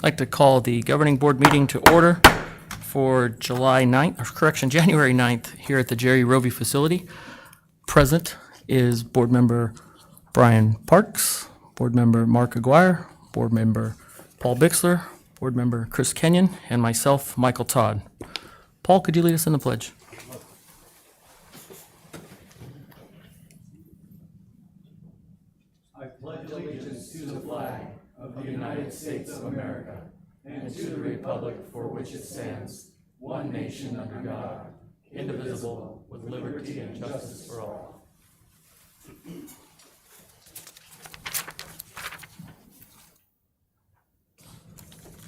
I'd like to call the governing board meeting to order for January 9th here at the Jerry Rovey facility. Present is board member Brian Parks, board member Mark Aguirre, board member Paul Bixler, board member Chris Kenyon, and myself, Michael Todd. Paul, could you lead us in the pledge? I pledge allegiance to the flag of the United States of America and to the republic for which it stands, one nation under God, indivisible, with liberty and justice for all.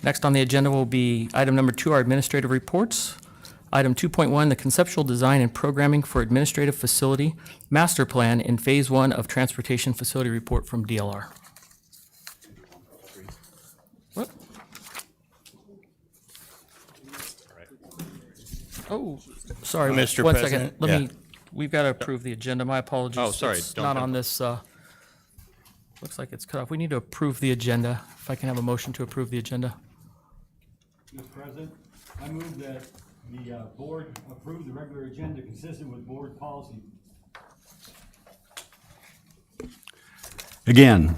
Next on the agenda will be item number 2, our administrative reports. Item 2.1, the conceptual design and programming for administrative facility master plan in phase 1 of transportation facility report from DLR. What? Oh, sorry, Mr. one President, second. We've got to approve the agenda. My apologies. Oh, sorry, It's don't not have- on this, looks like it's cut off. We need to approve the agenda. If I can have a motion to approve the agenda. Mr. President, I move that the board approve the regular agenda consistent with board policy. Again,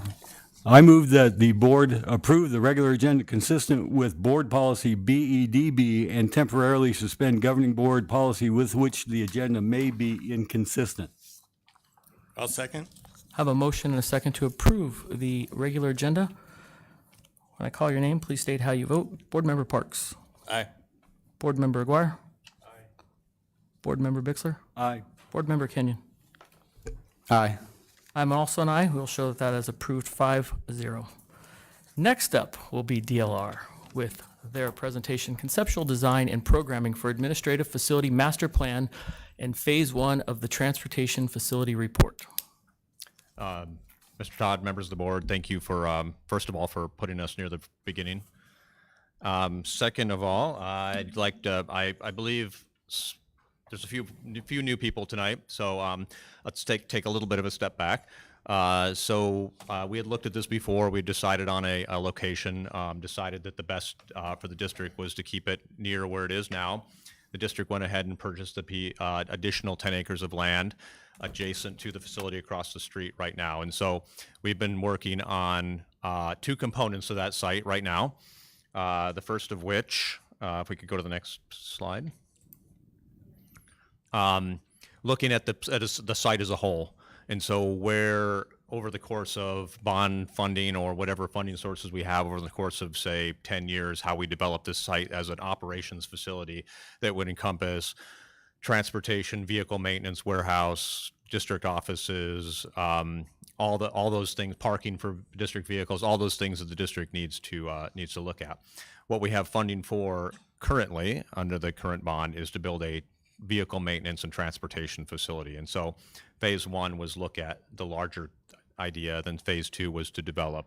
I move that the board approve the regular agenda consistent with board policy BEDB and temporarily suspend governing board policy with which the agenda may be inconsistent. I'll second. Have a motion and a second to approve the regular agenda. When I call your name, please state how you vote. Board Member Parks. Aye. Board Member Aguirre. Aye. Board Member Bixler. Aye. Board Member Kenyon. Aye. I'm also an aye. We'll show that as approved 5-0. Next up will be DLR with their presentation, Conceptual Design and Programming for Administrative Facility Master Plan and Phase 1 of the Transportation Facility Report. Mr. Todd, members of the board, thank you for, first of all, for putting us near the beginning. Second of all, I'd like to, I believe there's a few new people tonight, so let's take a little bit of a step back. We had looked at this before. We decided on a location, decided that the best for the district was to keep it near where it is now. The district went ahead and purchased the additional 10 acres of land adjacent to the facility across the street right now. And so we've been working on 2 components of that site right now. The first of which, if we could go to the next slide, looking at the site as a whole. And so where over the course of bond funding or whatever funding sources we have over the course of, say, 10 years, how we develop this site as an operations facility that would encompass transportation, vehicle maintenance, warehouse, district offices, all those things, parking for district vehicles, all those things that the district needs to look at. What we have funding for currently under the current bond is to build a vehicle maintenance and transportation facility. And so phase 1 was look at the larger idea, then phase 2 was to develop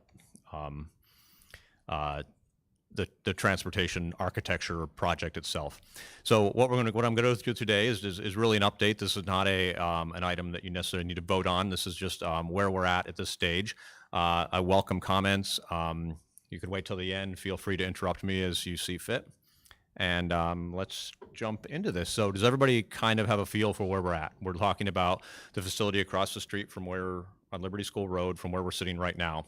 the transportation architecture project itself. So what I'm going to go through today is really an update. This is not an item that you necessarily need to vote on. This is just where we're at this stage. I welcome comments. You can wait till the end. Feel free to interrupt me as you see fit. And let's jump into this. So does everybody kind of have a feel for where we're at? We're talking about the facility across the street from where, on Liberty School Road, from where we're sitting right now,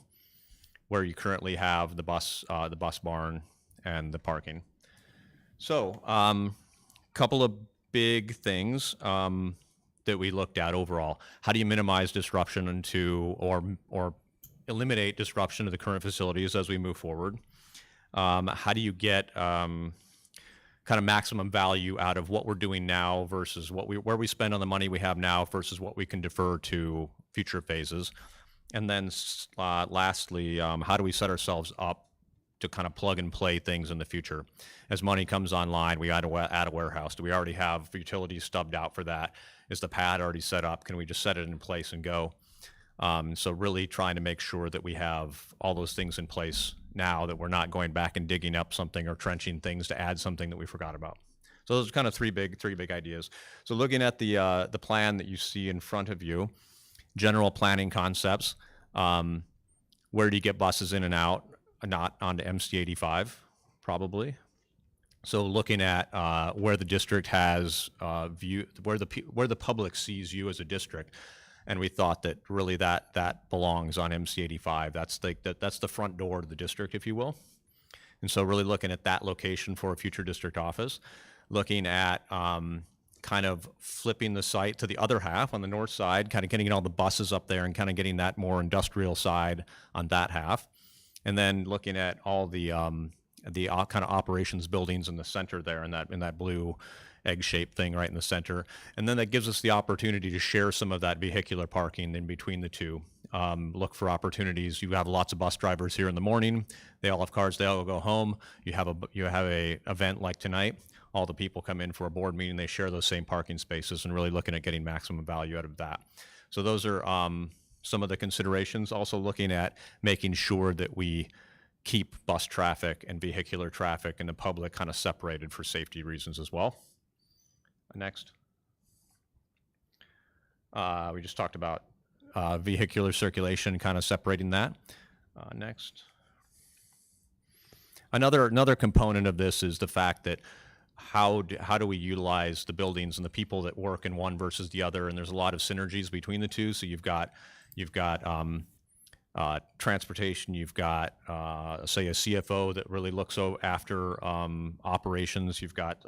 where you currently have the bus barn and the parking. So couple of big things that we looked at overall. How do you minimize disruption into or eliminate disruption to the current facilities as we move forward? How do you get kind of maximum value out of what we're doing now versus where we spend on the money we have now versus what we can defer to future phases? And then lastly, how do we set ourselves up to kind of plug and play things in the future? As money comes online, we add a warehouse. Do we already have utilities stubbed out for that? Is the pad already set up? Can we just set it in place and go? So really trying to make sure that we have all those things in place now, that we're not going back and digging up something or trenching things to add something that we forgot about. So those are kind of three big ideas. So looking at the plan that you see in front of you, general planning concepts, where do you get buses in and out? not onto MC 85, probably. So looking at where the district has where the public sees you as a district, and we thought that really that belongs on MC 85. That's the front door to the district, if you will. And so really looking at that location for a future district office, looking at kind of flipping the site to the other half on the north side, kind of getting all the buses up there and kind of getting that more industrial side on that half. And then looking at all the kind of operations buildings in the center there in that blue egg-shaped thing right in the center. And then that gives us the opportunity to share some of that vehicular parking in between the two. Look for opportunities. You have lots of bus drivers here in the morning. They all have cars. They all go home. You have a event like tonight. All the people come in for a board meeting. They share those same parking spaces, and really looking at getting maximum value out of that. So those are some of the considerations. Also looking at making sure that we keep bus traffic and vehicular traffic and the public kind of separated for safety reasons as well. Next. We just talked about vehicular circulation, kind of separating that. Next. Another component of this is the fact that how do we utilize the buildings and the people that work in one versus the other, and there's a lot of synergies between the two. So you've got transportation, you've got say a CFO that really looks after operations. You've got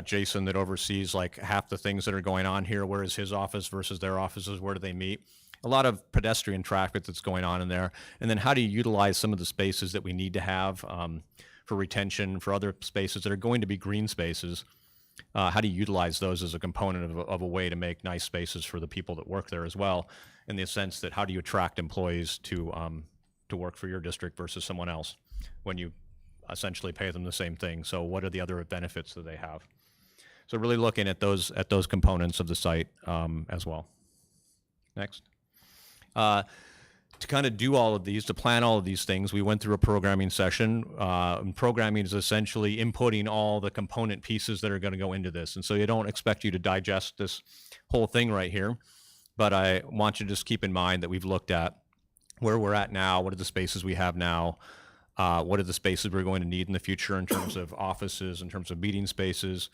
Jason that oversees like half the things that are going on here. Where is his office versus their offices? Where do they meet? A lot of pedestrian traffic that's going on in there. And then how do you utilize some of the spaces that we need to have for retention, for other spaces that are going to be green spaces? How do you utilize those as a component of a way to make nice spaces for the people that work there as well? In the sense that how do you attract employees to work for your district versus someone else when you essentially pay them the same thing? So what are the other benefits that they have? So really looking at those components of the site as well. Next. To kind of do all of these, to plan all of these things, we went through a programming session. Programming is essentially inputting all the component pieces that are going to go into this. And so you don't expect you to digest this whole thing right here, but I want you to just keep in mind that we've looked at where we're at now, what are the spaces we have now, what are the spaces we're going to need in the future in terms of offices, in terms of meeting spaces,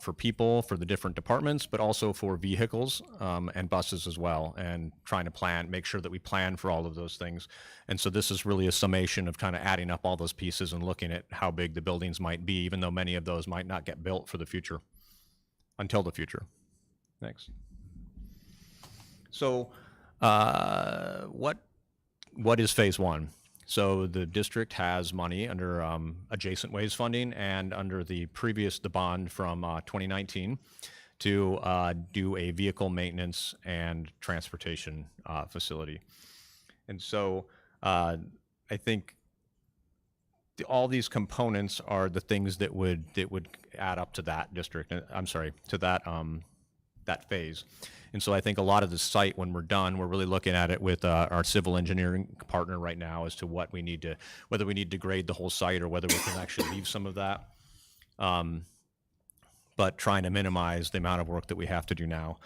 for people, for the different departments, but also for vehicles and buses as well, and trying to make sure that we plan for all of those things. And so this is really a summation of kind of adding up all those pieces and looking at how big the buildings might be, even though many of those might not get built for the future, until the future. Next. So what is phase one? So the district has money under adjacent ways funding and under the bond from 2019 to do a vehicle maintenance and transportation facility. And so I think all these components are the things that would add up to that district. I'm sorry, to that phase. And so I think a lot of the site, when we're done, we're really looking at it with our civil engineering partner right now as to what we need to, whether we need to grade the whole site or whether we can actually leave some of that. But trying to minimize the amount of work that we have to do now.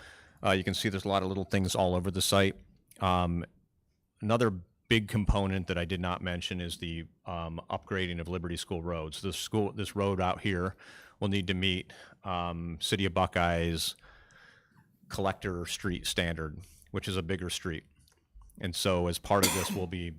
You can see there's a lot of little things all over the site. Another big component that I did not mention is the upgrading of Liberty School roads. This road out here will need to meet City of Buckeyes collector street standard, which is a bigger street. And so as part of this, we'll be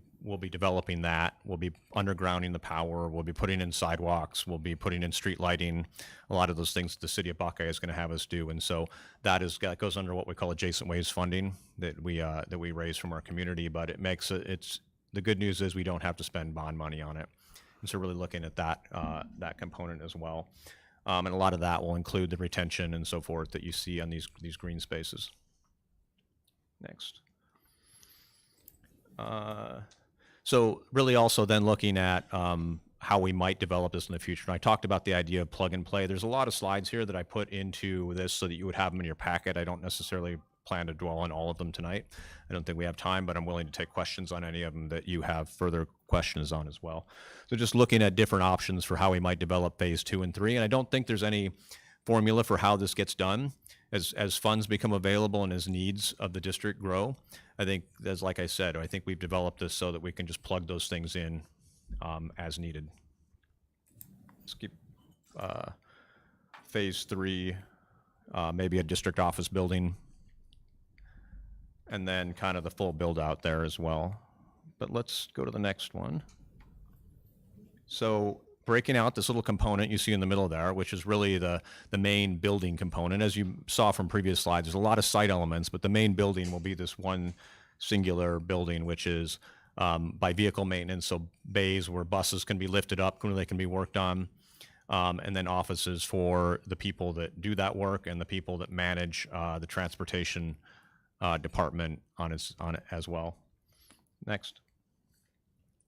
developing that. We'll be undergrounding the power. We'll be putting in sidewalks. We'll be putting in street lighting, a lot of those things the City of Buckeye is going to have us do. And so that goes under what we call adjacent ways funding that we raise from our community. But it makes it's the good news is we don't have to spend bond money on it. And so really looking at that component as well. And a lot of that will include the retention and so forth that you see on these green spaces. Next. So really also then looking at how we might develop this in the future. And I talked about the idea of plug and play. There's a lot of slides here that I put into this so that you would have them in your packet. I don't necessarily plan to dwell on all of them tonight. I don't think we have time, but I'm willing to take questions on any of them that you have further questions on as well. So just looking at different options for how we might develop phase 2 and 3. And I don't think there's any formula for how this gets done. As funds become available and as needs of the district grow, I think, like I said, I think we've developed this so that we can just plug those things in as needed. Let's keep phase 3, maybe a district office building, and then kind of the full build out there as well. But let's go to the next one. So breaking out this little component you see in the middle there, which is really the main building component. As you saw from previous slides, there's a lot of site elements, but the main building will be this one singular building, which is by vehicle maintenance, so bays where buses can be lifted up, when they can be worked on, and then offices for the people that do that work and the people that manage the transportation department on it as well. Next.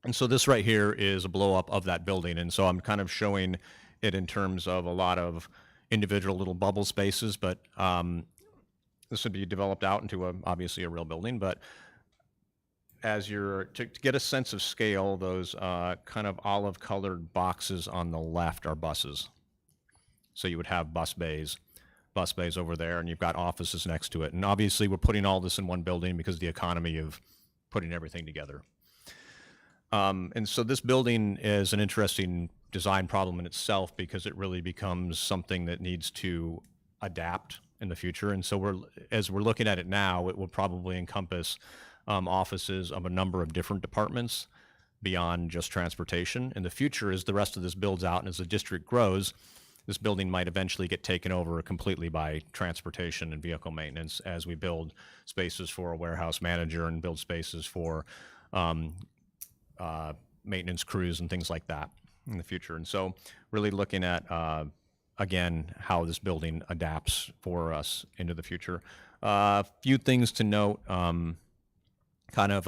And so this right here is a blow up of that building. And so I'm kind of showing it in terms of a lot of individual little bubble spaces, but this would be developed out into obviously a real building. But as to get a sense of scale, those kind of olive colored boxes on the left are buses. So you would have bus bays over there, and you've got offices next to it. And obviously we're putting all this in one building because of the economy of putting everything together. And so this building is an interesting design problem in itself because it really becomes something that needs to adapt in the future. And so as we're looking at it now, it will probably encompass offices of a number of different departments beyond just transportation. In the future, as the rest of this builds out and as the district grows, this building might eventually get taken over completely by transportation and vehicle maintenance as we build spaces for a warehouse manager and build spaces for maintenance crews and things like that in the future. And so really looking at, again, how this building adapts for us into the future. A few things to note, kind of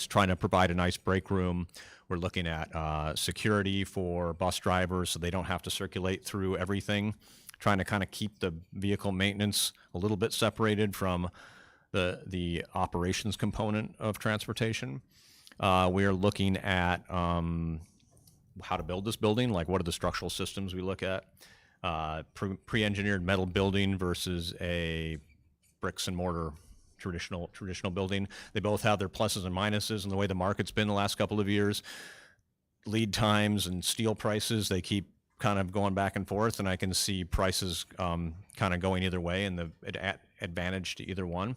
trying to provide a nice break room. We're looking at security for bus drivers so they don't have to circulate through everything, trying to kind of keep the vehicle maintenance a little bit separated from the operations component of transportation. We are looking at how to build this building, like what are the structural systems we look at, pre-engineered metal building versus a bricks and mortar traditional building. They both have their pluses and minuses, and the way the market's been the last couple of years, lead times and steel prices, they keep kind of going back and forth, and I can see prices kind of going either way and the advantage to either one.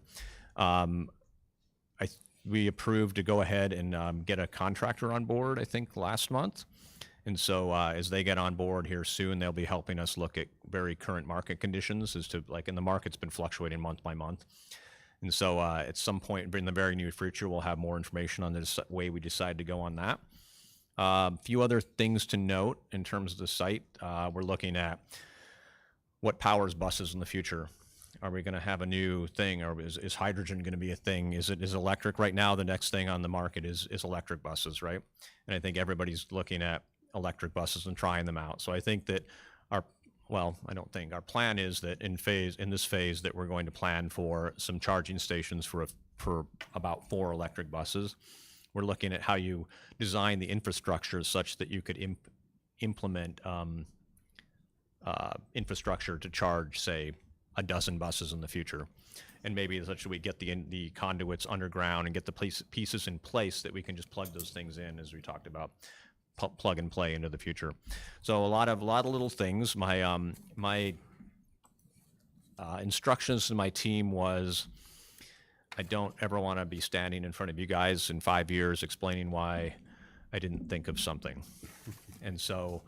We approved to go ahead and get a contractor on board, I think, last month. And so as they get on board here soon, they'll be helping us look at very current market conditions as to, like, and the market's been fluctuating month by month. And so at some point in the very near future, we'll have more information on the way we decide to go on that. A few other things to note in terms of the site. We're looking at what powers buses in the future. Are we going to have a new thing, or is hydrogen going to be a thing? Is electric right now? The next thing on the market is electric buses, right? And I think everybody's looking at electric buses and trying them out. So I think that our plan is that in this phase that we're going to plan for some charging stations for about 4 electric buses. We're looking at how you design the infrastructure such that you could implement infrastructure to charge, say, a dozen buses in the future, and maybe such that we get the conduits underground and get the pieces in place that we can just plug those things in, as we talked about, plug and play into the future. So a lot of little things. My instructions to my team was, I don't ever want to be standing in front of you guys in 5 years explaining why I didn't think of something, and so.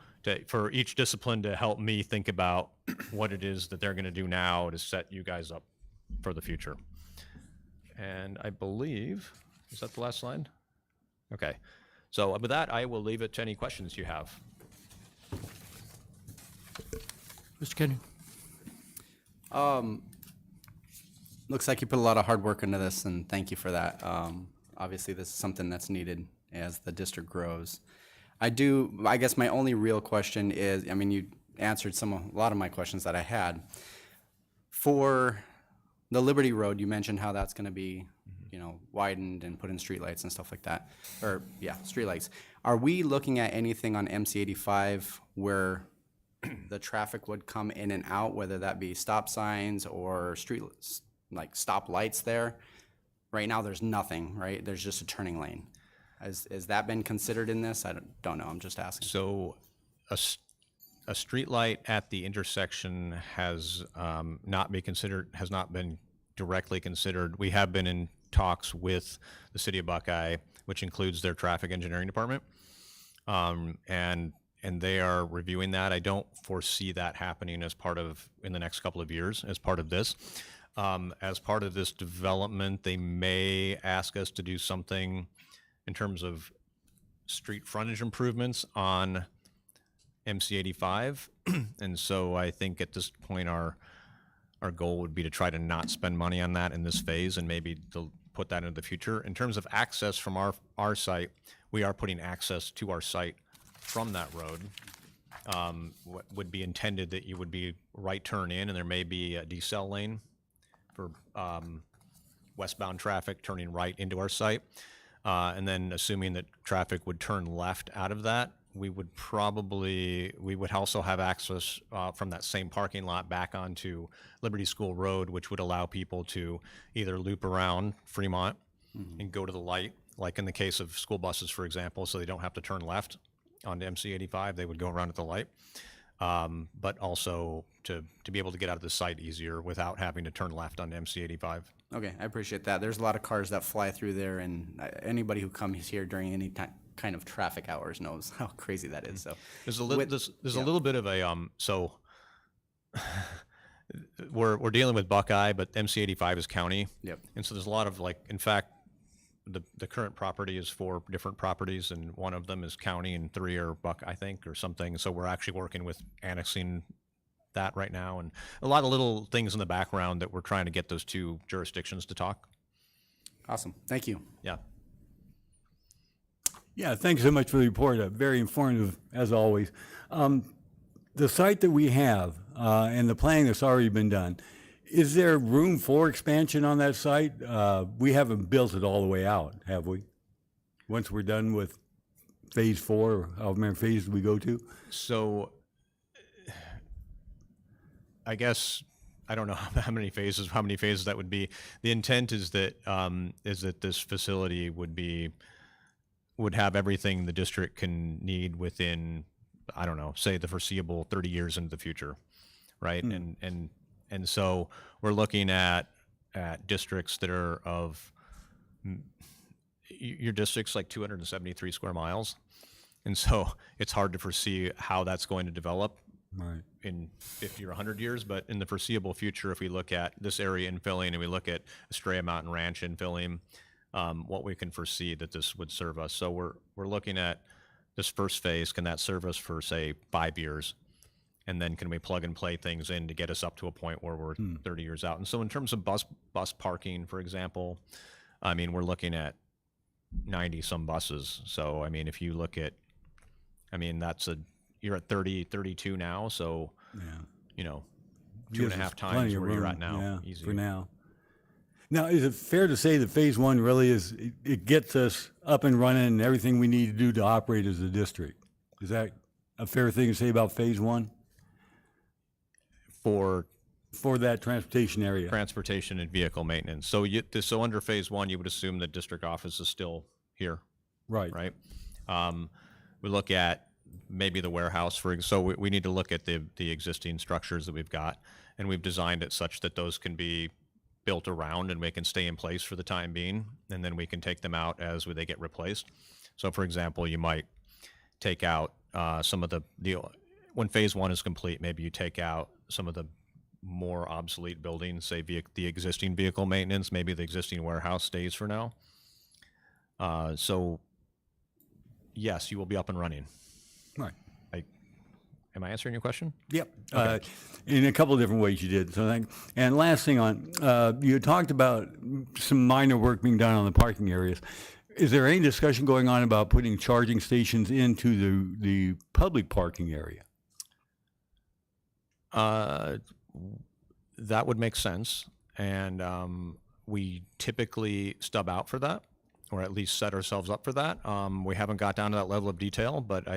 For each discipline to help me think about what it is that they're going to do now to set you guys up for the future. And I believe, is that the last slide? Okay. So with that, I will leave it to any questions you have. Mr. Kenny? Looks like you put a lot of hard work into this, and thank you for that. Obviously, this is something that's needed as the district grows. I guess my only real question is, I mean, you answered a lot of my questions that I had. For the Liberty Road, you mentioned how that's going to be, widened and put in streetlights and stuff like that. Or, yeah, streetlights. Are we looking at anything on MC 85 where the traffic would come in and out, whether that be stop signs or like stop lights there. Right now, there's nothing, right? There's just a turning lane. Has that been considered in this? I don't know. I'm just asking. So a street light at the intersection has not been directly considered. We have been in talks with the city of Buckeye, which includes their traffic engineering department. And they are reviewing that. I don't foresee that happening in the next couple of years as part of this. As part of this development, they may ask us to do something in terms of street frontage improvements on MC 85. And so I think at this point, our goal would be to try to not spend money on that in this phase and maybe to put that into the future. In terms of access from our site, we are putting access to our site from that road. What would be intended that you would be right turn in, and there may be a decel lane for westbound traffic turning right into our site. And then assuming that traffic would turn left out of that, we would also have access from that same parking lot back onto Liberty School Road, which would allow people to either loop around Fremont and go to the light, like in the case of school buses, for example, so they don't have to turn left onto MC 85, they would go around at the light. But also to be able to get out of the site easier without having to turn left onto MC 85. Okay, I appreciate that. There's a lot of cars that fly through there, and anybody who comes here during any kind of traffic hours knows how crazy that is. So there's a little bit of a so we're dealing with Buckeye, but MC 85 is county. Yep. And so there's a lot of in fact, the current property is 4 different properties, and one of them is county, and 3 are Buckeye, I think, or something. So we're actually working with annexing that right now, and a lot of little things in the background that we're trying to get those 2 jurisdictions to talk. Awesome. Thank you. Yeah. Yeah, thanks so much for the report. Very informative, as always. The site that we have and the planning that's already been done, is there room for expansion on that site? We haven't built it all the way out, have we? Once we're done with phase 4, or however many phases we go to? So I guess I don't know how many phases that would be. The intent is that this facility would have everything the district can need within, I don't know, say the foreseeable 30 years into the future, right? And so we're looking at districts that are your district's like 273 square miles. And so it's hard to foresee how that's going to develop in 50 or 100 years. But in the foreseeable future, if we look at this area infilling and we look at Estrella Mountain Ranch infilling, what we can foresee that this would serve us. So we're looking at this first phase. Can that serve us for, say, 5 years? And then can we plug and play things in to get us up to a point where we're 30 years out? And so in terms of bus parking, for example, I mean, we're looking at 90 some buses. So, I mean, if you look at, I mean, you're at 32 now. So, you know, 2.5 times where you're at now. Easy. For now. Now, is it fair to say that phase 1 really it gets us up and running and everything we need to do to operate as a district? Is that a fair thing to say about phase 1? For that transportation area. Transportation and vehicle maintenance. So so under phase 1, you would assume the district office is still here. Right. Right. We look at maybe the warehouse so we need to look at the existing structures that we've got, and we've designed it such that those can be built around and they can stay in place for the time being, and then we can take them out as they get replaced. So for example, you might take out some of when phase 1 is complete, maybe you take out some of the more obsolete buildings, say the existing vehicle maintenance, maybe the existing warehouse stays for now. So yes, you will be up and running. Right. Am I answering your question? Yep. Okay. In a couple of different ways you did. So and last thing you talked about some minor work being done on the parking areas. Is there any discussion going on about putting charging stations into the public parking area? That would make sense, and we typically stub out for that, or at least set ourselves up for that. We haven't got down to that level of detail, but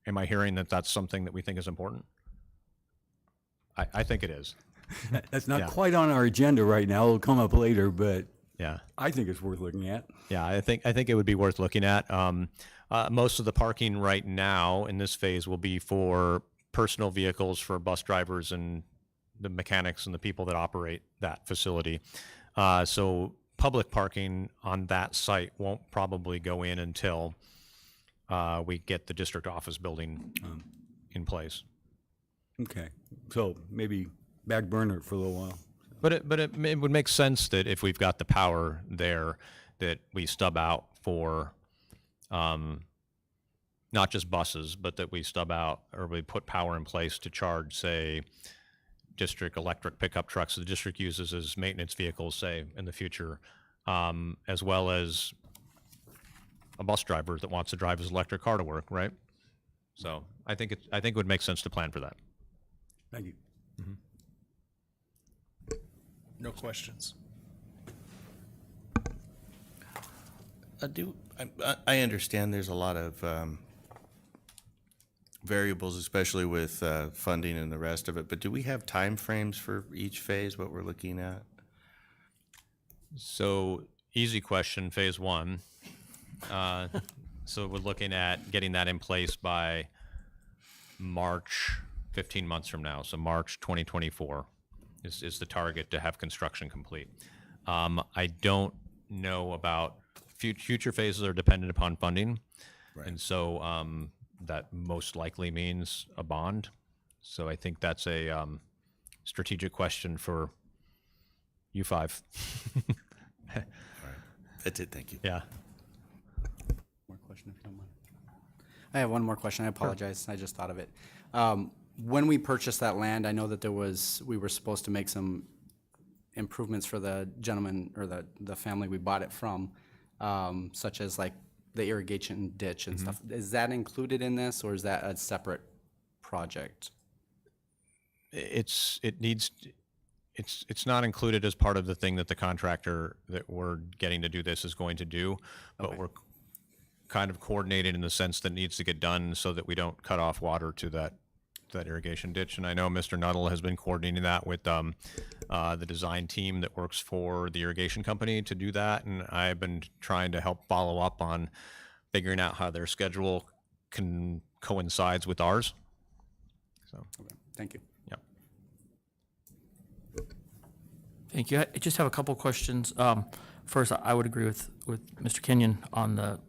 am I hearing that that's something that we think is important? I think it is. That's not Yeah. quite on our agenda right now. It'll come up later, but Yeah. I think it's worth looking at. Yeah, I think it would be worth looking at. Most of the parking right now in this phase will be for personal vehicles for bus drivers and the mechanics and the people that operate that facility. So public parking on that site won't probably go in until we get the district office building in place. Okay, so maybe back burner for a little while. But it would make sense that if we've got the power there, that we stub out for not just buses, but that we stub out or we put power in place to charge, say, district electric pickup trucks the district uses as maintenance vehicles, say, in the future, as well as a bus driver that wants to drive his electric car to work, right? So I think it would make sense to plan for that. Thank you. No questions. I understand there's a lot of variables, especially with funding and the rest of it, but do we have timeframes for each phase, what we're looking at? So easy question, phase one. So we're looking at getting that in place by March, 15 months from now. So March 2024 is the target to have construction complete. I don't know about future phases are dependent upon funding. Right. And so that most likely means a bond. So I think that's a strategic question for you five. All right. That's it, thank you. Yeah. More question, if you don't mind. I have one more question. I apologize. I just thought of it. When we purchased that land, I know that we were supposed to make some improvements for the gentleman or the family we bought it from, such as like the irrigation ditch and stuff. Is that included in this, or is that a separate project? It's not included as part of the thing that the contractor that we're getting to do this is going to do, but we're kind of coordinated in the sense that it needs to get done so that we don't cut off water to that irrigation ditch. And I know Mr. Nuttall has been coordinating that with the design team that works for the irrigation company to do that. And I've been trying to help follow up on figuring out how their schedule coincides with ours. So, Okay. Thank you. yeah. Thank you. I just have a couple questions. First, I would agree with Mr. Kenyon on the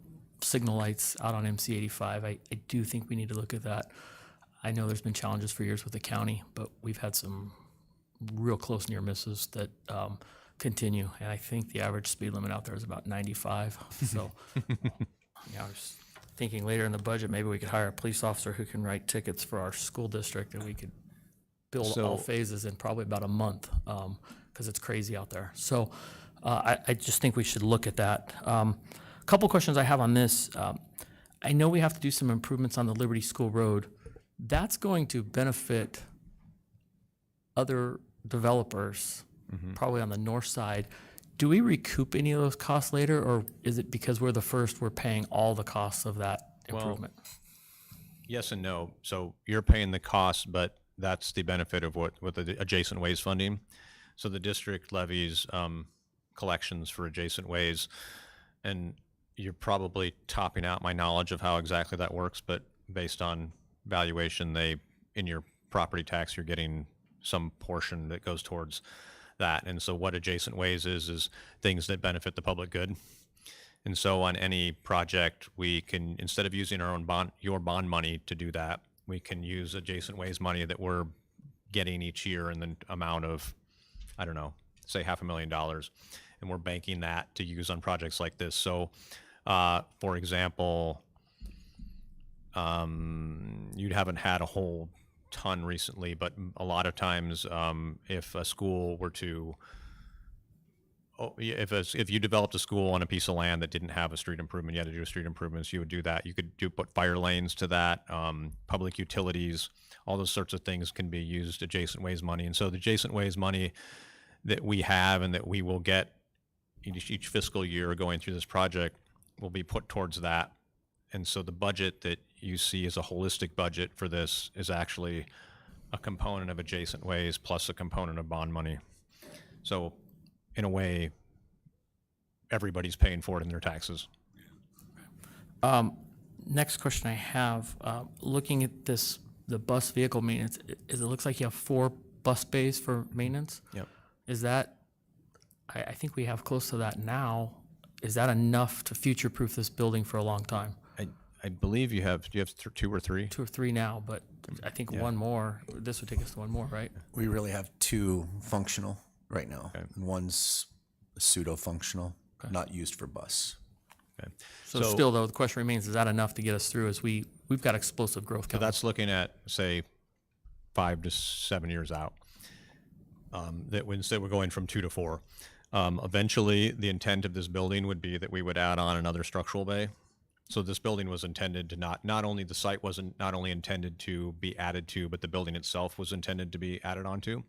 signal lights out on MC 85. I do think we need to look at that. I know there's been challenges for years with the county, but we've had some real close near misses that continue. And I think the average speed limit out there is about 95. So I was thinking later in the budget, maybe we could hire a police officer who can write tickets for our school district, and we could build all phases in probably about a month, because it's crazy out there. So I just think we should look at that. A couple questions I have on this. I know we have to do some improvements on the Liberty School Road. That's going to benefit other developers, probably on the north side. Do we recoup any of those costs later, or is it because we're the first, we're paying all the costs of that improvement? Yes and no. So you're paying the cost, but that's the benefit of what the adjacent ways funding. So the district levies collections for adjacent ways, and you're probably topping out my knowledge of how exactly that works, but based on valuation, in your property tax, you're getting some portion that goes towards that. And so what adjacent ways is things that benefit the public good. And so on any project, we can, instead of using our own your bond money to do that, we can use adjacent ways money that we're getting each year in the amount of, I don't know, say $500,000. And we're banking that to use on projects like this. So, for example, you haven't had a whole ton recently, but a lot of times, if a school were to, if you developed a school on a piece of land that didn't have a street improvement, you had to do a street improvements, you would do that. You could put fire lanes to that, public utilities, all those sorts of things can be used adjacent ways money. And so the adjacent ways money that we have and that we will get each fiscal year going through this project will be put towards that. And so the budget that you see as a holistic budget for this is actually a component of adjacent ways plus a component of bond money. So in a way, everybody's paying for it in their taxes. Next question I have, looking at this, the bus vehicle maintenance, it looks like you have 4 bus bays for maintenance. Yep. Is that, I think we have close to that now. Is that enough to future-proof this building for a long time? I believe you have, do you have 2 or 3? 2 or 3 now, but I think one more, this would take us to 1 more, right? We really have 2 functional right now, and one's pseudo-functional, not used for bus. Okay. So still, though, the question remains, is that enough to get us through as we've got explosive growth So coming? that's looking at, say, 5 to 7 years out. That when instead we're going from 2 to 4. Eventually, the intent of this building would be that we would add on another structural bay. So this building was intended to not only the site wasn't not only intended to be added to, but the building itself was intended to be added onto.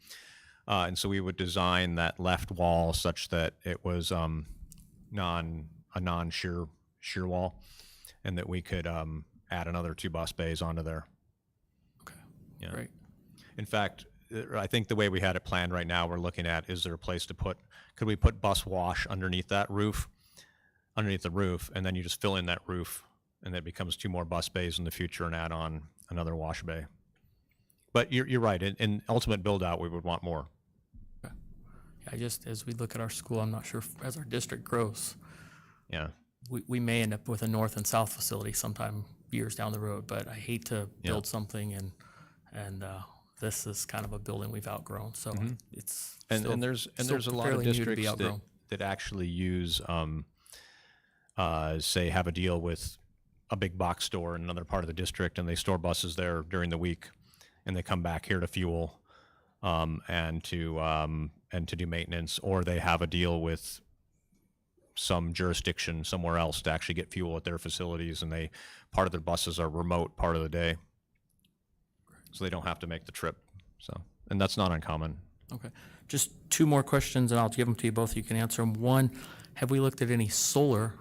And so we would design that left wall such that it was a non-shear wall, and that we could add another 2 bus bays onto there. Okay, Yeah. great. In fact, I think the way we had it planned right now, we're looking at, is there a place to put, could we put bus wash underneath the roof, and then you just fill in that roof, and that becomes 2 more bus bays in the future and add on another wash bay. But you're right, in ultimate build out, we would want more. I just, as we look at our school, I'm not sure if, as our district grows, Yeah. we may end up with a north and south facility sometime years down the road, but I hate to build something and this is kind of a building we've outgrown, so it's still, And there's still a lot of fairly new to be districts outgrown. that actually use, say, have a deal with a big box store in another part of the district, and they store buses there during the week, and they come back here to fuel and to do maintenance, or they have a deal with some jurisdiction somewhere else to actually get fuel at their facilities, and part of their buses are remote part of the day, so they don't have to make the trip. So, and that's not uncommon. Okay, just 2 more questions, and I'll give them to you both. You can answer them. One, have we looked at any solar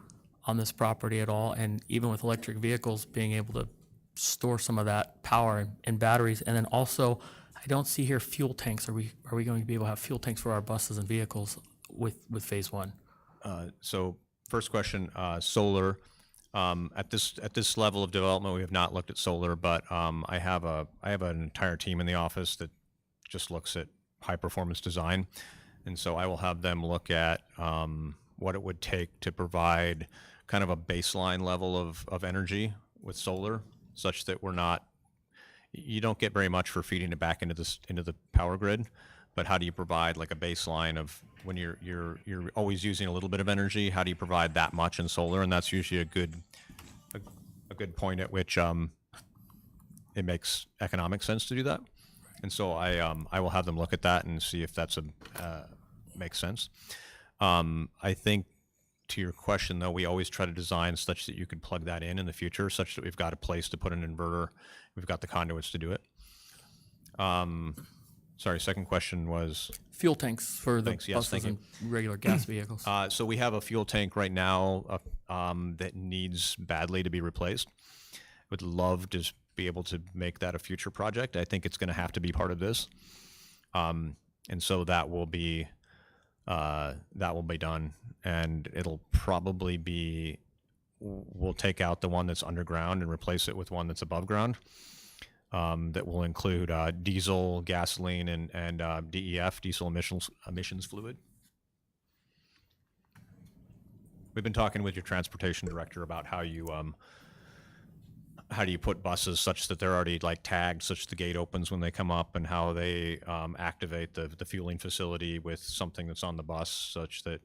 on this property at all? And even with electric vehicles, being able to store some of that power in batteries. And then also, I don't see here fuel tanks. Are we going to be able to have fuel tanks for our buses and vehicles with phase 1? So first question, solar. At this level of development, we have not looked at solar, but I have an entire team in the office that just looks at high performance design, and so I will have them look at what it would take to provide kind of a baseline level of energy with solar, such that you don't get very much for feeding it back into the power grid, but how do you provide like a baseline of when you're always using a little bit of energy? How do you provide that much in solar? And that's usually a good point at which it makes economic sense to do that. And so I will have them look at that and see if that's makes sense. I think to your question though, we always try to design such that you could plug that in the future, such that we've got a place to put an inverter, we've got the conduits to do it. Sorry, second question was? Fuel tanks for the Thanks, yes, buses thank you. and regular gas vehicles. So we have a fuel tank right now that needs badly to be replaced. Would love to be able to make that a future project. I think it's going to have to be part of this, and so that will be done, and it'll probably be. We'll take out the one that's underground and replace it with one that's above ground. That will include diesel, gasoline, and DEF, diesel emissions fluid. We've been talking with your transportation director about how do you put buses such that they're already like tagged, such that the gate opens when they come up, and how they activate the fueling facility with something that's on the bus, such that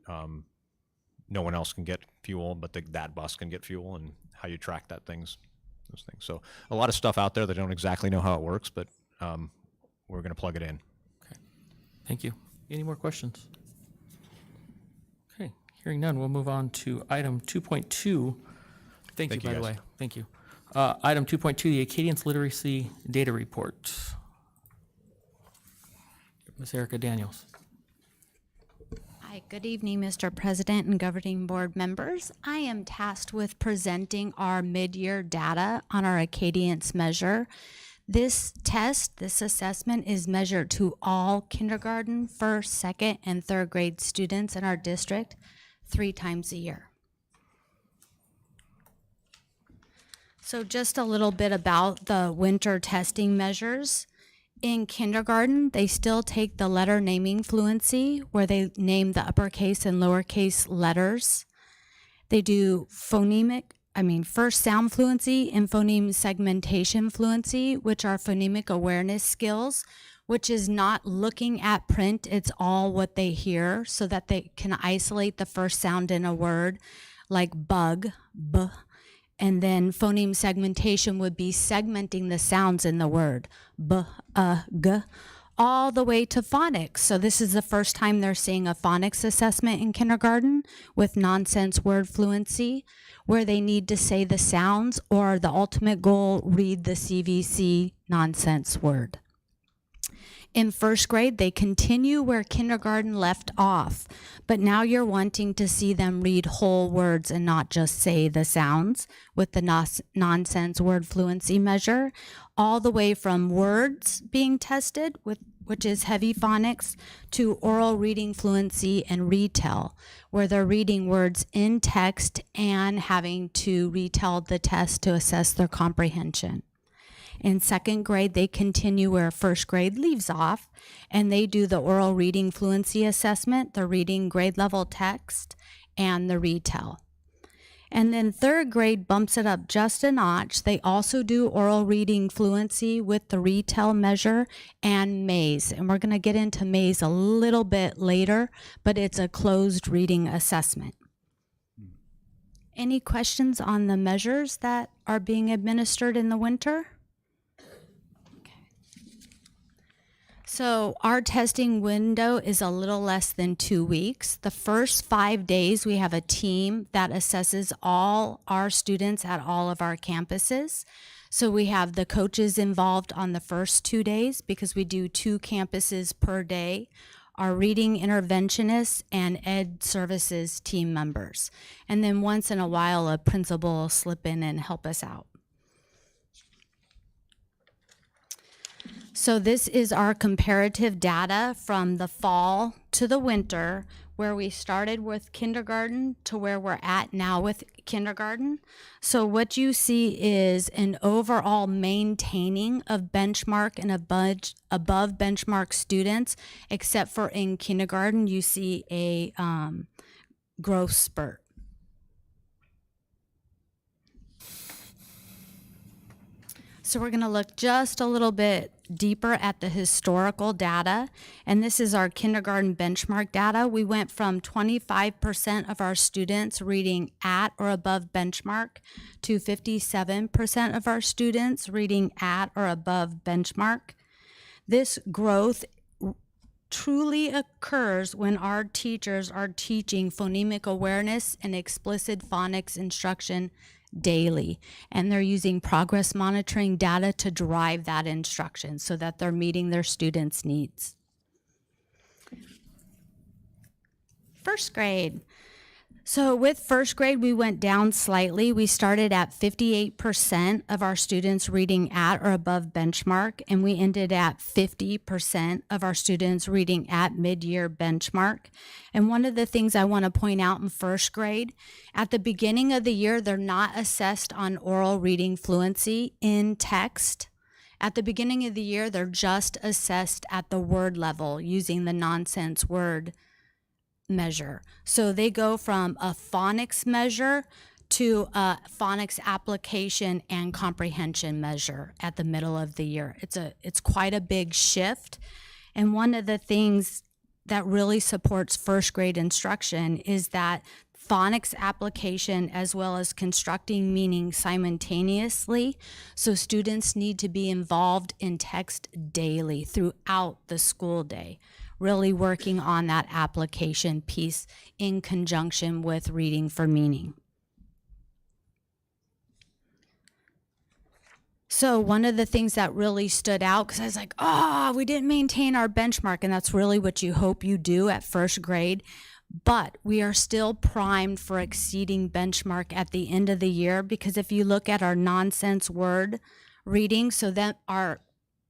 no one else can get fuel, but that bus can get fuel, and how you track those things. So a lot of stuff out there that don't exactly know how it works, but we're going to plug it in. Okay, thank you. Any more questions? Okay, hearing none, we'll move on to item 2.2. Thank you, by the guys. way. Thank you. Item 2.2, the Acadians Literacy Data Report. Ms. Erica Daniels. Hi, Hi, good evening, Mr. President and governing board members. I am tasked with presenting our mid-year data on our Acadience measure. This test, this assessment is measured to all kindergarten, first, second, and third grade students in our district 3 times a year. So just a little bit about the winter testing measures. In kindergarten, they still take the letter naming fluency, where they name the uppercase and lowercase letters. They do first sound fluency and phoneme segmentation fluency, which are phonemic awareness skills, which is not looking at print, it's all what they hear, so that they can isolate the first sound in a word, like bug, b. And then phoneme segmentation would be segmenting the sounds in the word, b, g, all the way to phonics. So this is the first time they're seeing a phonics assessment in kindergarten with nonsense word fluency, where they need to say the sounds, or the ultimate goal, read the CVC nonsense word. In first grade, they continue where kindergarten left off, but now you're wanting to see them read whole words and not just say the sounds with the nonsense word fluency measure, all the way from words being tested, which is heavy phonics, to oral reading fluency and retell, where they're reading words in text and having to retell the test to assess their comprehension. In second grade, they continue where first grade leaves off, and they do the oral reading fluency assessment, the reading grade level text, and the retell. And then third grade bumps it up just a notch. They also do oral reading fluency with the retell measure and maze. And we're going to get into maze a little bit later, but it's a closed reading assessment. Any questions on the measures that are being administered in the winter? So our testing window is a little less than 2 weeks. The first 5 days, we have a team that assesses all our students at all of our campuses. So we have the coaches involved on the first 2 days because we do 2 campuses per day, our reading interventionists and ed services team members. And then once in a while, a principal will slip in and help us out. So this is our comparative data from the fall to the winter, where we started with kindergarten to where we're at now with kindergarten. So what you see is an overall maintaining of benchmark and above benchmark students, except for in kindergarten, you see a growth spurt. So we're going to look just a little bit deeper at the historical data, and this is our kindergarten benchmark data. We went from 25% of our students reading at or above benchmark to 57% of our students reading at or above benchmark. This growth truly occurs when our teachers are teaching phonemic awareness and explicit phonics instruction daily, and they're using progress monitoring data to drive that instruction so that they're meeting their students' needs. First grade. So with first grade, we went down slightly. We started at 58% of our students reading at or above benchmark, and we ended at 50% of our students reading at mid-year benchmark. And one of the things I want to point out in first grade, at the beginning of the year, they're not assessed on oral reading fluency in text. At the beginning of the year, they're just assessed at the word level using the nonsense word measure. So they go from a phonics measure to a phonics application and comprehension measure at the middle of the year. It's quite a big shift. And one of the things that really supports first grade instruction is that phonics application as well as constructing meaning simultaneously. So students need to be involved in text daily throughout the school day, really working on that application piece in conjunction with reading for meaning. So one of the things that really stood out, because I was like, we didn't maintain our benchmark, and that's really what you hope you do at first grade. But we are still primed for exceeding benchmark at the end of the year, because if you look at our nonsense word reading, so that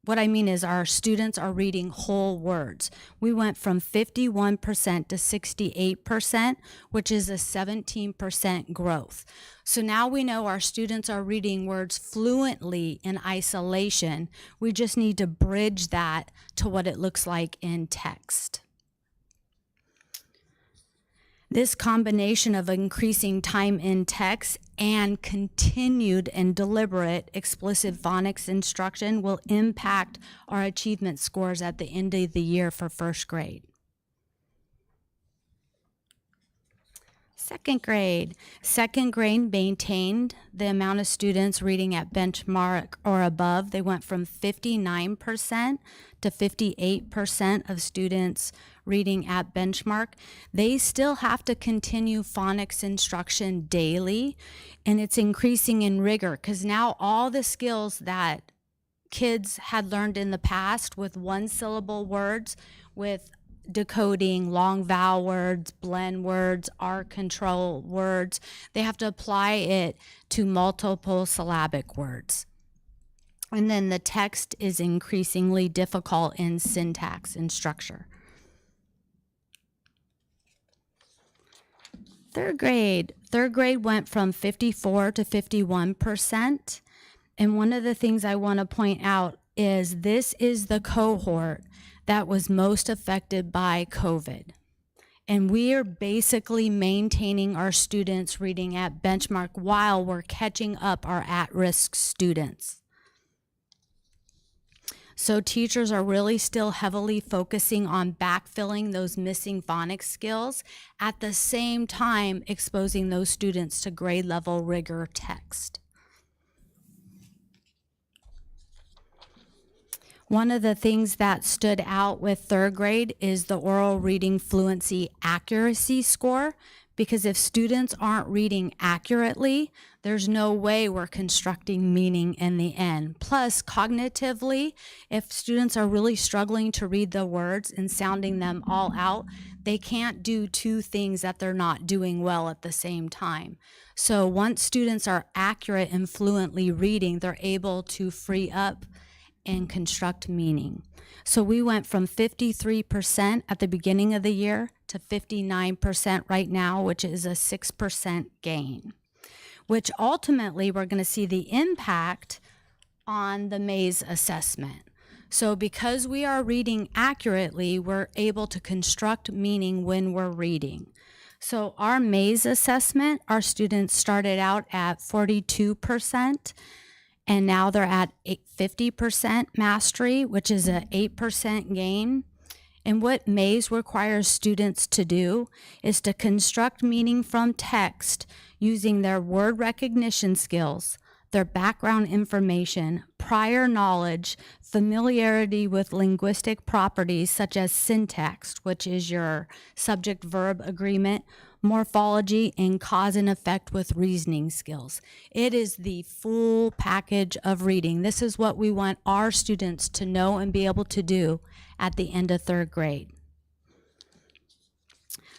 what I mean is our students are reading whole words. We went from 51% to 68%, which is a 17% growth. So now we know our students are reading words fluently in isolation. We just need to bridge that to what it looks like in text. This combination of increasing time in text and continued and deliberate explicit phonics instruction will impact our achievement scores at the end of the year for first grade. Second grade maintained the amount of students reading at benchmark or above. They went from 59% to 58% of students reading at benchmark. They still have to continue phonics instruction daily, and it's increasing in rigor, because now all the skills that kids had learned in the past with one-syllable words, with decoding long vowel words, blend words, R control words, they have to apply it to multiple syllabic words. And then the text is increasingly difficult in syntax and structure. Third grade went from 54 to 51%. And one of the things I want to point out is this is the cohort that was most affected by COVID. And we are basically maintaining our students reading at benchmark while we're catching up our at-risk students. So teachers are really still heavily focusing on backfilling those missing phonics skills, at the same time exposing those students to grade level rigor text. One of the things that stood out with third grade is the oral reading fluency accuracy score, because if students aren't reading accurately, there's no way we're constructing meaning in the end. Plus, cognitively, if students are really struggling to read the words and sounding them all out, they can't do two things that they're not doing well at the same time. So once students are accurate and fluently reading, they're able to free up and construct meaning. So we went from 53% at the beginning of the year to 59% right now, which is a 6% gain, which ultimately we're going to see the impact on the Mays assessment. So because we are reading accurately, we're able to construct meaning when we're reading. So our Mays assessment, our students started out at 42%, and now they're at 50% mastery, which is an 8% gain. And what Mays requires students to do is to construct meaning from text using their word recognition skills, their background information, prior knowledge, familiarity with linguistic properties such as syntax, which is your subject-verb agreement, morphology, and cause and effect with reasoning skills. It is the full package of reading. This is what we want our students to know and be able to do at the end of third grade.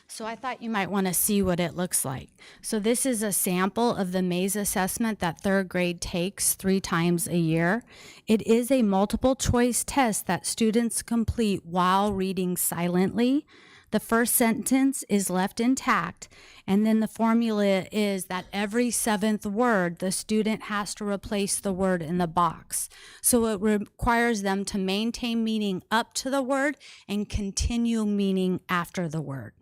So I thought you might want to see what it looks like. So this is a sample of the Mays assessment that third grade takes 3 times a year. It is a multiple choice test that students complete while reading silently. The first sentence is left intact, and then the formula is that every 7th word, the student has to replace the word in the box. So it requires them to maintain meaning up to the word and continue meaning after the word.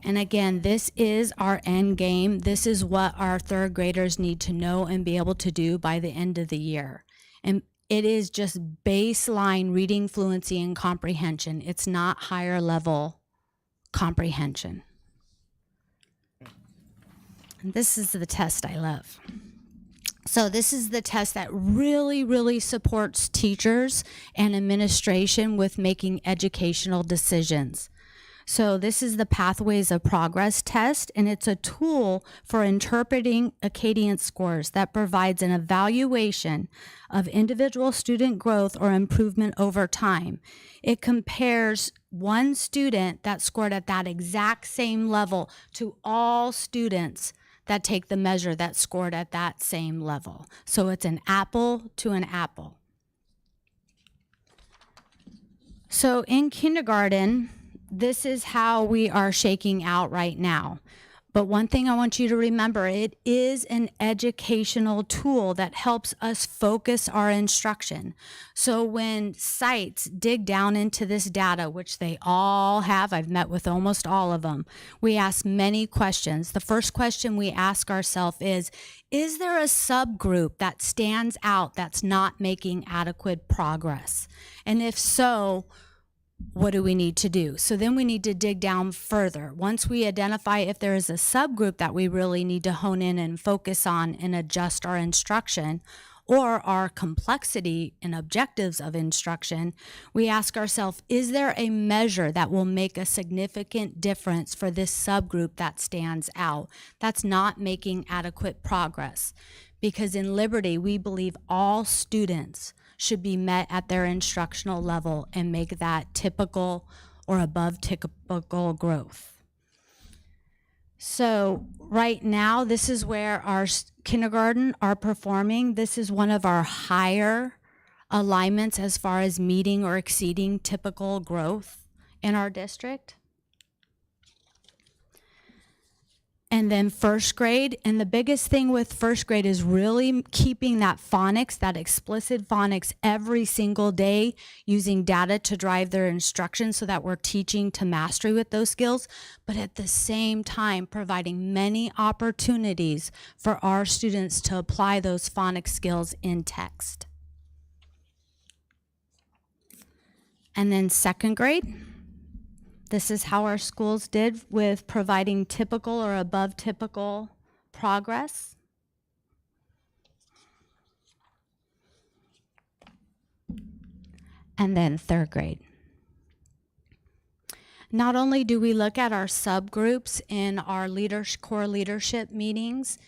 And again, this is our end game. This is what our third graders need to know and be able to do by the end of the year. And it is just baseline reading fluency and comprehension. It's not higher level comprehension. And this is the test I love. So this is the test that really, really supports teachers and administration with making educational decisions. So this is the Pathways of Progress test, and it's a tool for interpreting Acadian scores that provides an evaluation of individual student growth or improvement over time. It compares one student that scored at that exact same level to all students that take the measure that scored at that same level. So it's an apple to an apple. So in kindergarten, this is how we are shaking out right now. But one thing I want you to remember, it is an educational tool that helps us focus our instruction. So when sites dig down into this data, which they all have, I've met with almost all of them, we ask many questions. The first question we ask ourselves is there a subgroup that stands out that's not making adequate progress? And if so, what do we need to do? So then we need to dig down further. Once we identify if there is a subgroup that we really need to hone in and focus on and adjust our instruction or our complexity and objectives of instruction, we ask ourselves, is there a measure that will make a significant difference for this subgroup that stands out, that's not making adequate progress? Because in Liberty, we believe all students should be met at their instructional level and make that typical or above typical growth. So right now, this is where our kindergarten are performing. This is one of our higher alignments as far as meeting or exceeding typical growth in our district. And then first grade, and the biggest thing with first grade is really keeping that phonics, that explicit phonics every single day, using data to drive their instruction so that we're teaching to mastery with those skills, but at the same time providing many opportunities for our students to apply those phonics skills in text. And then second grade. This is how our schools did with providing typical or above typical progress. And then third grade. Not only do we look at our subgroups in our core leadership meetings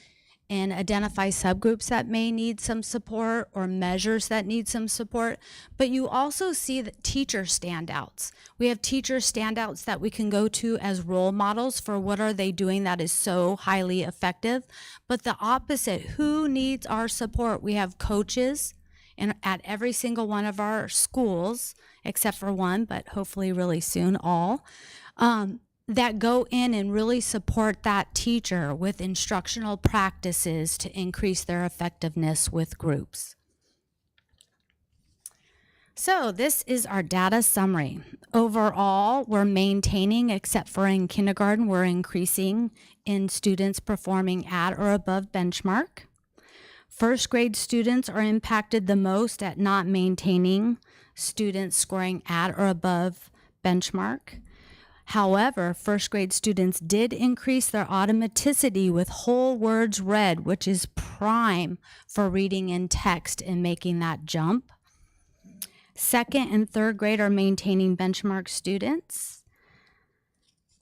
and identify subgroups that may need some support or measures that need some support, but you also see the teacher standouts. We have teacher standouts that we can go to as role models for what are they doing that is so highly effective. But the opposite, who needs our support? We have coaches at every single one of our schools, except for one, but hopefully really soon all, that go in and really support that teacher with instructional practices to increase their effectiveness with groups. So this is our data summary. Overall, we're maintaining, except for in kindergarten, we're increasing in students performing at or above benchmark. First grade students are impacted the most at not maintaining students scoring at or above benchmark. However, first grade students did increase their automaticity with whole words read, which is prime for reading in text and making that jump. Second and third grade are maintaining benchmark students.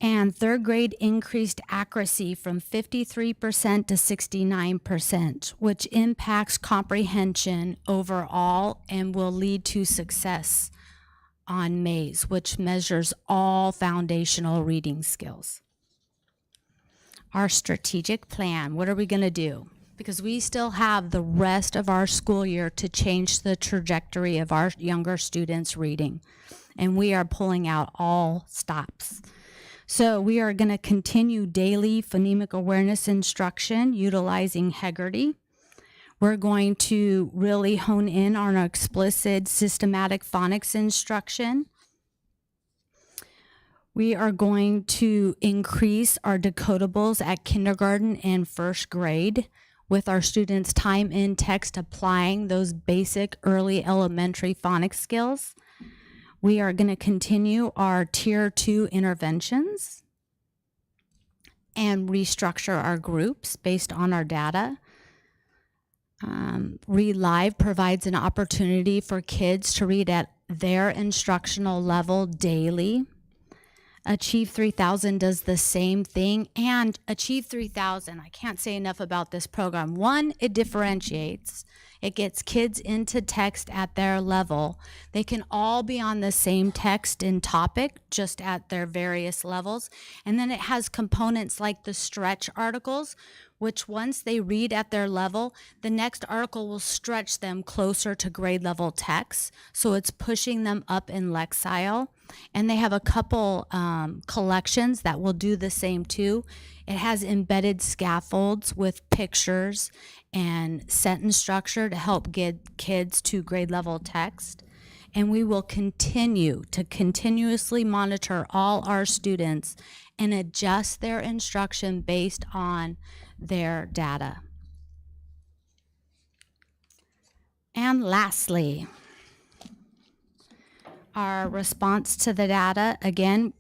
And third grade increased accuracy from 53% to 69%, which impacts comprehension overall and will lead to success on MAIS, which measures all foundational reading skills. Our strategic plan, what are we going to do? Because we still have the rest of our school year to change the trajectory of our younger students' reading, and we are pulling out all stops. So we are going to continue daily phonemic awareness instruction utilizing Hegarty. We're going to really hone in on our explicit systematic phonics instruction. We are going to increase our decodables at kindergarten and first grade with our students' time in text applying those basic early elementary phonics skills. We are going to continue our Tier 2 interventions and restructure our groups based on our data. Read Live provides an opportunity for kids to read at their instructional level daily. Achieve 3000 does the same thing. And Achieve 3000, I can't say enough about this program. One, it differentiates. It gets kids into text at their level. They can all be on the same text and topic, just at their various levels. And then it has components like the stretch articles, which once they read at their level, the next article will stretch them closer to grade level text. So it's pushing them up in Lexile. And they have a couple collections that will do the same too. It has embedded scaffolds with pictures and sentence structure to help get kids to grade level text. And we will continue to continuously monitor all our students and adjust their instruction based on their data. And lastly, our response to the data, again,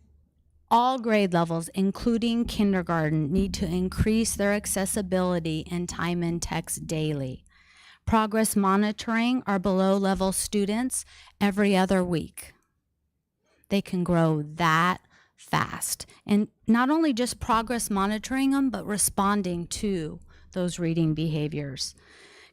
all grade levels, including kindergarten, need to increase their accessibility and time in text daily. Progress monitoring our below level students every other week. They can grow that fast. And not only just progress monitoring them, but responding to those reading behaviors.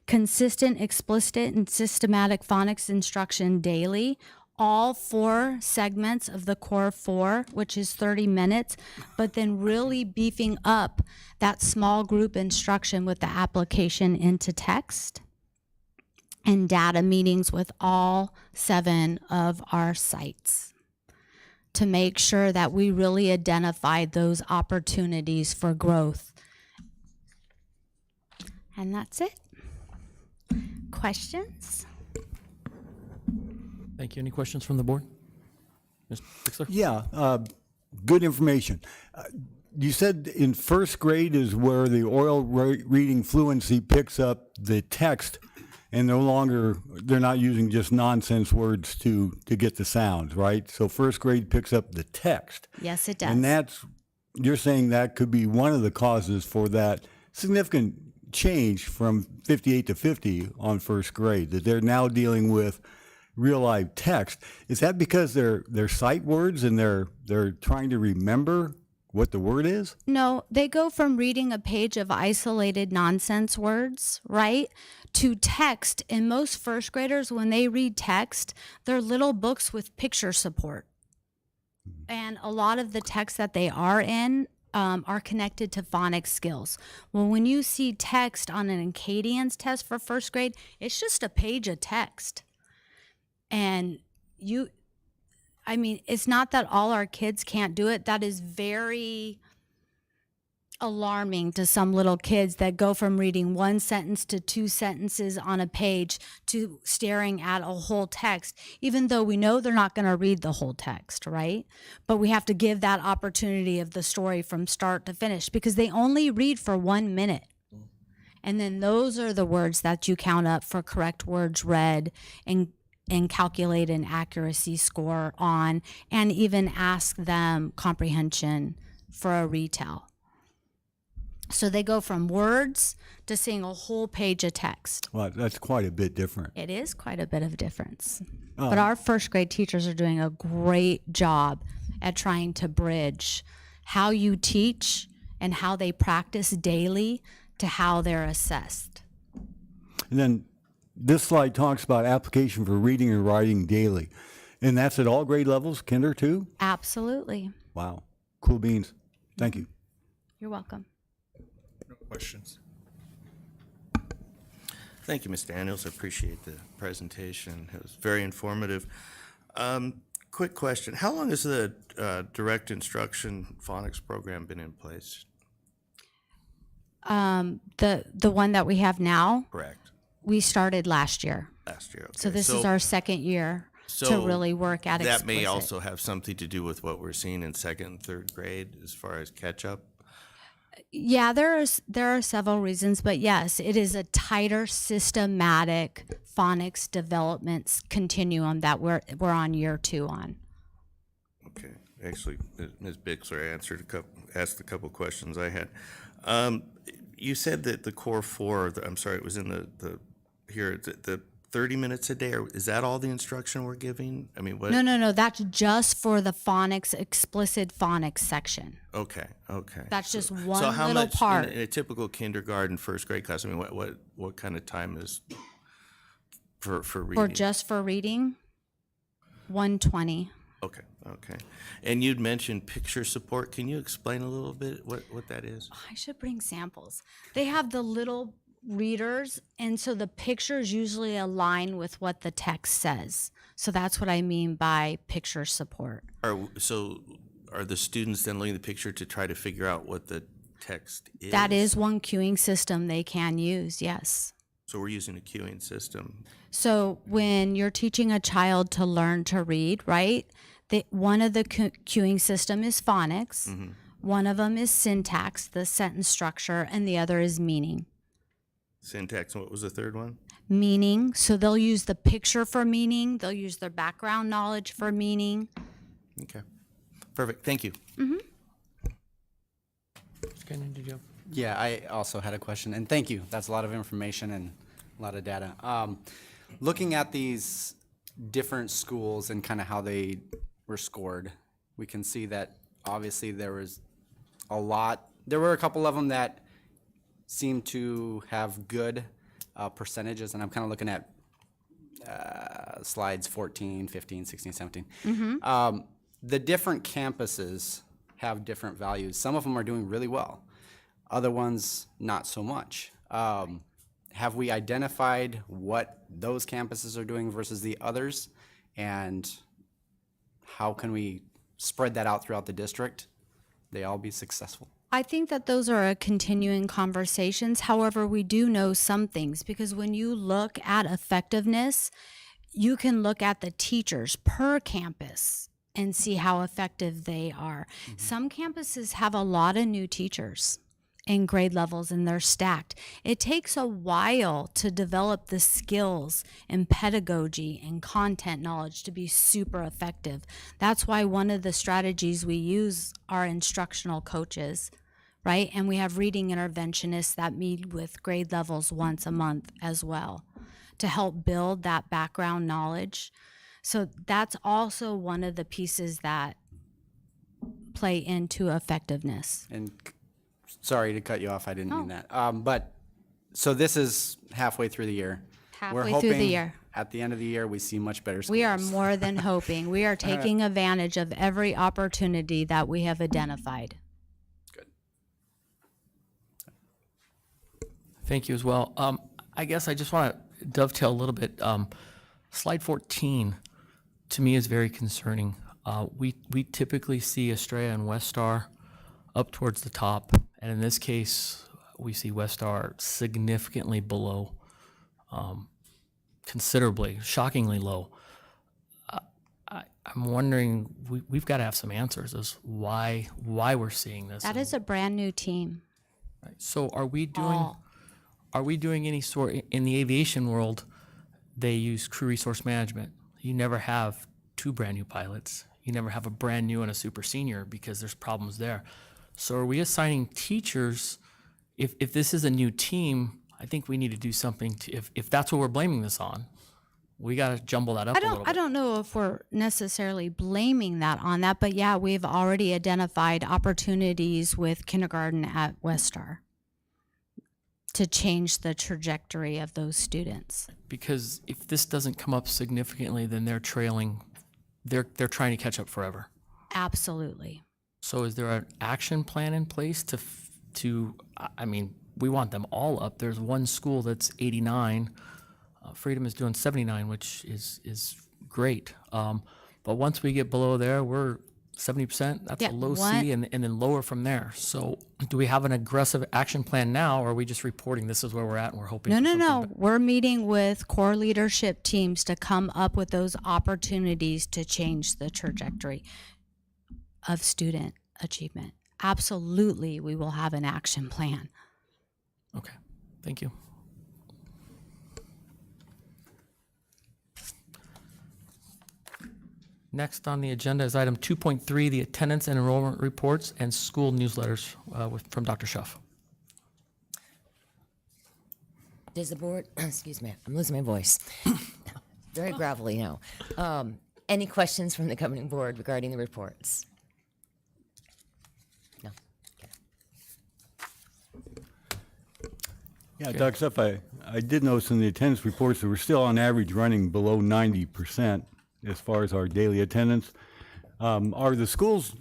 Consistent, explicit, and systematic phonics instruction daily. All 4 segments of the core 4, which is 30 minutes, but then really beefing up that small group instruction with the application into text and data meetings with all 7 of our sites to make sure that we really identify those opportunities for growth. And that's it. Questions? Thank you. Any questions from the board? Ms. Bixler? Yeah, good information. You said in first grade is where the oral reading fluency picks up the text, and they're not using just nonsense words to get the sounds, right? So first grade picks up the text. Yes, it does. And you're saying that could be one of the causes for that significant change from 58 to 50 on first grade, that they're now dealing with real live text. Is that because they're sight words and they're trying to remember what the word is? No, they go from reading a page of isolated nonsense words, right, to text. And most first graders, when they read text, they're little books with picture support. And a lot of the text that they are in are connected to phonics skills. Well, when you see text on an Acadians test for first grade, it's just a page of text. And it's not that all our kids can't do it. That is very alarming to some little kids that go from reading 1 sentence to 2 sentences on a page to staring at a whole text, even though we know they're not going to read the whole text, right? But we have to give that opportunity of the story from start to finish because they only read for 1 minute. And then those are the words that you count up for correct words read and calculate an accuracy score on, and even ask them comprehension for a retell. So they go from words to seeing a whole page of text. Well, that's quite a bit different. It is quite a bit of difference. But our first grade teachers are doing a great job at trying to bridge how you teach and how they practice daily to how they're assessed. And then this slide talks about application for reading and writing daily. And that's at all grade levels, kinder too? Absolutely. Wow, cool beans. Thank you. You're welcome. Questions? Thank you, Ms. Daniels. I appreciate the presentation. It was very informative. Quick question. How long has the direct instruction phonics program been in place? The one that we have now, Correct. we started last year. Last year. Okay. So this is our second year to so really work at that explicit. may also have something to do with what we're seeing in second and third grade as far as catch up. Yeah, there are several reasons, but yes, it is a tighter, systematic phonics development continuum that we're on year 2 on. Okay. Actually, Ms. Bixler asked a couple questions I had. You said that the core 4, it was in the 30 minutes a day, or is that all the instruction we're giving? I mean, what? No. That's just for the phonics, explicit phonics section. Okay, okay. That's just So one how little much part. in a typical kindergarten, first grade class? I mean, what kind of time is for reading? For reading, 120. Okay, okay. And you'd mentioned picture support. Can you explain a little bit what that is? I should bring samples. They have the little readers, and so the pictures usually align with what the text says. So that's what I mean by picture support. Are the students then looking at the picture to try to figure out what the text is? That is one cueing system they can use, yes. So we're using a queuing system. So when you're teaching a child to learn to read, right, one of the cueing system is phonics, one of them is syntax, the sentence structure, and the other is meaning. Syntax, and what was the third one? Meaning, so they'll use the picture for meaning, they'll use their background knowledge for meaning. Okay, perfect, thank you. Mr. Kenyon, did you have? Yeah, I also had a question, and thank you. That's a lot of information and a lot of data. Looking at these different schools and kind of how they were scored, we can see that obviously there was a lot. There were a couple of them that seemed to have good percentages, and I'm kind of looking at slides 14, 15, 16, 17. The different campuses have different values. Some of them are doing really well. Other ones, not so much. Have we identified what those campuses are doing versus the others? And how can we spread that out throughout the district? They all be successful. I think that those are a continuing conversations. However, we do know some things because when you look at effectiveness, you can look at the teachers per campus and see how effective they are. Some campuses have a lot of new teachers in grade levels and they're stacked. It takes a while to develop the skills and pedagogy and content knowledge to be super effective. That's why one of the strategies we use are instructional coaches, right? And we have reading interventionists that meet with grade levels once a month as well to help build that background knowledge. So that's also one of the pieces that play into effectiveness. And sorry to cut you off, I didn't mean that. But so this is halfway through the year. We're Halfway through the hoping year. At the end of the year, we see much better scores. We are more than hoping. We are taking advantage of every opportunity that we have identified. Good. Thank you as well. I guess I just want to dovetail a little bit. Slide 14, to me, is very concerning. We typically see Estrella and West Star up towards the top, and in this case, we see West Star significantly below, considerably, shockingly low. I'm wondering, we've got to have some answers as why we're seeing this. That is a brand new team. So are we doing any sort, in the aviation world, they use crew resource management. You never have two brand new pilots. You never have a brand new and a super senior because there's problems there. So are we assigning teachers, if this is a new team, I think we need to do something to, if that's what we're blaming this on, we got to jumble that up a little bit. I don't know if we're necessarily blaming that on that, but yeah, we've already identified opportunities with kindergarten at West Star to change the trajectory of those students. Because if this doesn't come up significantly, then they're trailing, they're trying to catch up forever. Absolutely. So is there an action plan in place to I mean, we want them all up. There's one school that's 89. Freedom is doing 79, which is great. But once we get below there, we're 70%. That's Yeah, a low C, and then lower from there. So do we have an aggressive action plan now, or are we just reporting this is where we're at and we're hoping No, for no, something no. better? We're meeting with core leadership teams to come up with those opportunities to change the trajectory of student achievement. Absolutely, we will have an action plan. Okay, thank you. Next on the agenda is item 2.3, the attendance and enrollment reports and school newsletters from Dr. Schuff. Does the board, excuse me, I'm losing my voice. Very gravelly now. Any questions from the governing board regarding the reports? No? Okay. Yeah, Dr. Stuff, I did notice in the attendance reports that we're still on average running below 90% as far as our daily attendance. Are the schools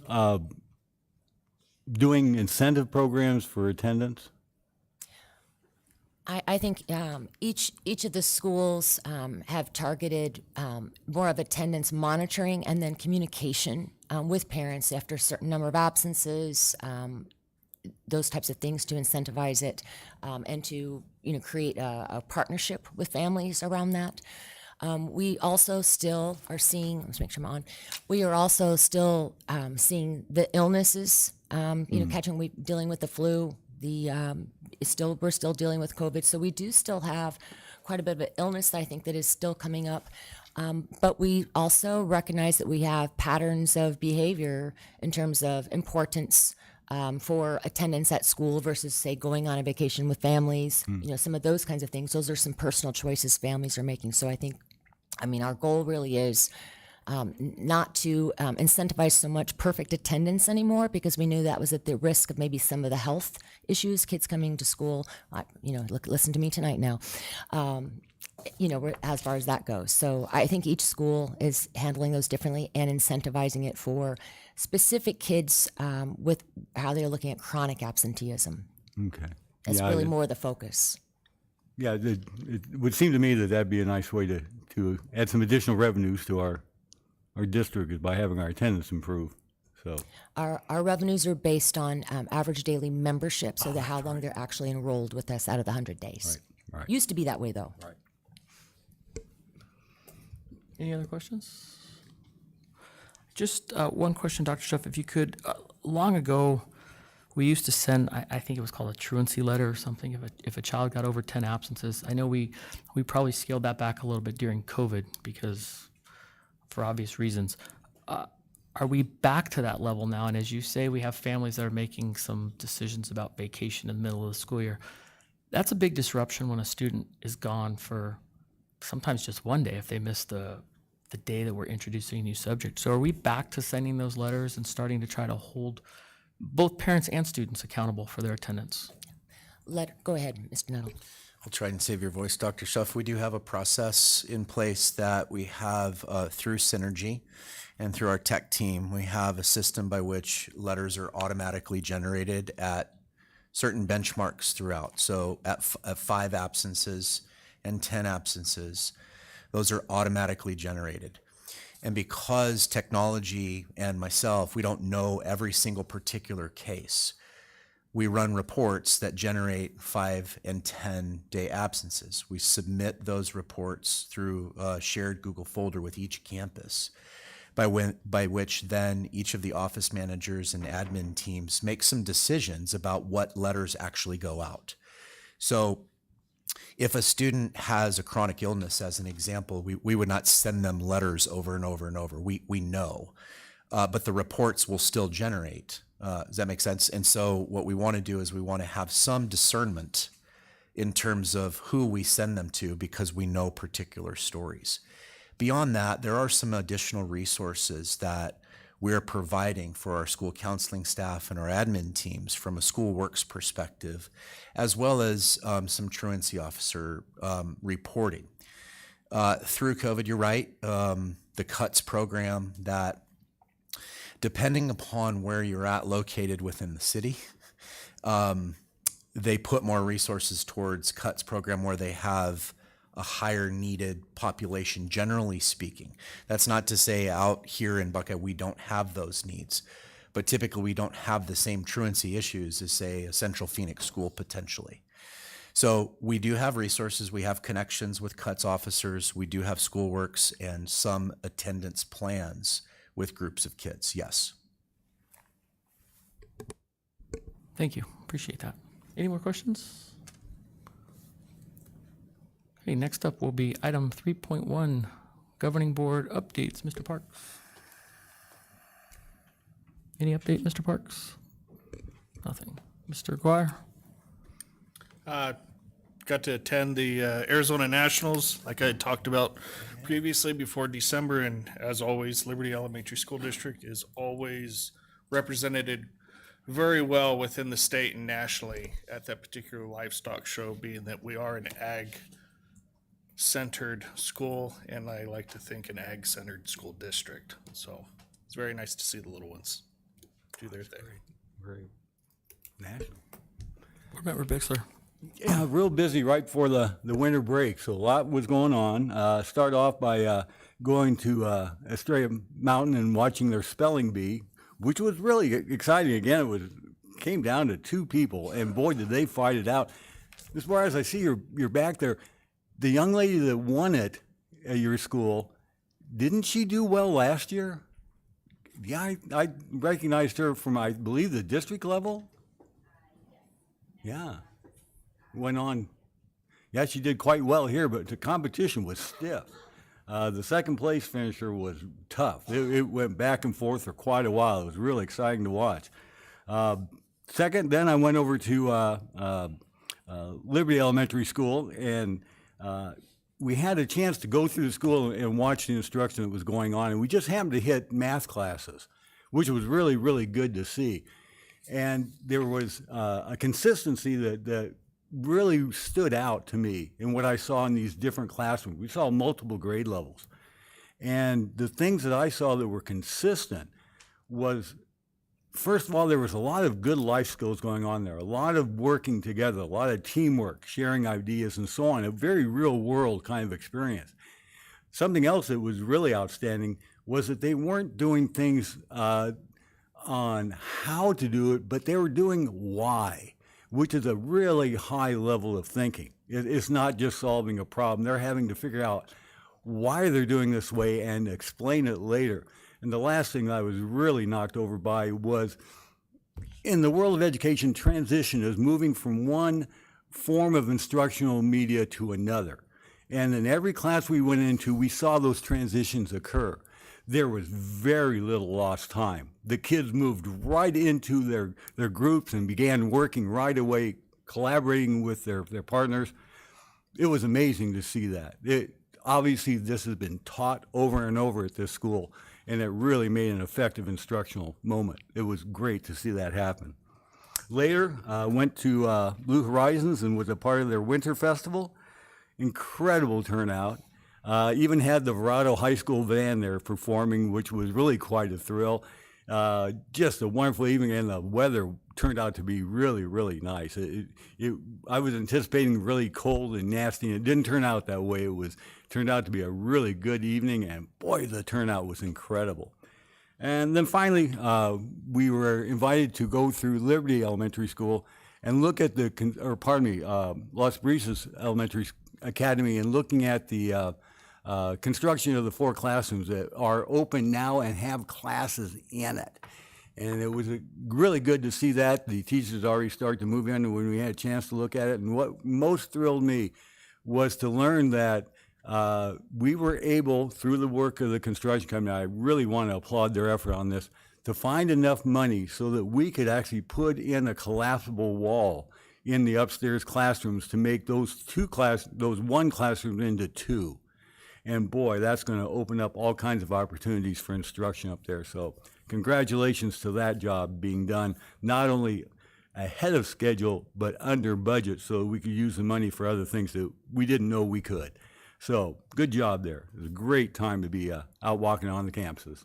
doing incentive programs for attendance? I think each of the schools have targeted more of attendance monitoring and then communication with parents after a certain number of absences, those types of things to incentivize it, and to create a partnership with families around that. We also still are seeing. Let's make sure I'm on. We are also still seeing the illnesses. Catching. We dealing with the flu. We're still dealing with COVID, so we do still have quite a bit of an illness that I think that is still coming up. But we also recognize that we have patterns of behavior in terms of importance for attendance at school versus, say, going on a vacation with families. Some of those kinds of things. Those are some personal choices families are making. So I think, our goal really is not to incentivize so much perfect attendance anymore, because we knew that was at the risk of maybe some of the health issues, kids coming to school. Listen to me tonight now. As far as that goes. So I think each school is handling those differently and incentivizing it for specific kids with how they're looking at chronic absenteeism. Okay. That's Yeah, really more the focus. Yeah, it would seem to me that that'd be a nice way to add some additional revenues to our district is by having our attendance improve. So Our revenues are based on average daily membership, so how long they're actually enrolled with us out of the 100 days. Right. Used to be that way, though. Right. Any other questions? Just one question, Dr. Schuff, if you could. Long ago, we used to send, I think it was called a truancy letter or something, if a child got over 10 absences. I know we probably scaled that back a little bit during COVID because, for obvious reasons. Are we back to that level now? And as you say, we have families that are making some decisions about vacation in the middle of the school year. That's a big disruption when a student is gone for sometimes just one day if they miss the day that we're introducing a new subject. So are we back to sending those letters and starting to try to hold both parents and students accountable for their attendance? Go ahead, Mr. Nettle. I'll try and save your voice, Dr. Schuff. We do have a process in place that we have through Synergy and through our tech team. We have a system by which letters are automatically generated at certain benchmarks throughout. So at 5 absences and 10 absences, those are automatically generated. And because technology and myself, we don't know every single particular case, we run reports that generate 5 and 10 day absences. We submit those reports through a shared Google folder with each campus, by which then each of the office managers and admin teams make some decisions about what letters actually go out. So if a student has a chronic illness, as an example, we would not send them letters over and over and over. We know, but the reports will still generate. Does that make sense? And so what we want to do is we want to have some discernment in terms of who we send them to, because we know particular stories. Beyond that, there are some additional resources that we're providing for our school counseling staff and our admin teams from a school works perspective, as well as some truancy officer reporting. Through COVID, you're right, the CUTS program that, depending upon where you're located within the city, they put more resources towards CUTS program where they have a higher needed population, generally speaking. That's not to say out here in Buckeye we don't have those needs, but typically we don't have the same truancy issues as, say, a Central Phoenix school potentially. So we do have resources. We have connections with CUTS officers. We do have school works and some attendance plans with groups of kids, yes. Thank you. Appreciate that. Any more questions? Okay, next up will be item 3.1, Governing Board updates. Mr. Parks. Any update, Mr. Parks? Nothing. Mr. Aguirre? Got got to attend the Arizona Nationals, like I had talked about previously before December. And as always, Liberty Elementary School District is always represented very well within the state and nationally at that particular livestock show, being that we are an ag-centered school, and I like to think an ag-centered school district. So it's very nice to see the little ones do their thing. Very national. Board Member Bixler. Yeah, real busy right before the winter break, so a lot was going on. Start off by going to Estrella Mountain and watching their spelling bee, which was really exciting. Again, came down to 2 people, and boy, did they fight it out. As far as I see you're back there, the young lady that won it at your school, didn't she do well last year? Yeah, I recognized her from, I believe, the district level. Yeah. Went on. Yeah, she did quite well here, but the competition was stiff. The second place finisher was tough. It went back and forth for quite a while. It was really exciting to watch. Second, then I went over to Liberty Elementary School, and we had a chance to go through the school and watch the instruction that was going on, and we just happened to hit math classes, which was really, really good to see. And there was a consistency that really stood out to me in what I saw in these different classrooms. We saw multiple grade levels. And the things that I saw that were consistent was, first of all, there was a lot of good life skills going on there, a lot of working together, a lot of teamwork, sharing ideas, and so on, a very real world kind of experience. Something else that was really outstanding was that they weren't doing things on how to do it, but they were doing why, which is a really high level of thinking. It's not just solving a problem. They're having to figure out why they're doing this way and explain it later. And the last thing I was really knocked over by was, in the world of education, transition is moving from one form of instructional media to another. And in every class we went into, we saw those transitions occur. There was very little lost time. The kids moved right into their groups and began working right away, collaborating with their partners. It was amazing to see that. Obviously, this has been taught over and over at this school, and it really made an effective instructional moment. It was great to see that happen. Later, went to Blue Horizons and was a part of their winter festival. Incredible turnout. Even had the Verado High School band there performing, which was really quite a thrill. Just a wonderful evening, and the weather turned out to be really, really nice. I was anticipating really cold and nasty, and it didn't turn out that way. It turned out to be a really good evening, and boy, the turnout was incredible. And then finally, we were invited to go through Liberty Elementary School and look at Las Brisas Elementary Academy, and looking at the construction of the 4 classrooms that are open now and have classes in it. And it was really good to see that. The teachers already start to move in when we had a chance to look at it. And what most thrilled me was to learn that we were able, through the work of the construction company, I really want to applaud their effort on this, to find enough money so that we could actually put in a collapsible wall in the upstairs classrooms to make those 1 classroom into 2. And boy, that's going to open up all kinds of opportunities for instruction up there. So congratulations to that job being done, not only ahead of schedule, but under budget, so we could use the money for other things that we didn't know we could. So good job there. It was a great time to be out walking on the campuses.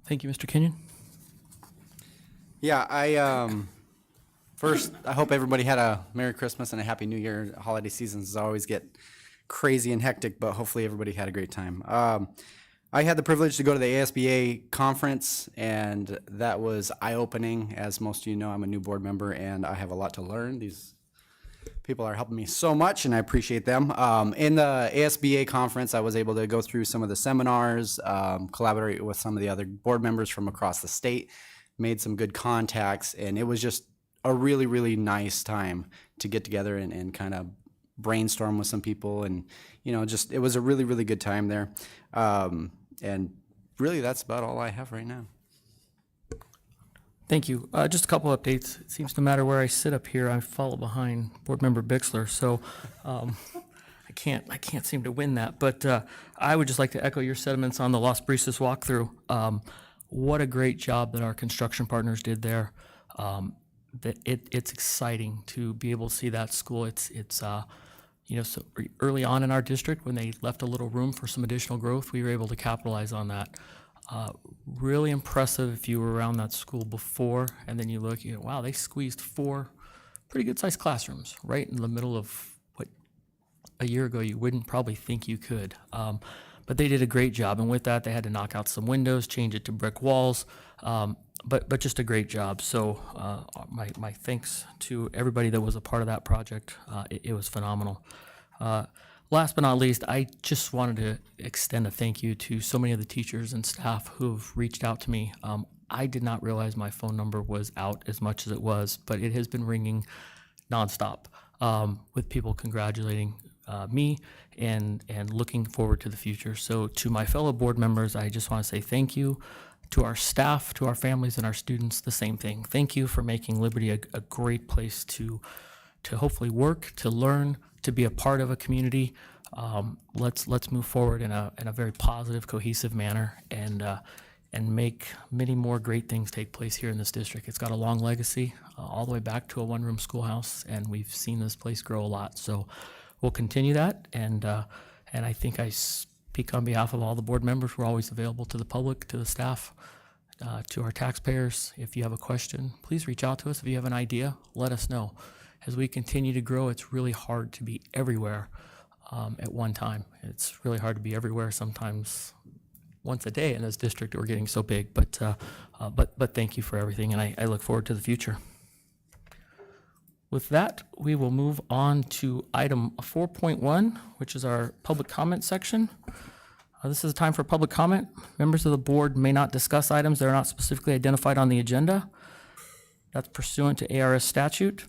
Thank you, Mr. Kenyon. Yeah, first, I hope everybody had a Merry Christmas and a Happy New Year. Holiday seasons always get crazy and hectic, but hopefully everybody had a great time. I had the privilege to go to the ASBA conference, and that was eye-opening. As most of you know, I'm a new board member, and I have a lot to learn. These people are helping me so much, and I appreciate them. In the ASBA conference, I was able to go through some of the seminars, collaborate with some of the other board members from across the state, made some good contacts, and it was just a really, really nice time to get together and kind of brainstorm with some people. And, it was a really, really good time there. And really, that's about all I have right now. Thank you. Just a couple updates. It seems no matter where I sit up here, I follow behind Board Member Bixler, so I can't seem to win that. But I would just like to echo your sentiments on the Las Brisas walkthrough. What a great job that our construction partners did there. It's exciting to be able to see that school. It's so early on in our district when they left a little room for some additional growth, we were able to capitalize on that. Really impressive if you were around that school before, and then you look, wow, they squeezed 4 pretty good sized classrooms right in the middle of what a year ago you wouldn't probably think you could. But they did a great job, and with that, they had to knock out some windows, change it to brick walls, but just a great job. So my thanks to everybody that was a part of that project. It was phenomenal. Last but not least, I just wanted to extend a thank you to so many of the teachers and staff who've reached out to me. I did not realize my phone number was out as much as it was, but it has been ringing nonstop with people congratulating me and looking forward to the future. So to my fellow board members, I just want to say thank you. To our staff, to our families, and our students, the same thing. Thank you for making Liberty a great place to hopefully work, to learn, to be a part of a community. Let's move forward in a very positive, cohesive manner, and make many more great things take place here in this district. It's got a long legacy, all the way back to a one-room schoolhouse, and we've seen this place grow a lot. So we'll continue that, and I think I speak on behalf of all the board members. We're always available to the public, to the staff, to our taxpayers. If you have a question, please reach out to us. If you have an idea, let us know. As we continue to grow, it's really hard to be everywhere at one time. It's really hard to be everywhere, sometimes once a day in this district. We're getting so big, but thank you for everything, and I look forward to the future. With that, we will move on to item 4.1, which is our public comment section. This is a time for public comment. Members of the board may not discuss items that are not specifically identified on the agenda. That's pursuant to ARS statute.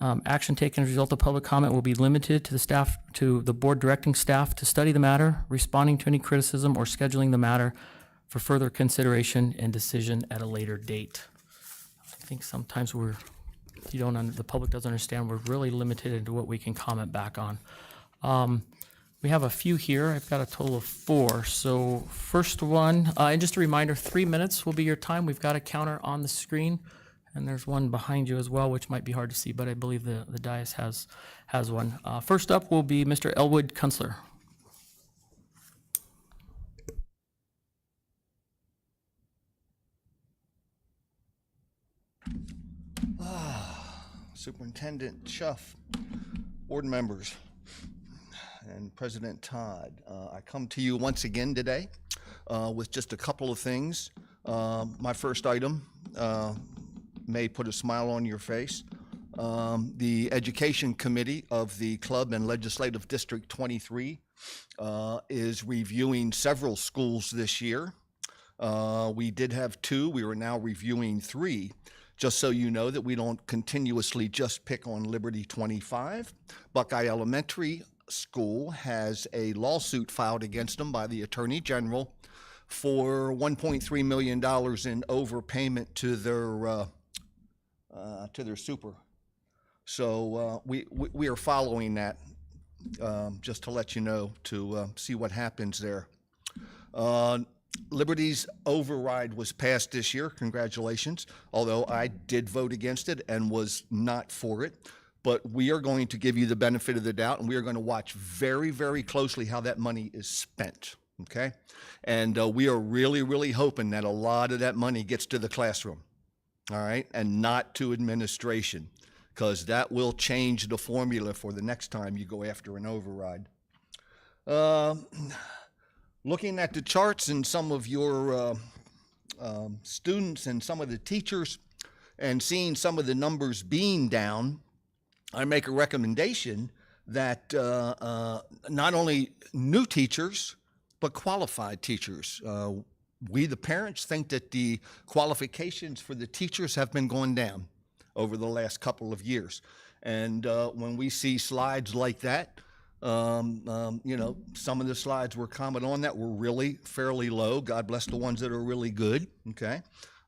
Action taken as a result of public comment will be limited to the board directing staff to study the matter, responding to any criticism, or scheduling the matter for further consideration and decision at a later date. I think sometimes the public doesn't understand, we're really limited into what we can comment back on. We have a few here. I've got a total of 4. So first one, and just a reminder, 3 minutes will be your time. We've got a counter on the screen, and there's one behind you as well, which might be hard to see, but I believe the dais has one. First up will be Mr. Elwood Kunstler. Superintendent Schuff, board members, and President Todd. I come to you once again today with just a couple of things. My first item may put a smile on your face. The Education Committee of the Club and Legislative District 23 is reviewing several schools this year. We did have 2. We are now reviewing 3. Just so you know that we don't continuously just pick on Liberty 25. Buckeye Elementary School has a lawsuit filed against them by the Attorney General for $1.3 million in overpayment to their super. So we are following that, just to let you know, to see what happens there. Liberty's override was passed this year. Congratulations. Although I did vote against it and was not for it. But we are going to give you the benefit of the doubt, and we are going to watch very, very closely how that money is spent. Okay? And we are really, really hoping that a lot of that money gets to the classroom. All right? And not to administration, because that will change the formula for the next time you go after an override. Looking at the charts and some of your students and some of the teachers and seeing some of the numbers being down, I make a recommendation that not only new teachers, but qualified teachers. We, the parents, think that the qualifications for the teachers have been going down over the last couple of years. And when we see slides like that, some of the slides were comment on that were really fairly low. God bless the ones that are really good, okay?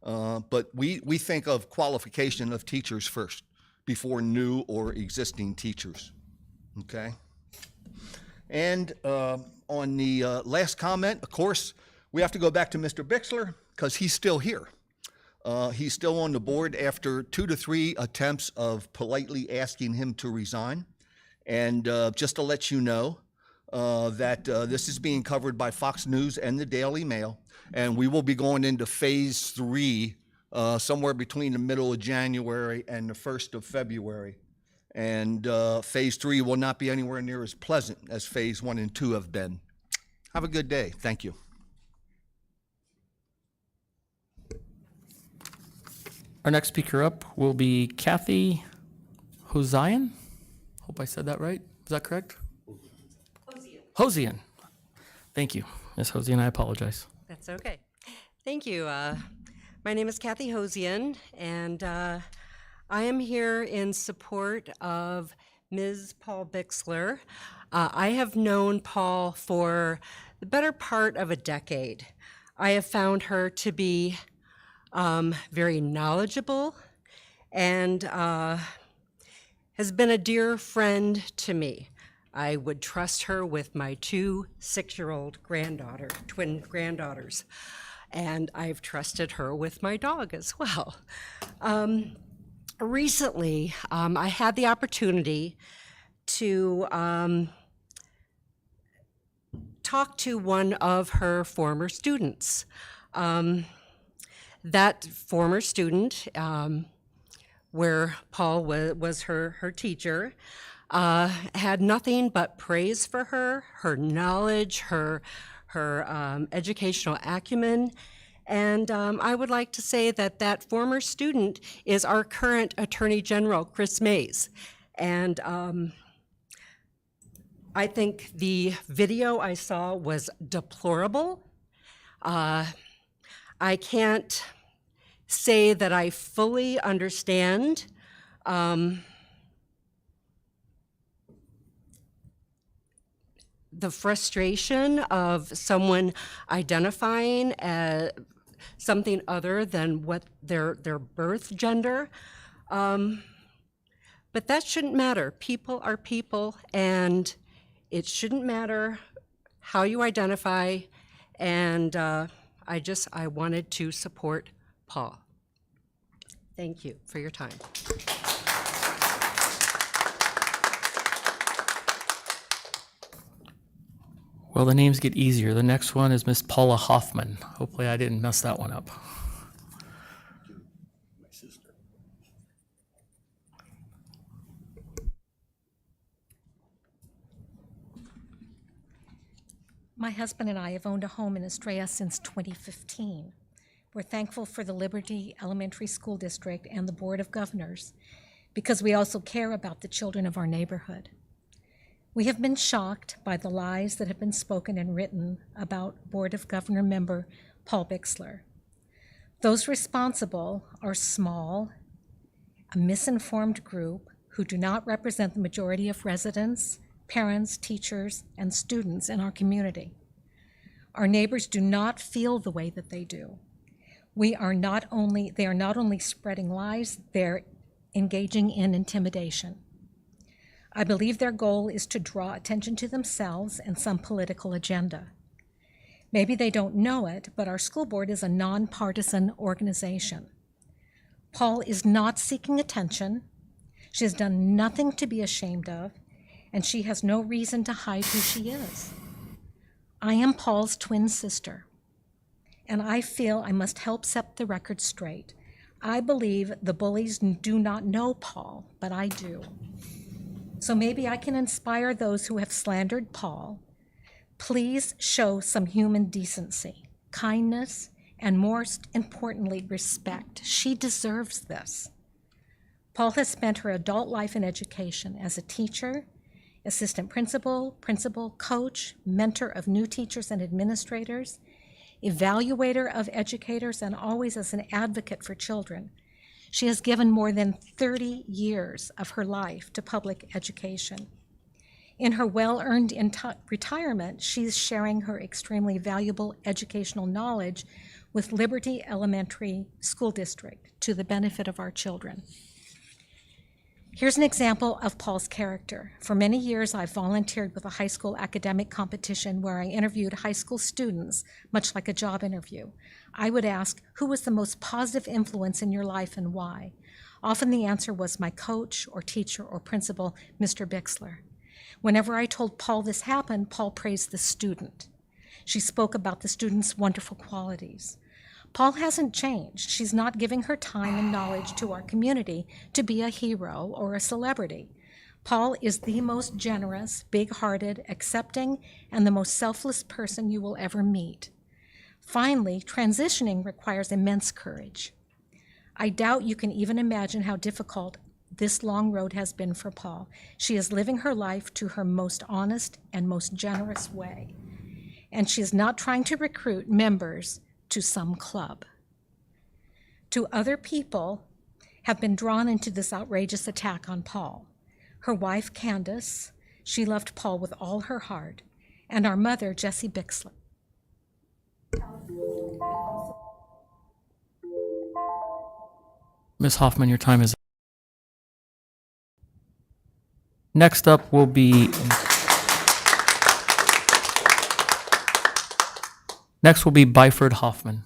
But we think of qualification of teachers first before new or existing teachers. Okay? And on the last comment, of course, we have to go back to Mr. Bixler because he's still here. He's still on the board after 2 to 3 attempts of politely asking him to resign. And just to let you know that this is being covered by Fox News and the Daily Mail, and we will be going into phase 3 somewhere between the middle of January and the 1st of February. And phase 3 will not be anywhere near as pleasant as phase 1 and 2 have been. Have a good day. Thank you. Our next speaker up will be Kathy Hosian. Hope I said that right. Is that correct? Hosian. Thank you, Ms. Hosian. I apologize. That's okay. Thank you. My name is Kathy Hosian, and I am here in support of Ms. Paul Bixler. I have known Paul for the better part of a decade. I have found her to be very knowledgeable and has been a dear friend to me. I would trust her with my 2 6-year-old twin granddaughters, and I've trusted her with my dog as well. Recently, I had the opportunity to talk to one of her former students. That former student, where Paul was her teacher, had nothing but praise for her knowledge, her educational acumen. And I would like to say that former student is our current Attorney General, Chris Mays. And I think the video I saw was deplorable. I can't say that I fully understand the frustration of someone identifying as something other than what their birth gender. But that shouldn't matter. People are people, and it shouldn't matter how you identify. And I wanted to support Paul. Thank you for your time. Well, the names get easier. The next one is Miss Paula Hoffman. Hopefully I didn't mess that one up. My husband and I have owned a home in Estrella since 2015. We're thankful for the Liberty Elementary School District and the Board of Governors because we also care about the children of our neighborhood. We have been shocked by the lies that have been spoken and written about Board of Governor member Paul Bixler. Those responsible are small, a misinformed group who do not represent the majority of residents, parents, teachers, and students in our community. Our neighbors do not feel the way that they do. They are not only spreading lies, they're engaging in intimidation. I believe their goal is to draw attention to themselves and some political agenda. Maybe they don't know it, but our school board is a nonpartisan organization. Paul is not seeking attention. She has done nothing to be ashamed of, and she has no reason to hide who she is. I am Paul's twin sister, and I feel I must help set the record straight. I believe the bullies do not know Paul, but I do. So maybe I can inspire those who have slandered Paul. Please show some human decency, kindness, and most importantly, respect. She deserves this. Paul has spent her adult life in education as a teacher, assistant principal, coach, mentor of new teachers and administrators, evaluator of educators, and always as an advocate for children. She has given more than 30 years of her life to public education. In her well-earned retirement, she's sharing her extremely valuable educational knowledge with Liberty Elementary School District to the benefit of our children. Here's an example of Paul's character. For many years, I've volunteered with a high school academic competition where I interviewed high school students, much like a job interview. I would ask, who was the most positive influence in your life and why? Often the answer was my coach or teacher or principal, Mr. Bixler. Whenever I told Paul this happened, Paul praised the student. She spoke about the student's wonderful qualities. Paul hasn't changed. She's not giving her time and knowledge to our community to be a hero or a celebrity. Paul is the most generous, big-hearted, accepting, and the most selfless person you will ever meet. Finally, transitioning requires immense courage. I doubt you can even imagine how difficult this long road has been for Paul. She is living her life to her most honest and most generous way. And she is not trying to recruit members to some club. Two other people have been drawn into this outrageous attack on Paul. Her wife, Candace, she loved Paul with all her heart, and our mother, Jessie Bixler. Ms. Hoffman, your time is up. Next up will be Byford Hoffman.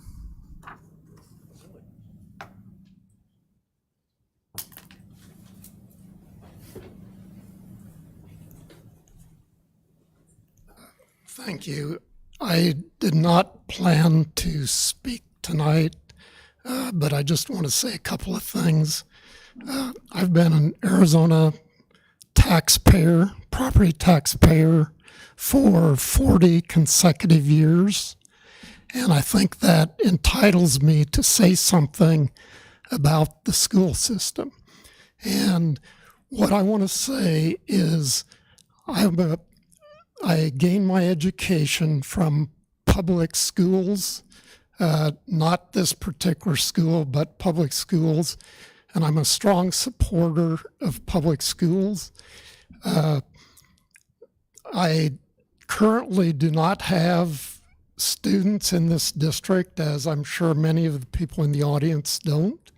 Thank you. I did not plan to speak tonight, but I just want to say a couple of things. I've been an Arizona taxpayer, property taxpayer, for 40 consecutive years, and I think that entitles me to say something about the school system. And what I want to say is I gained my education from public schools, not this particular school, but public schools, and I'm a strong supporter of public schools. I currently do not have students in this district, as I'm sure many of the people in the audience don't,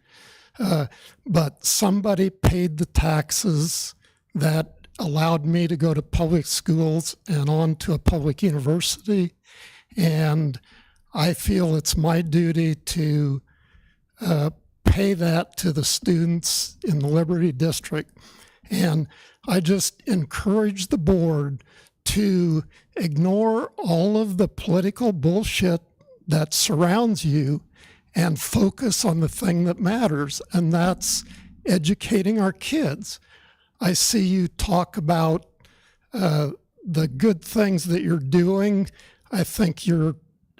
but somebody paid the taxes that allowed me to go to public schools and on to a public university, and I feel it's my duty to pay that to the students in the Liberty District. And I just encourage the board to ignore all of the political bullshit that surrounds you and focus on the thing that matters, and that's educating our kids. I see you talk about the good things that you're doing. I think you're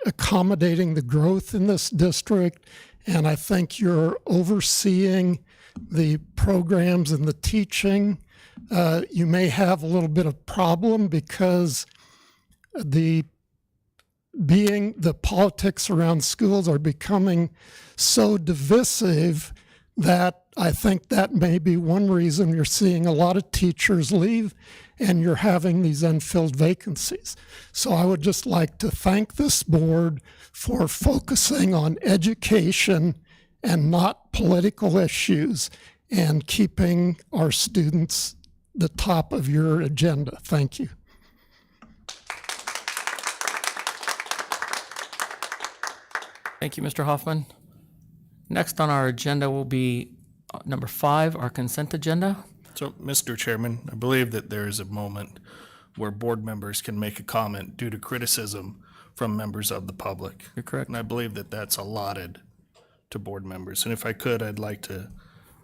accommodating the growth in this district, and I think you're overseeing the programs and the teaching. You may have a little bit of problem because the politics around schools are becoming so divisive that I think that may be one reason you're seeing a lot of teachers leave and you're having these unfilled vacancies. So I would just like to thank this board for focusing on education and not political issues and keeping our students the top of your agenda. Thank you. Thank you, Mr. Hoffman. Next on our agenda will be number 5, our consent agenda. So, Mr. Chairman, I believe that there is a moment where board members can make a comment due to criticism from members of the public. You're correct. And I believe that that's allotted to board members. And if I could, I'd like to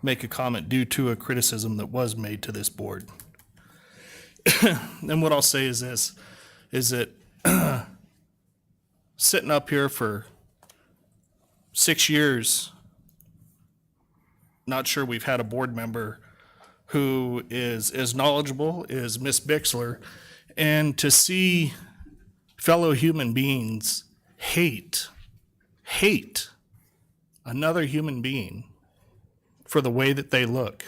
make a comment due to a criticism that was made to this board. And what I'll say is this, is that sitting up here for 6 years, not sure we've had a board member who is as knowledgeable as Miss Bixler, and to see fellow human beings hate another human being for the way that they look.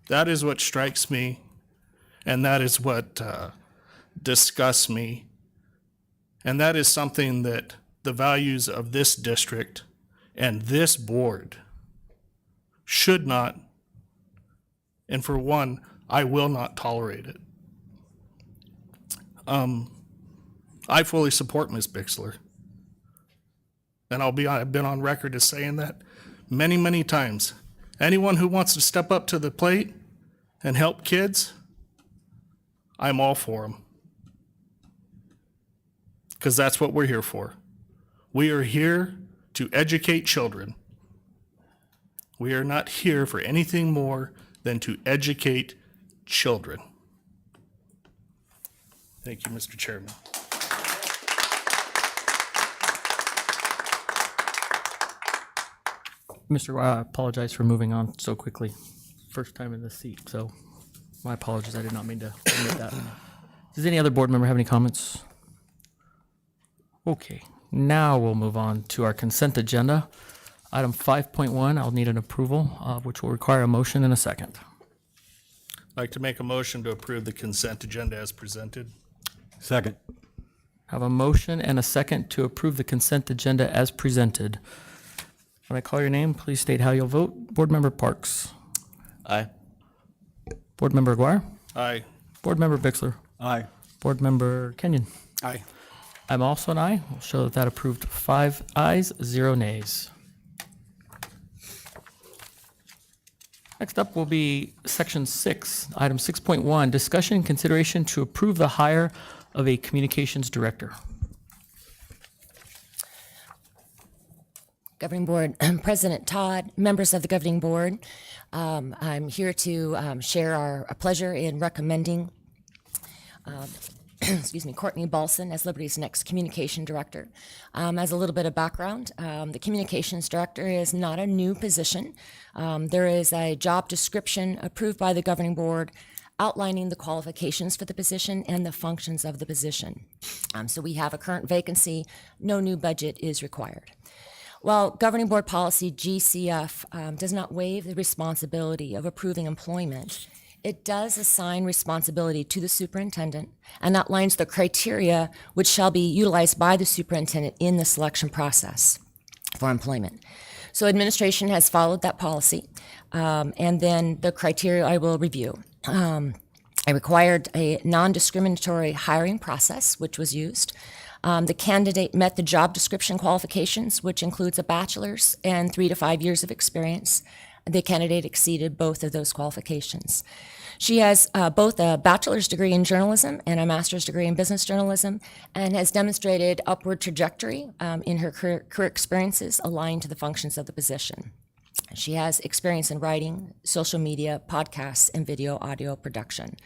That is what strikes me, and that is what disgusts me, and that is something that the values of this district, and this board should not, and for one, I will not tolerate it. I fully support Ms. Bixler. And I've been on record as saying that many, many times. Anyone who wants to step up to the plate and help kids, I'm all for them. Because that's what we're here for. We are here to educate children. We are not here for anything more than to educate children. Thank you, Mr. Chairman. Mr. Guar, I apologize for moving on so quickly. First time in this seat, so my apologies. I did not mean to admit that. Does any other board member have any comments? Okay, now we'll move on to our consent agenda. Item 5.1, I'll need an approval, which will require a motion and a second. I'd like to make a motion to approve the consent agenda as presented. Second. Have a motion and a second to approve the consent agenda as presented. When I call your name, please state how you'll vote. Board Member Parks. Aye. Board Member Aguirre. Aye. Board Member Bixler. Aye. Board Member Kenyon. Aye. I'm also an aye. We'll show that that approved 5 ayes, 0 nays. Next up will be Section 6, Item 6.1, discussion and consideration to approve the hire of a communications director. Governing Board President Todd, members of the Governing Board, I'm here to share our pleasure in recommending Courtney Balson as Liberty's next communication director. As a little bit of background, the communications director is not a new position. There is a job description approved by the Governing Board outlining the qualifications for the position and the functions of the position. So we have a current vacancy. No new budget is required. While Governing Board Policy GCF does not waive the responsibility of approving employment, it does assign responsibility to the superintendent and outlines the criteria which shall be utilized by the superintendent in the selection process for employment. So administration has followed that policy, and then the criteria I will review. I required a non-discriminatory hiring process, which was used. The candidate met the job description qualifications, which includes a bachelor's and 3 to 5 years of experience. The candidate exceeded both of those qualifications. She has both a bachelor's degree in journalism and a master's degree in business journalism, and has demonstrated upward trajectory in her career experiences aligned to the functions of the position. She has experience in writing, social media, podcasts, and video audio production.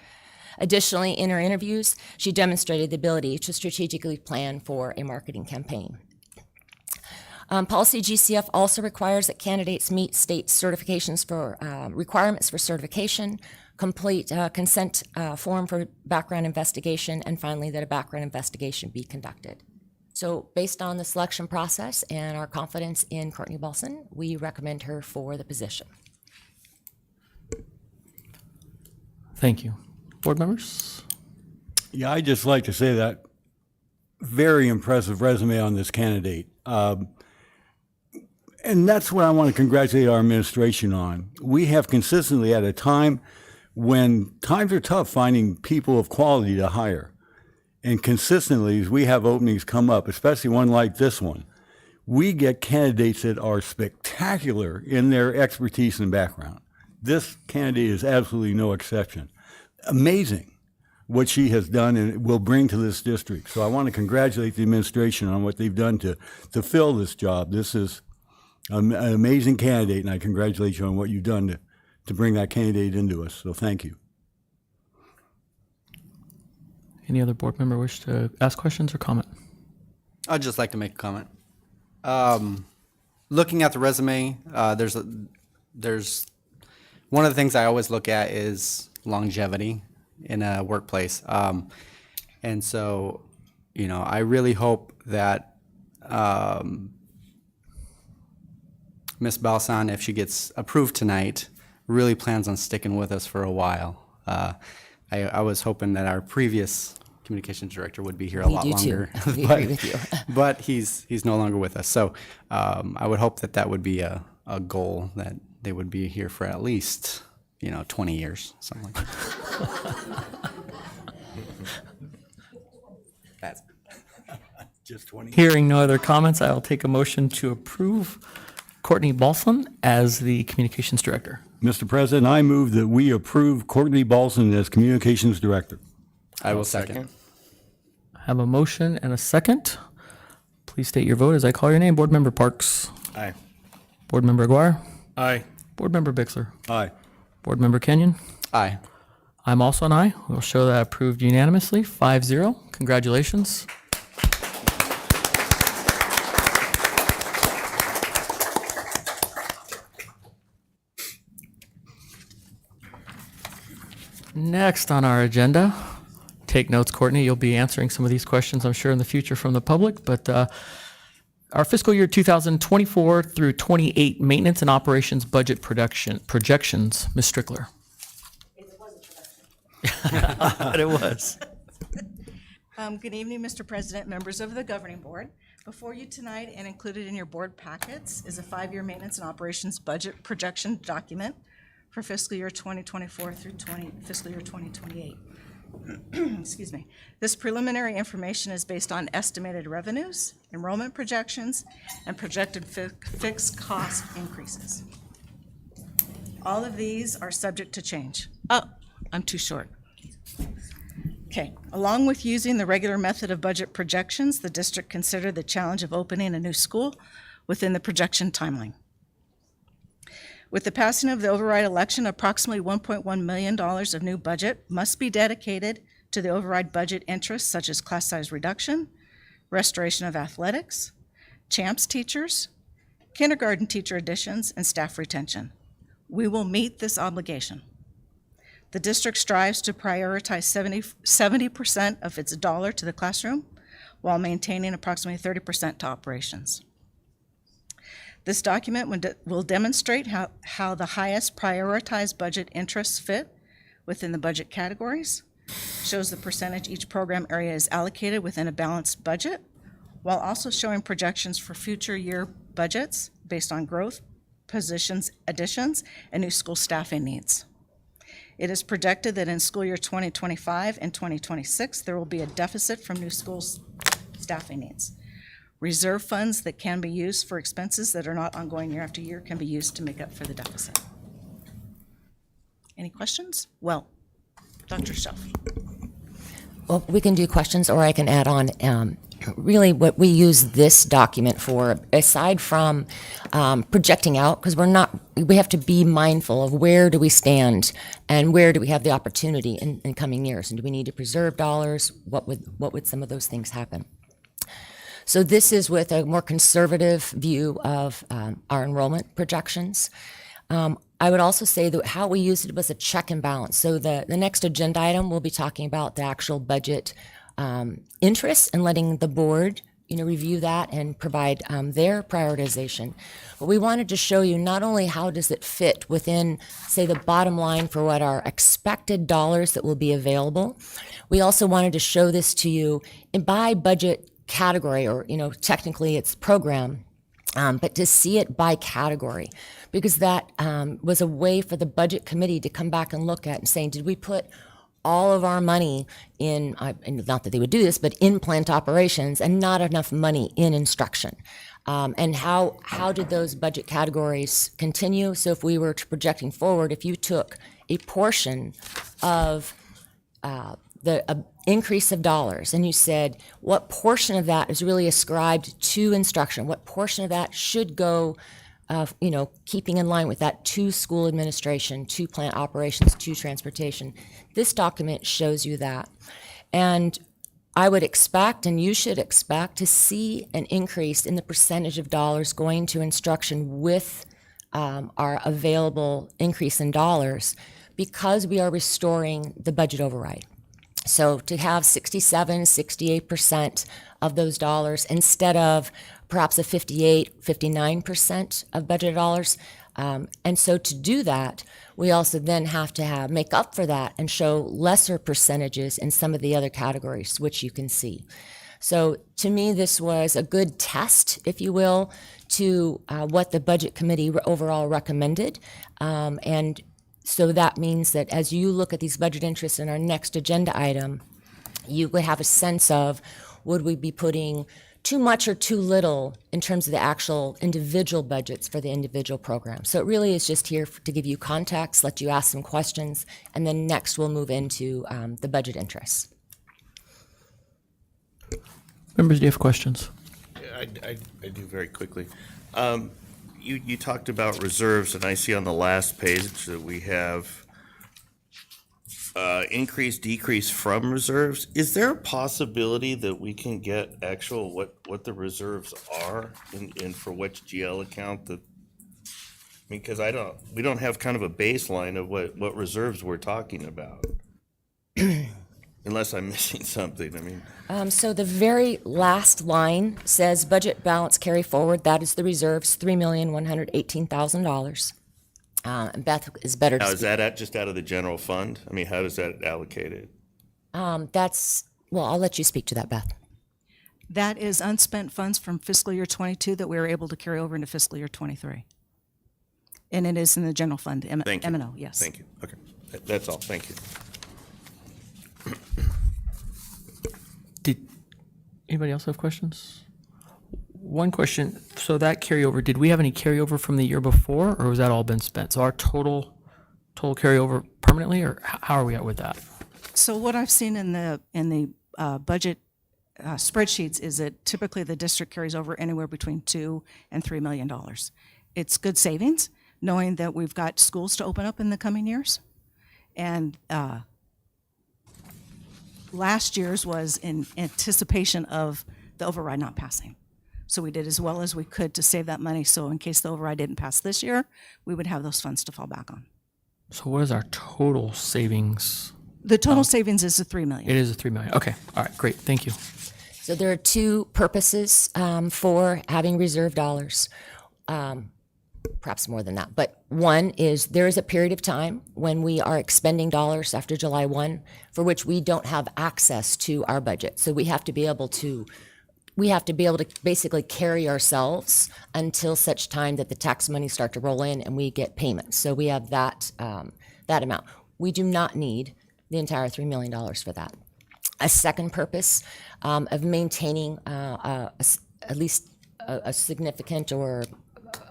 Additionally, in her interviews, she demonstrated the ability to strategically plan for a marketing campaign. Policy GCF also requires that candidates meet state certifications for requirements for certification, complete consent form for background investigation, and finally that a background investigation be conducted. So based on the selection process and our confidence in Courtney Balson, we recommend her for the position. Thank you. Board members? Yeah, I'd just like to say that very impressive resume on this candidate. And that's what I want to congratulate our administration on. We have consistently, at a time when times are tough, finding people of quality to hire. And consistently, as we have openings come up, especially one like this one, we get candidates that are spectacular in their expertise and background. This candidate is absolutely no exception. Amazing what she has done and will bring to this district. So I want to congratulate the administration on what they've done to fill this job. This is an amazing candidate, and I congratulate you on what you've done to bring that candidate into us. So thank you. Any other board member wish to ask questions or comment? I'd just like to make a comment. Looking at the resume, there's one of the things I always look at is longevity in a workplace. And so, you know, I really hope that Ms. Balsan, if she gets approved tonight, really plans on sticking with us for a while. I was hoping that our previous communications director would be here a We lot do too. longer. We agree with you. But he's no longer with us. So I would hope that would be a goal, that they would be here for at least 20 years, something like that. That's Just 20. Hearing no other comments, I'll take a motion to approve Courtney Balson as the communications director. Mr. President, I move that we approve Courtney Balson as Communications Director. I will second. I have a motion and a second. Please state your vote as I call your name. Board Member Parks. Aye. Board Member Aguirre. Aye. Board Member Bixler. Aye. Board Member Kenyon. Aye. I'm also an aye. We'll show that approved unanimously, 5-0. Congratulations. Next on our agenda, take notes, Courtney. You'll be answering some of these questions, I'm sure, in the future from the public, but our fiscal year 2024 through 28 maintenance and operations budget projections. Ms. Strickler. But it was. Good evening, Mr. President, members of the Governing Board. Before you tonight and included in your board packets is a 5-year maintenance and operations budget projection document for fiscal year 2024 through fiscal year 2028. Excuse me. This preliminary information is based on estimated revenues, enrollment projections, and projected fixed cost increases. All of these are subject to change. Oh, I'm too short. Okay, along with using the regular method of budget projections, the district considered the challenge of opening a new school within the projection timeline. With the passing of the override election, approximately $1.1 million of new budget must be dedicated to the override budget interests such as class size reduction, restoration of athletics, CHAMPS teachers, kindergarten teacher additions, and staff retention. We will meet this obligation. The district strives to prioritize 70% of its dollar to the classroom while maintaining approximately 30% to operations. This document will demonstrate how the highest prioritized budget interests fit within the budget categories, shows the percentage each program area is allocated within a balanced budget, while also showing projections for future year budgets based on growth, positions additions, and new school staffing needs. It is projected that in school year 2025 and 2026, there will be a deficit from new schools staffing needs. Reserve funds that can be used for expenses that are not ongoing year after year can be used to make up for the deficit. Any questions? Well, Dr. Shelf. Well, we can do questions, or I can add on. Really, what we use this document for, aside from projecting out, because we have to be mindful of where do we stand and where do we have the opportunity in coming years, and do we need to preserve dollars? What would some of those things happen? So this is with a more conservative view of our enrollment projections. I would also say that how we used it was a check and balance. So the next agenda item, we'll be talking about the actual budget interests and letting the board review that and provide their prioritization. But we wanted to show you not only how does it fit within, say, the bottom line for what our expected dollars that will be available. We also wanted to show this to you by budget category, or technically it's program, but to see it by category, because that was a way for the budget committee to come back and look at and saying, did we put all of our money in, not that they would do this, but in plant operations, and not enough money in instruction? And how did those budget categories continue? So if we were projecting forward, if you took a portion of the increase of dollars and you said, what portion of that is really ascribed to instruction? What portion of that should go, keeping in line with that, to school administration, to plant operations, to transportation? This document shows you that. And I would expect, and you should expect, to see an increase in the percentage of dollars going to instruction with our available increase in dollars, because we are restoring the budget override. So to have 67, 68% of those dollars instead of perhaps a 58, 59% of budget dollars, And so to do that, we also then have to make up for that and show lesser percentages in some of the other categories, which you can see. So to me, this was a good test, if you will, to what the Budget Committee overall recommended. And so that means that as you look at these budget interests in our next agenda item, you would have a sense of, would we be putting too much or too little in terms of the actual individual budgets for the individual programs. So it really is just here to give you context, let you ask some questions, and then next we'll move into the budget interests. Members, do you have questions? I do very quickly. You talked about reserves, and I see on the last page that we have increase, decrease from reserves. Is there a possibility that we can get actual what the reserves are and for which GL account that? I mean, because we don't have kind of a baseline of what reserves we're talking about. Unless I'm missing something, I mean. So the very last line says budget balance carry forward. That is the reserves, $3,118,000. Beth is better to Now, speak. is that just out of the general fund? I mean, how is that allocated? Well, I'll let you speak to that, Beth. That is unspent funds from fiscal year 22 that we were able to carry over into fiscal year 23. And it is in the general fund, Thank you. M&O, yes. Thank you. Okay, that's all. Thank you. Did anybody else have questions? One question, so that carryover, did we have any carryover from the year before, or was that all been spent? So our total carryover permanently, or how are we at with that? So what I've seen in the budget spreadsheets is that typically the district carries over anywhere between $2 and $3 million. It's good savings, knowing that we've got schools to open up in the coming years. And last year's was in anticipation of the override not passing. So we did as well as we could to save that money. So in case the override didn't pass this year, we would have those funds to fall back on. So what is our total savings? The total savings is the $3 million. It is a $3 million. Okay, all right, great, thank you. So there are two purposes for having reserve dollars, perhaps more than that. But one is there is a period of time when we are expending dollars after July 1 for which we don't have access to our budget. So we have to be able to basically carry ourselves until such time that the tax money start to roll in and we get payments. So we have that amount. We do not need the entire $3 million for that. A second purpose of maintaining at least a significant or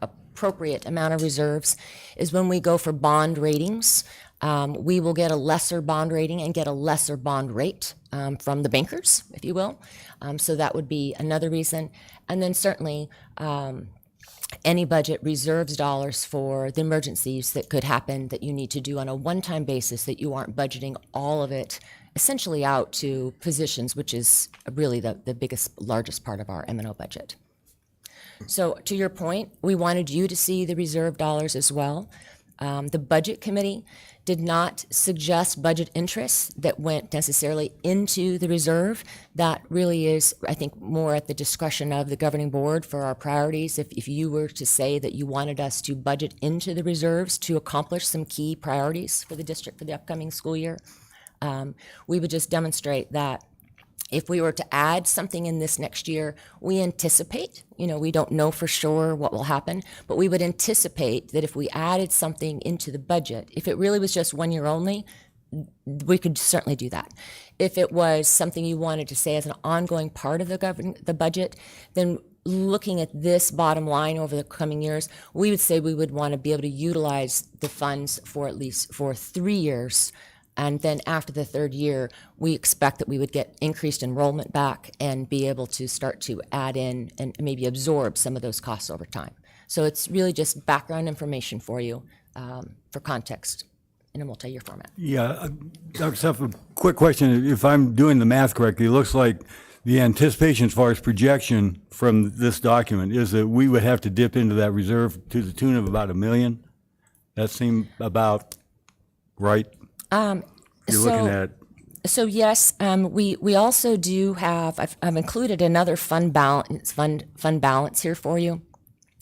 appropriate amount of reserves is when we go for bond ratings. We will get a lesser bond rating and get a lesser bond rate from the bankers, if you will. So that would be another reason. And then certainly any budget reserves dollars for the emergencies that could happen that you need to do on a one-time basis, that you aren't budgeting all of it essentially out to positions, which is really the biggest, largest part of our M&O budget. So to your point, we wanted you to see the reserve dollars as well. The Budget Committee did not suggest budget interests that went necessarily into the reserve. That really is, I think, more at the discretion of the governing board for our priorities. If you were to say that you wanted us to budget into the reserves to accomplish some key priorities for the district for the upcoming school year, we would just demonstrate that if we were to add something in this next year, we anticipate, we don't know for sure what will happen, but we would anticipate that if we added something into the budget, if it really was just 1 year only, we could certainly do that. If it was something you wanted to say as an ongoing part of the budget, then looking at this bottom line over the coming years, we would say we would want to be able to utilize the funds for at least 3 years. And then after the third year, we expect that we would get increased enrollment back and be able to start to add in and maybe absorb some of those costs over time. So it's really just background information for you for context in a multi-year format. Yeah, Dr. Seff, a quick question. If I'm doing the math correctly, it looks like the anticipation as far as projection from this document is that we would have to dip into that reserve to the tune of about $1 million. That seemed about right? You're looking at. So yes, we also do have. I've included another fund balance here for you.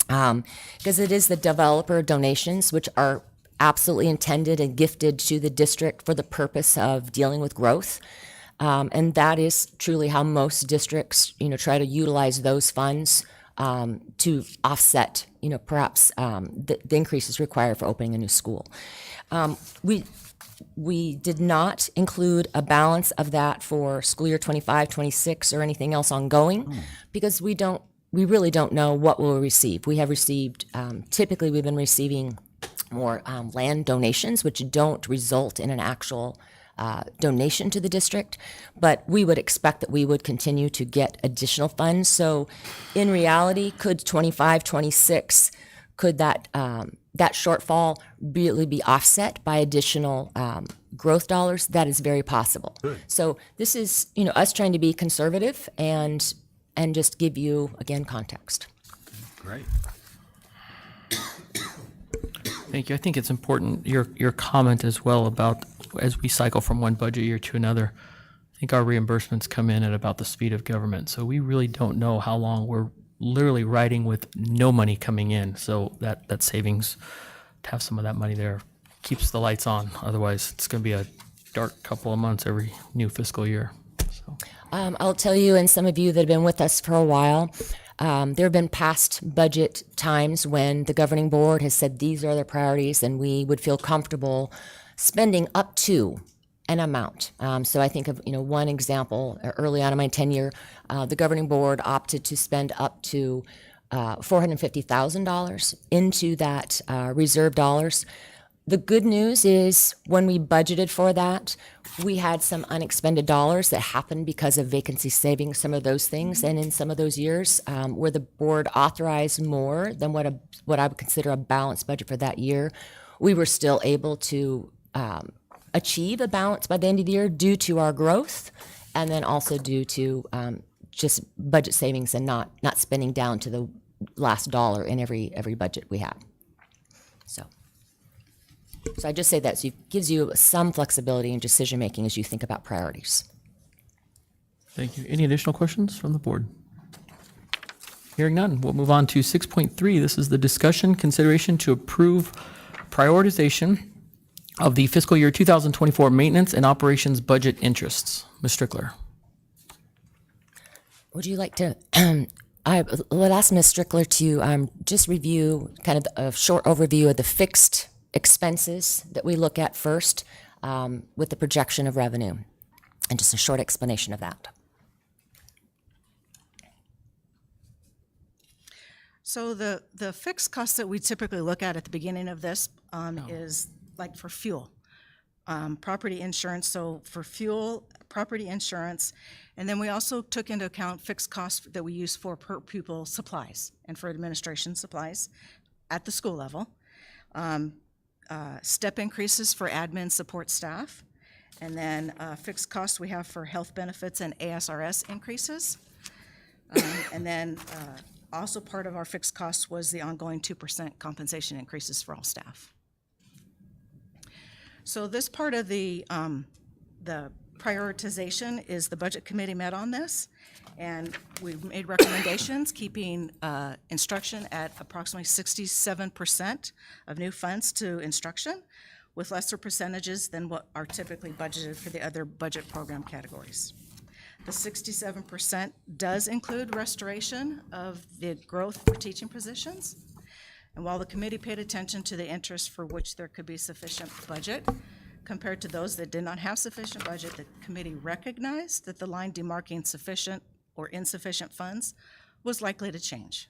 because it is the developer donations, which are absolutely intended and gifted to the district for the purpose of dealing with growth. And that is truly how most districts, try to utilize those funds to offset, perhaps the increases required for opening a new school. We did not include a balance of that for school year 25, 26, or anything else ongoing, because we really don't know what we'll receive. We have received, typically we've been receiving more land donations, which don't result in an actual donation to the district, but we would expect that we would continue to get additional funds. So in reality, could 25, 26, could that shortfall really be offset by additional growth dollars? That is very possible. So this is, us trying to be conservative and just give you, again, context. Great. Thank you. I think it's important, your comment as well about as we cycle from one budget year to another, I think our reimbursements come in at about the speed of government. So we really don't know how long we're literally riding with no money coming in. So that savings, to have some of that money there, keeps the lights on. Otherwise, it's going to be a dark couple of months every new fiscal year. So. I'll tell you, and some of you that have been with us for a while, there have been past budget times when the governing board has said these are the priorities, and we would feel comfortable spending up to an amount. So I think of one example early on in my tenure, the governing board opted to spend up to $450,000 into that reserve dollars. The good news is when we budgeted for that, we had some unexpended dollars that happened because of vacancy savings, some of those things. And in some of those years where the board authorized more than what I would consider a balanced budget for that year, we were still able to achieve a balance by the end of the year due to our growth, and then also due to just budget savings and not spending down to the last dollar in every budget we have. So I just say that so it gives you some flexibility in decision making as you think about priorities. Thank you. Any additional questions from the board? Hearing none, we'll move on to 6.3. This is the discussion consideration to approve prioritization of the fiscal year 2024 maintenance and operations budget interests. Ms. Strickler. Would you like to, I would ask Ms. Strickler to just review kind of a short overview of the fixed expenses that we look at first with the projection of revenue, and just a short explanation of that. So the fixed costs that we typically look at the beginning of this is like for fuel, property insurance. So for fuel, property insurance, and then we also took into account fixed costs that we use for per pupil supplies and for administration supplies at the school level. Step increases for admin support staff, and then fixed costs we have for health benefits and ASRS increases. And then also part of our fixed costs was the ongoing 2% compensation increases for all staff. So this part of the prioritization is the budget committee met on this, and we made recommendations keeping instruction at approximately 67% of new funds to instruction, with lesser percentages than what are typically budgeted for the other budget program categories. The 67% does include restoration of the growth for teaching positions. And while the committee paid attention to the interest for which there could be sufficient budget, compared to those that did not have sufficient budget, the committee recognized that the line demarking sufficient or insufficient funds was likely to change.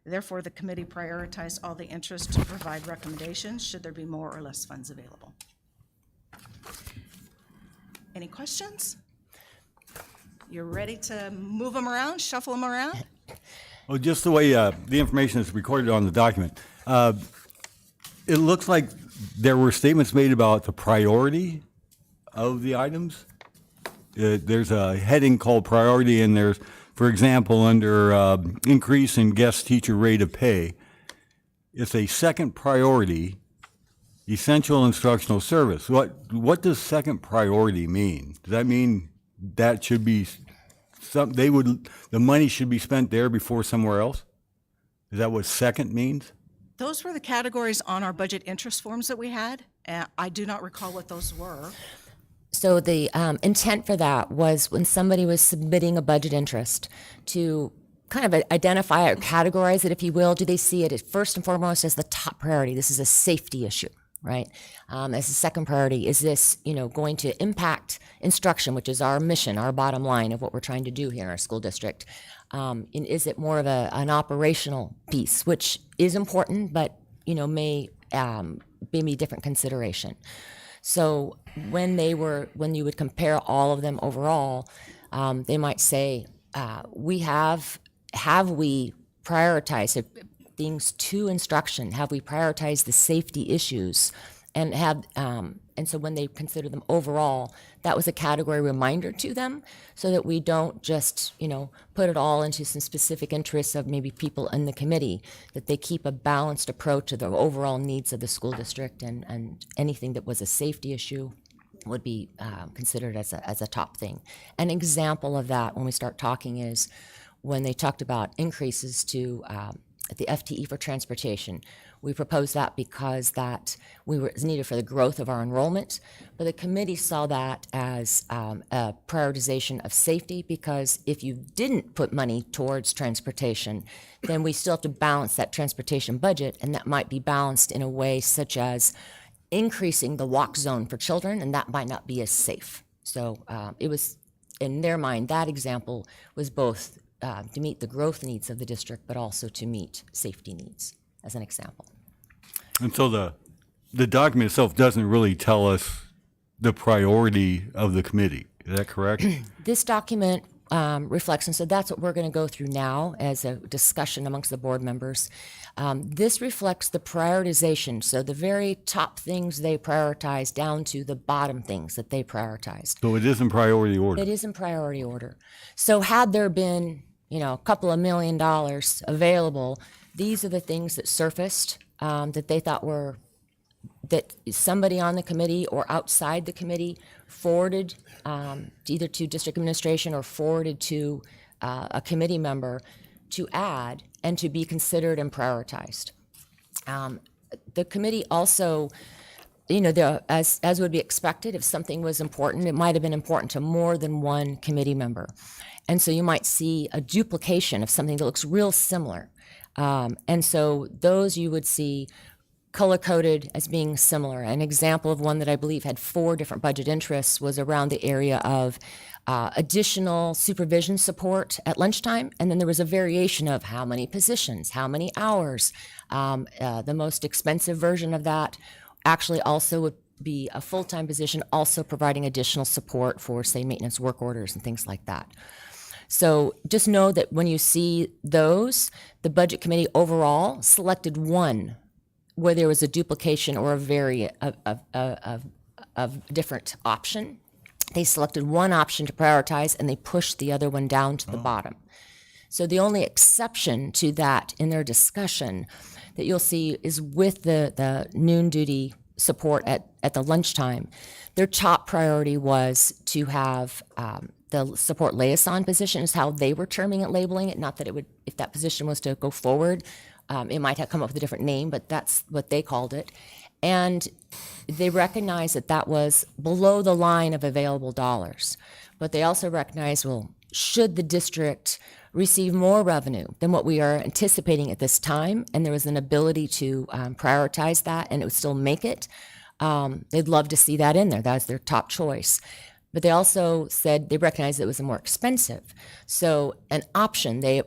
Therefore, the committee prioritized all the interest to provide recommendations should there be more or less funds available. Any questions? You're ready to move them around, shuffle them around? Well, just the way the information is recorded on the document, it looks like there were statements made about the priority of the items. There's a heading called priority, and there's, for example, under increase in guest teacher rate of pay, it's a second priority, essential instructional service. What does second priority mean? Does that mean that should be the money should be spent there before somewhere else? Is that what second means? Those were the categories on our budget interest forms that we had. I do not recall what those were. So the intent for that was when somebody was submitting a budget interest to kind of identify or categorize it, if you will. Do they see it as first and foremost as the top priority? This is a safety issue, right? As a second priority, is this, going to impact instruction, which is our mission, our bottom line of what we're trying to do here in our school district? And is it more of an operational piece, which is important, but, may be a different consideration? So when you would compare all of them overall, they might say, have we prioritized things to instruction? Have we prioritized the safety issues? And so when they consider them overall, that was a category reminder to them, so that we don't just, put it all into some specific interests of maybe people in the committee, that they keep a balanced approach to the overall needs of the school district, and anything that was a safety issue would be considered as a top thing. An example of that when we start talking is when they talked about increases to the FTE for transportation. We proposed that because that was needed for the growth of our enrollment, but the committee saw that as a prioritization of safety, because if you didn't put money towards transportation, then we still have to balance that transportation budget, and that might be balanced in a way such as increasing the walk zone for children, and that might not be as safe. So it was, in their mind, that example was both to meet the growth needs of the district, but also to meet safety needs, as an example. And so the document itself doesn't really tell us the priority of the committee. Is that correct? This document reflects, and so that's what we're going to go through now as a discussion amongst the board members. This reflects the prioritization, so the very top things they prioritize down to the bottom things that they prioritized. So it isn't priority order. It is in priority order. So had there been, a couple of $1 million available, these are the things that surfaced that they thought were, that somebody on the committee or outside the committee forwarded either to district administration or forwarded to a committee member to add and to be considered and prioritized. The committee also, as would be expected, if something was important, it might have been important to more than one committee member. And so you might see a duplication of something that looks real similar. And so those you would see color-coded as being similar. An example of one that I believe had 4 different budget interests was around the area of additional supervision support at lunchtime, and then there was a variation of how many positions, how many hours. The most expensive version of that actually also would be a full-time position, also providing additional support for, say, maintenance work orders and things like that. So just know that when you see those, the budget committee overall selected one where there was a duplication or a different option. They selected one option to prioritize, and they pushed the other one down to the bottom. So the only exception to that in their discussion that you'll see is with the noon duty support at the lunchtime. Their top priority was to have the support liaison position, is how they were terming it, labeling it. Not that it would, if that position was to go forward, it might have come up with a different name, but that's what they called it. And they recognized that that was below the line of available dollars. But they also recognized, well, should the district receive more revenue than what we are anticipating at this time, and there was an ability to prioritize that and it would still make it, they'd love to see that in there. That's their top choice. But they also said they recognized it was more expensive. So an option, they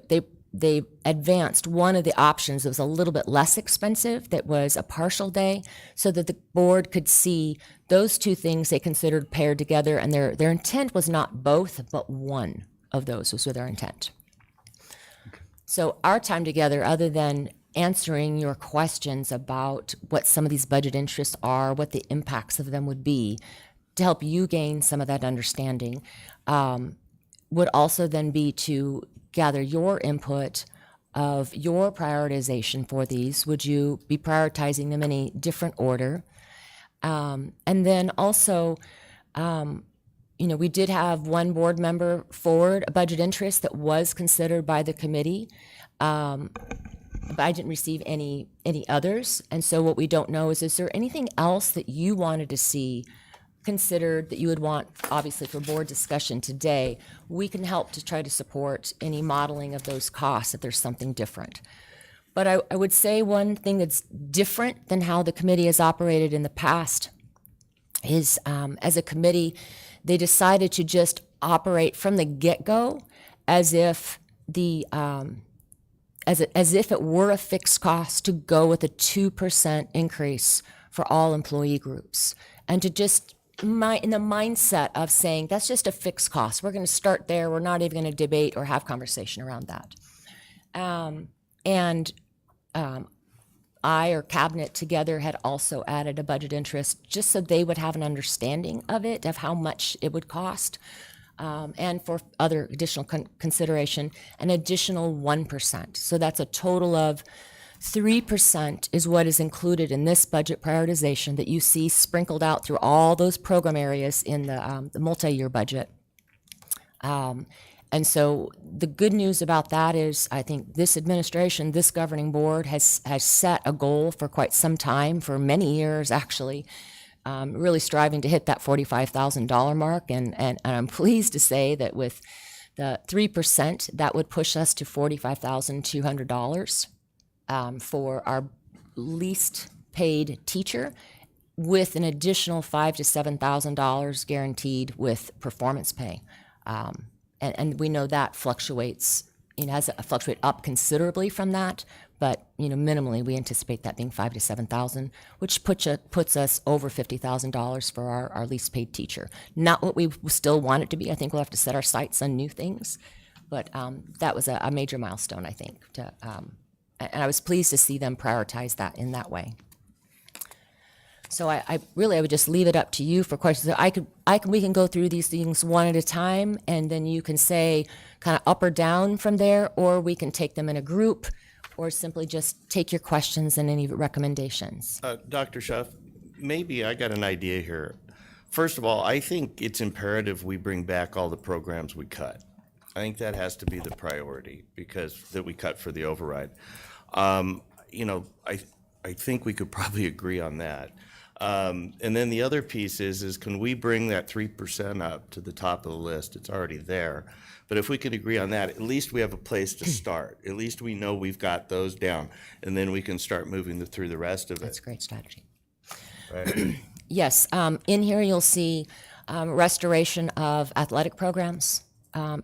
advanced one of the options that was a little bit less expensive, that was a partial day, so that the board could see those two things they considered paired together, and their intent was not both, but one of those was their intent. So our time together, other than answering your questions about what some of these budget interests are, what the impacts of them would be, to help you gain some of that understanding, would also then be to gather your input of your prioritization for these. Would you be prioritizing them in a different order? And then also, we did have one board member forward a budget interest that was considered by the committee. but I didn't receive any others. And so what we don't know is there anything else that you wanted to see considered that you would want, obviously, for board discussion today? We can help to try to support any modeling of those costs if there's something different. But I would say one thing that's different than how the committee has operated in the past is, as a committee, they decided to just operate from the get-go as if as if it were a fixed cost to go with a 2% increase for all employee groups, and to just in the mindset of saying that's just a fixed cost. We're going to start there. We're not even going to debate or have conversation around that. I or cabinet together had also added a budget interest just so they would have an understanding of it, of how much it would cost, and for other additional consideration, an additional 1%. So that's a total of 3% is what is included in this budget prioritization that you see sprinkled out through all those program areas in the multi-year budget. And so the good news about that is I think this administration, this governing board has set a goal for quite some time, for many years actually, really striving to hit that $45,000 mark. And I'm pleased to say that with the 3%, that would push us to $45,200 for our least paid teacher, with an additional $5,000 to $7,000 guaranteed with performance pay. And we know that fluctuates, has to fluctuate up considerably from that, but minimally we anticipate that being $5,000 to $7,000, which puts us over $50,000 for our least paid teacher. Not what we still want it to be. I think we'll have to set our sights on new things, but that was a major milestone, I think. And I was pleased to see them prioritize that in that way. So I would just leave it up to you for questions. We can go through these things one at a time, and then you can say kind of up or down from there, or we can take them in a group, or simply just take your questions and any recommendations. Dr. Schuff, maybe I got an idea here. First of all, I think it's imperative we bring back all the programs we cut. I think that has to be the priority, because that we cut for the override. I think we could probably agree on that. And then the other piece is can we bring that 3% up to the top of the list? It's already there. But if we could agree on that, at least we have a place to start. At least we know we've got those down, and then we can start moving through the rest of it. That's a great strategy. Right? Yes, in here you'll see restoration of athletic programs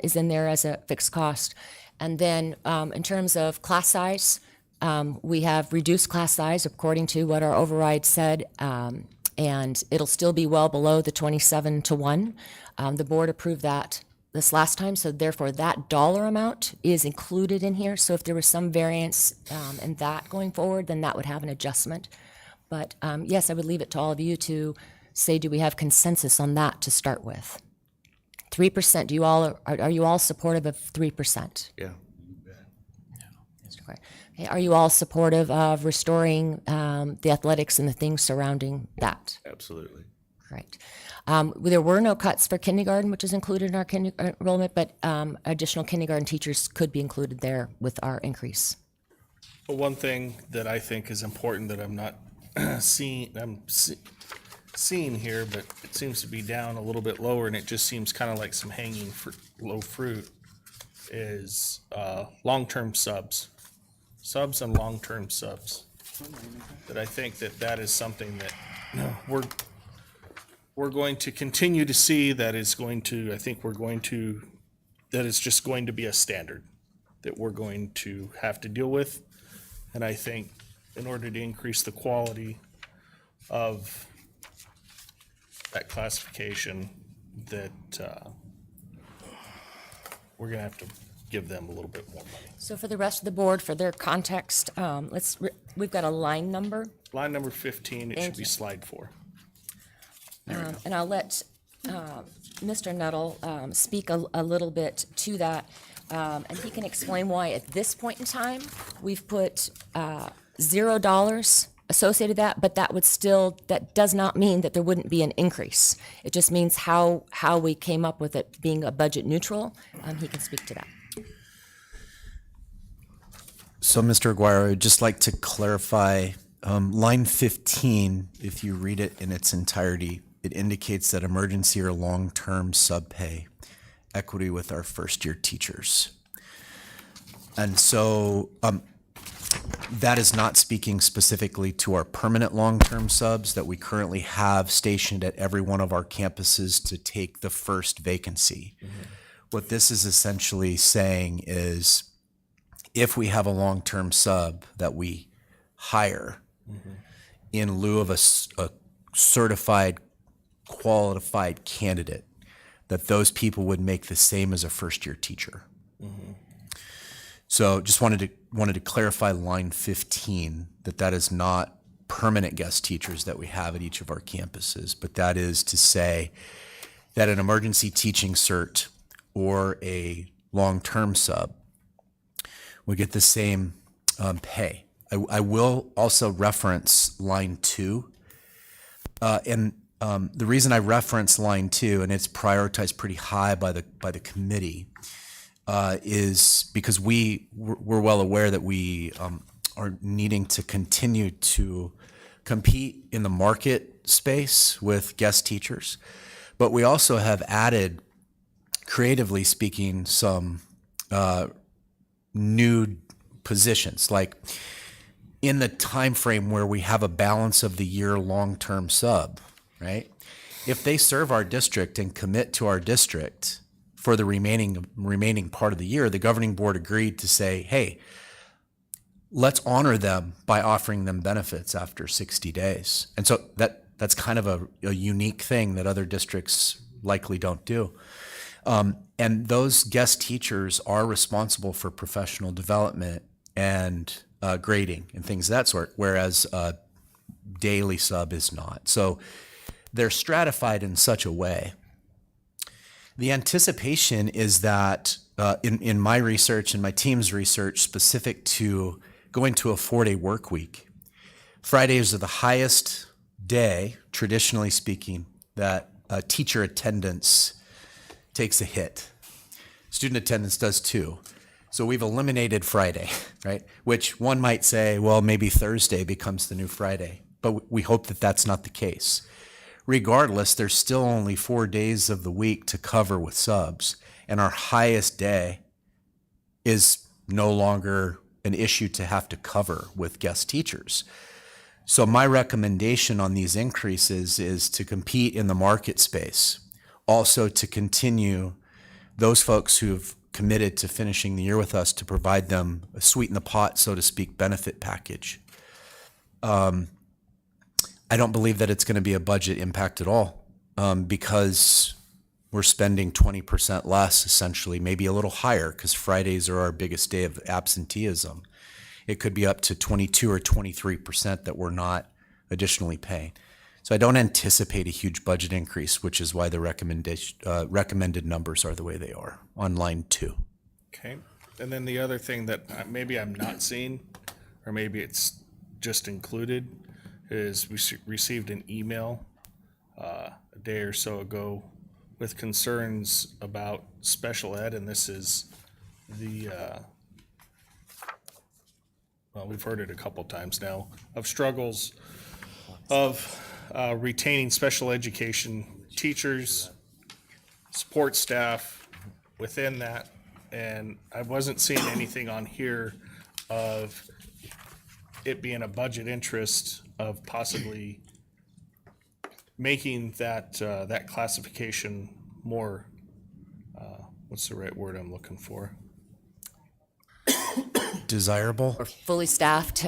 is in there as a fixed cost. And then in terms of class size, we have reduced class size according to what our override said, and it'll still be well below the 27-to-1. The board approved that this last time, so therefore that dollar amount is included in here. So if there was some variance in that going forward, then that would have an adjustment. But yes, I would leave it to all of you to say, do we have consensus on that to start with? 3%, are you all supportive of 3%? Yeah. Okay. Are you all supportive of restoring the athletics and the things surrounding that? Absolutely. Great. There were no cuts for kindergarten, which is included in our enrollment, but additional kindergarten teachers could be included there with our increase. But one thing that I think is important that I'm not seeing here, but it seems to be down a little bit lower, and it just seems kind of like some hanging low fruit, is long-term subs and long-term subs. That I think that is something that we're going to continue to see. That is just going to be a standard that we're going to have to deal with. And I think in order to increase the quality of that classification, that we're going to have to give them a little bit more money. So for the rest of the board, for their context, we've got a line number. Line number 15, it should be slide 4. And I'll let Mr. Nuttall speak a little bit to that, and he can explain why at this point in time we've put $0 associated with that, but that does not mean that there wouldn't be an increase. It just means how we came up with it being a budget neutral. He can speak to that. So, Mr. Aguirre, I'd just like to clarify line 15, if you read it in its entirety, it indicates that emergency or long-term subpay equity with our first-year teachers. And so that is not speaking specifically to our permanent long-term subs that we currently have stationed at every one of our campuses to take the first vacancy. What this is essentially saying is if we have a long-term sub that we hire in lieu of a certified, qualified candidate, that those people would make the same as a first-year teacher. So just wanted to clarify line 15, that is not permanent guest teachers that we have at each of our campuses, but that is to say that an emergency teaching cert or a long-term sub would get the same pay. I will also reference line 2. And the reason I reference line 2, and it's prioritized pretty high by the committee, is because we're well aware that we are needing to continue to compete in the market space with guest teachers. But we also have added, creatively speaking, some new positions, like in the time frame where we have a balance of the year long-term sub, right? If they serve our district and commit to our district for the remaining part of the year, the governing board agreed to say, hey, let's honor them by offering them benefits after 60 days. And so that's kind of a unique thing that other districts likely don't do. And those guest teachers are responsible for professional development and grading and things of that sort, whereas a daily sub is not. So they're stratified in such a way. The anticipation is that in my research and my team's research specific to going to a 4-day work week, Fridays are the highest day, traditionally speaking, that teacher attendance takes a hit. Student attendance does too. So we've eliminated Friday, right? Which one might say, well, maybe Thursday becomes the new Friday, but we hope that that's not the case. Regardless, there's still only 4 days of the week to cover with subs, and our highest day is no longer an issue to have to cover with guest teachers. So my recommendation on these increases is to compete in the market space, also to continue those folks who've committed to finishing the year with us to provide them a sweeten the pot, so to speak, benefit package. I don't believe that it's going to be a budget impact at all because we're spending 20% less, essentially, maybe a little higher because Fridays are our biggest day of absenteeism. It could be up to 22 or 23% that we're not additionally paying. So I don't anticipate a huge budget increase, which is why the recommended numbers are the way they are on line 2. Okay. And then the other thing that maybe I'm not seeing, or maybe it's just included, is we received an email a day or so ago with concerns about special ed, and this is the, well, we've heard it a couple times now, of struggles of retaining special education teachers, support staff within that. And I wasn't seeing anything on here of it being a budget interest of possibly making that that classification more, what's the right word I'm looking for? Desirable, Or fully staffed.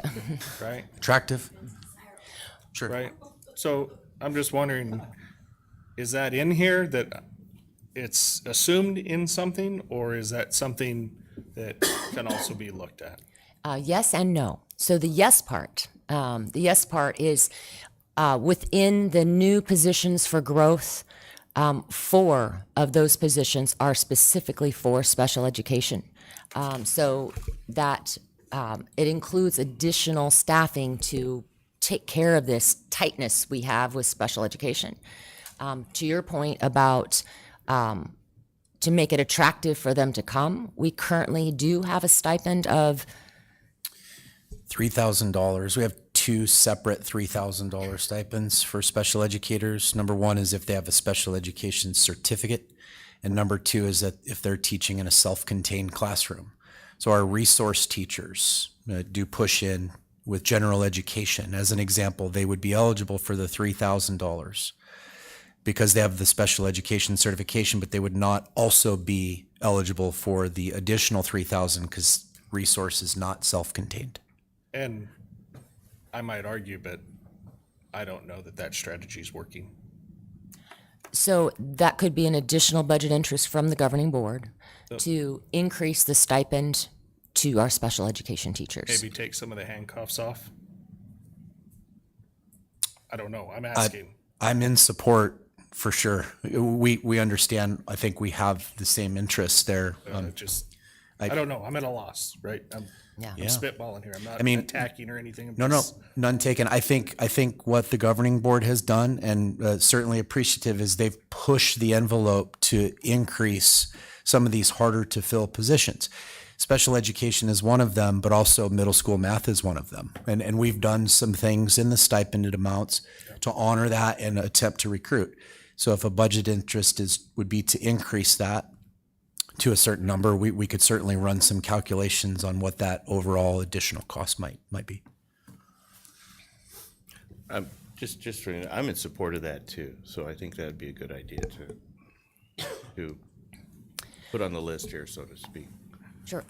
Right? attractive. Sure. Right. So I'm just wondering, is that in here that it's assumed in something, or is that something that can also be looked at? Yes and no. So the yes part is within the new positions for growth. 4 of those positions are specifically for special education. So that it includes additional staffing to take care of this tightness we have with special education. To your point about to make it attractive for them to come, we currently do have a stipend of $3,000. We have two separate $3,000 stipends for special educators. Number one is if they have a special education certificate, and number two is that if they're teaching in a self-contained classroom. So our resource teachers do push in with general education. As an example, they would be eligible for the $3,000 because they have the special education certification, but they would not also be eligible for the additional $3,000 because resource is not self-contained. And I might argue, but I don't know that that strategy is working. So that could be an additional budget interest from the governing board to increase the stipend to our special education teachers. Maybe take some of the handcuffs off. I don't know. I'm asking. I'm in support for sure. We understand. I think we have the same interests there. I don't know. I'm at a loss, right? I'm Yeah. spitballing here. I'm not attacking or anything. I'm No, just- none taken. I think what the governing board has done, and certainly appreciative, is they've pushed the envelope to increase some of these harder to fill positions. Special education is one of them, but also middle school math is one of them. And we've done some things in the stipended amounts to honor that and attempt to recruit. So if a budget interest would be to increase that to a certain number, we could certainly run some calculations on what that overall additional cost might be. I'm in support of that too. So I think that'd be a good idea to put on the list here, so to speak. Sure.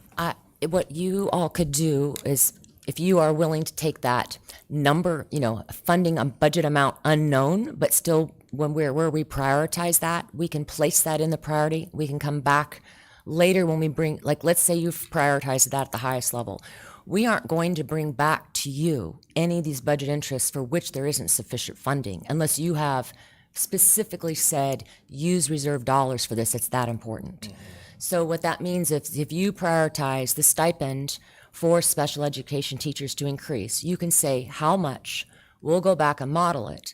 What you all could do is, if you are willing to take that number, funding a budget amount unknown, but still where we prioritize that, we can place that in the priority. We can come back later when we bring, let's say you've prioritized that at the highest level. We aren't going to bring back to you any of these budget interests for which there isn't sufficient funding, unless you have specifically said, use reserve dollars for this. It's that important. Mm-hmm. So what that means, if you prioritize the stipend for special education teachers to increase, you can say how much. We'll go back and model it.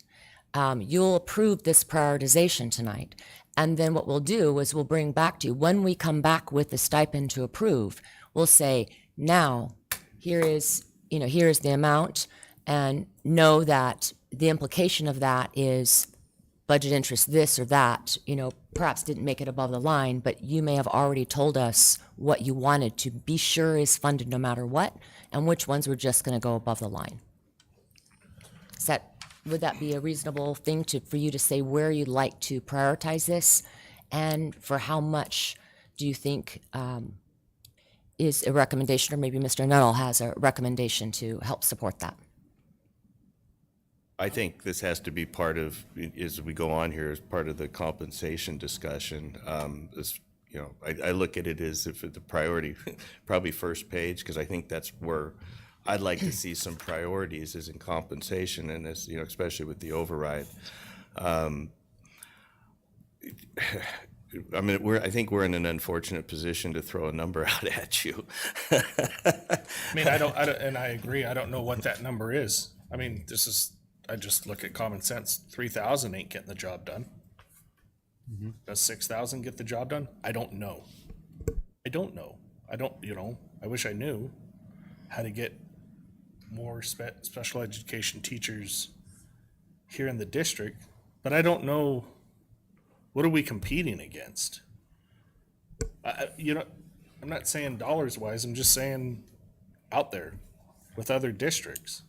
You'll approve this prioritization tonight. And then what we'll do is we'll bring back to you, when we come back with the stipend to approve, we'll say, now, here is the amount, and know that the implication of that is budget interest this or that, perhaps didn't make it above the line, but you may have already told us what you wanted to be sure is funded no matter what, and which ones were just going to go above the line. Would that be a reasonable thing for you to say where you'd like to prioritize this, and for how much do you think is a recommendation, or maybe Mr. Nuttall has a recommendation to help support that? I think this has to be part of, as we go on here, as part of the compensation discussion. I look at it as if the priority, probably first page, because I think that's where I'd like to see some priorities is in compensation, and this, especially with the override. I think we're in an unfortunate position to throw a number out at you. I don't, and I agree. I don't know what that number is. I just look at common sense. 3,000 ain't getting the job done. Mm-hmm. Does 6,000 get the job done? I don't know. I wish I knew how to get more special education teachers here in the district, but I don't know, what are we competing against? I'm not saying dollars wise, I'm just saying out there with other districts.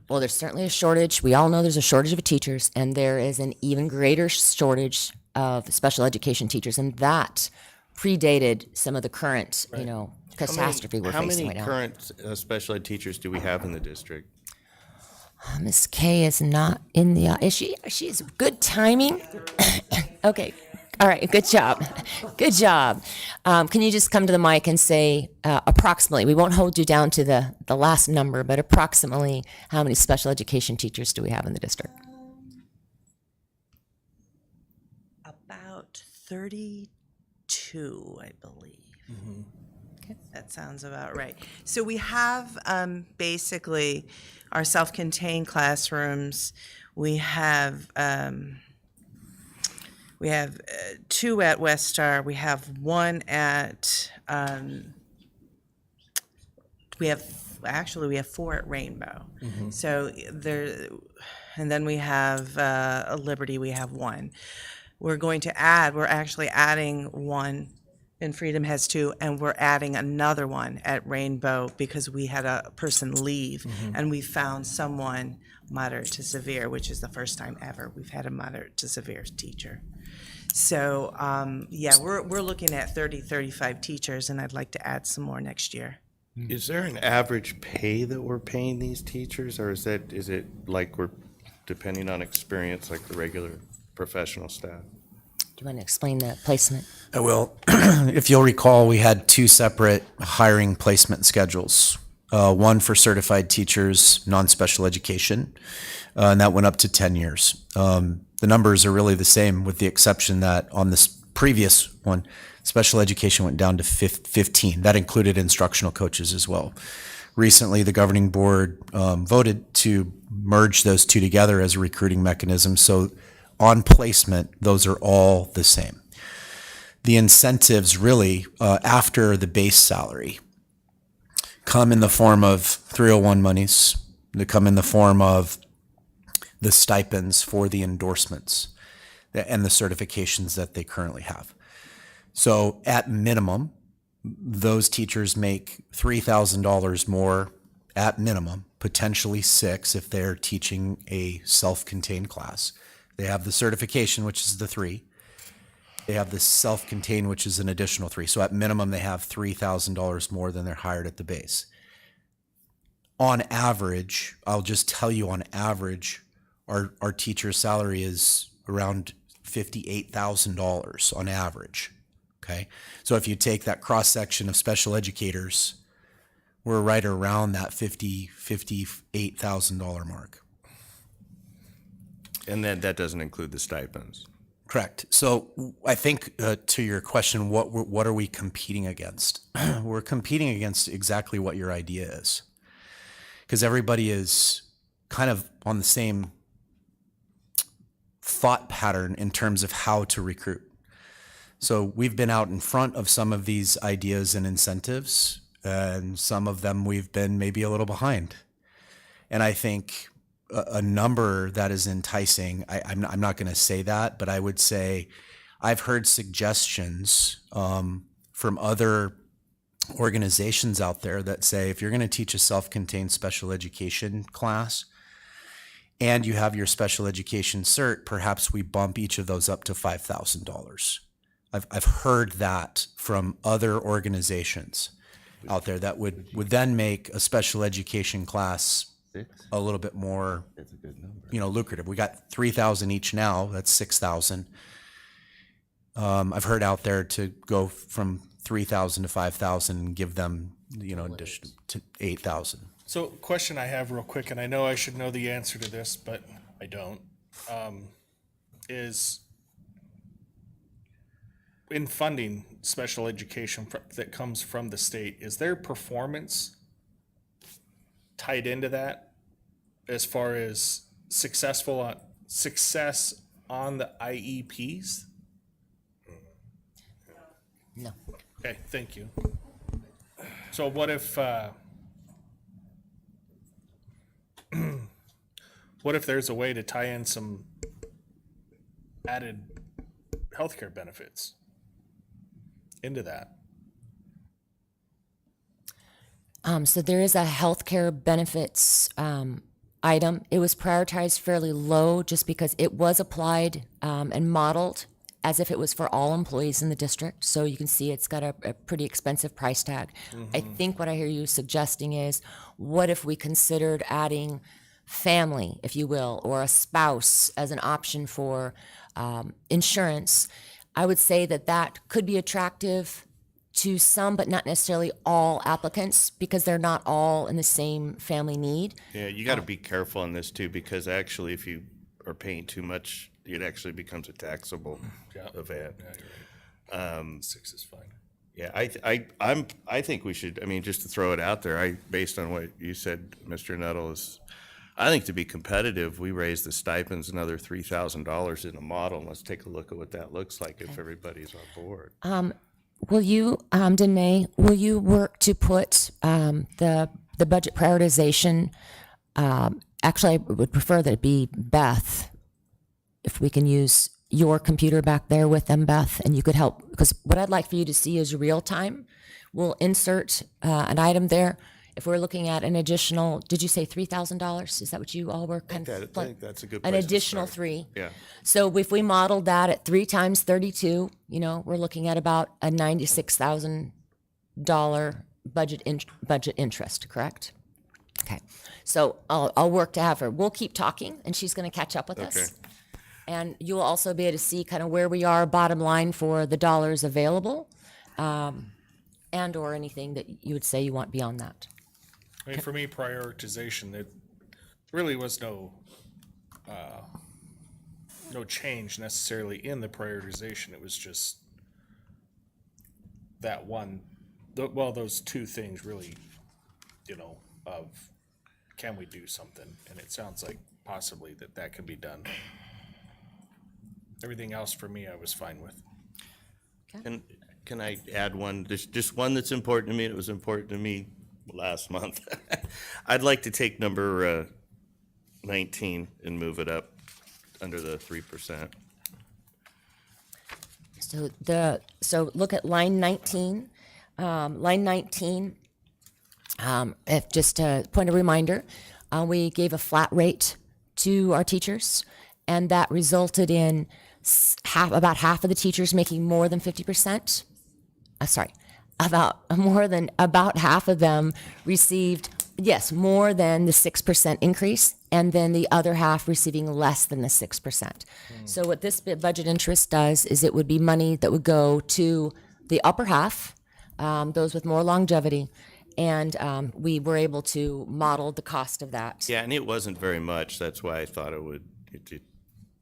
Well, there's certainly a shortage. We all know there's a shortage of teachers, and there is an even greater shortage of special education teachers, and that predated some of the current, catastrophe we're facing right now. How many current special ed teachers do we have in the district? Ms. Kay is not in the, she's good timing. Okay. All right. Good job. Good job. Can you just come to the mic and say approximately, we won't hold you down to the last number, but approximately how many special education teachers do we have in the district? About 32, I believe. Mm-hmm. Okay. That sounds about right. So we have basically our self-contained classrooms. We have two at West Star. We have one at, we have actually, we have 4 at Rainbow. So there, and then we have Liberty, we have 1. We're actually adding 1, and Freedom has 2, and we're adding another one at Rainbow because we had a person leave, and we found someone moderate to severe, which is the first time ever we've had a moderate to severe teacher. So, yeah, we're looking at 30, 35 teachers, and I'd like to add some more next year. Is there an average pay that we're paying these teachers, or is it like we're depending on experience like the regular professional staff? Do you want to explain the placement? I will. If you'll recall, we had 2 separate hiring placement schedules. One for certified teachers, non-special education, and that went up to 10 years. The numbers are really the same, with the exception that on this previous one, special education went down to 15. That included instructional coaches as well. Recently, the governing board voted to merge those 2 together as a recruiting mechanism. So on placement, those are all the same. The incentives really, after the base salary, come in the form of 301 monies. They come in the form of the stipends for the endorsements and the certifications that they currently have. So at minimum, those teachers make $3,000 more at minimum, potentially $6,000 if they're teaching a self-contained class. They have the certification, which is the 3. They have the self-contained, which is an additional 3. So at minimum, they have $3,000 more than they're hired at the base. On average, I'll just tell you on average, our teacher's salary is around $58,000 on average. Okay. So if you take that cross section of special educators, we're right around that $58,000 mark. And then that doesn't include the stipends. Correct. So I think to your question, what are we competing against? We're competing against exactly what your idea is, because everybody is kind of on the same thought pattern in terms of how to recruit. So we've been out in front of some of these ideas and incentives, and some of them we've been maybe a little behind. And I think a number that is enticing, I'm not going to say that, but I would say I've heard suggestions from other organizations out there that say, if you're going to teach a self-contained special education class and you have your special education cert, perhaps we bump each of those up to $5,000. I've heard that from other organizations out there that would then make a special education class a little bit more, That's a good number. lucrative. We got 3,000 each now. That's 6,000. I've heard out there to go from 3,000 to 5,000 and give them, addition to 8,000. So question I have real quick, and I know I should know the answer to this, but I don't, is in funding special education that comes from the state, is there performance tied into that as far as success on the IEPs? No. Okay, thank you. So what if what if there's a way to tie in some added healthcare benefits into that? So there is a healthcare benefits item. It was prioritized fairly low just because it was applied and modeled as if it was for all employees in the district. So you can see it's got a pretty expensive price tag. I think what I hear you suggesting is, what if we considered adding family, if you will, or a spouse as an option for insurance? I would say that could be attractive to some, but not necessarily all applicants, because they're not all in the same family need. Yeah, you got to be careful on this too, because actually if you are paying too much, it actually becomes a taxable event. Yeah, you're right. 6 is fine. Yeah, I think we should, just to throw it out there, based on what you said, Mr. Nuttall, I think to be competitive, we raise the stipends another $3,000 in a model, and let's take a look at what that looks like if everybody's on Will you, Danae, will you work to put the the budget prioritization, actually, I would prefer that it be Beth, if we can use your computer back there with them, Beth, and you could help, because what I'd like for you to see is real time. We'll insert an item there. If we're looking at an additional, did you say $3,000? Is that what you all were kind of? I think that's a good An place to additional start. three. Yeah. So if we modeled that at 3 times 32, we're looking at about a $96,000 budget interest, correct? Okay. So I'll work to have her. We'll keep talking, and she's going to catch up with us. Okay. And you'll also be able to see kind of where we are, bottom line for the dollars available, and or anything that you would say you want beyond that. I mean, for me, prioritization, it really was no change necessarily in the prioritization. It was just that one, those two things really, of can we do something? And it sounds like possibly that can be done. Everything else for me, I was fine with. Can I add one? There's just one that's important to me. It was important to me last month. I'd like to take number 19 and move it up under the 3%. So look at line 19. Line 19. If just a point of reminder, we gave a flat rate to our teachers, and that resulted in about half of the teachers making more than 50%. About half of them received, yes, more than the 6% increase, and then the other half receiving less than the 6%. So what this budget interest does is it would be money that would go to the upper half, those with more longevity, and we were able to model the cost of that. Yeah, and it wasn't very much. That's why I thought it would,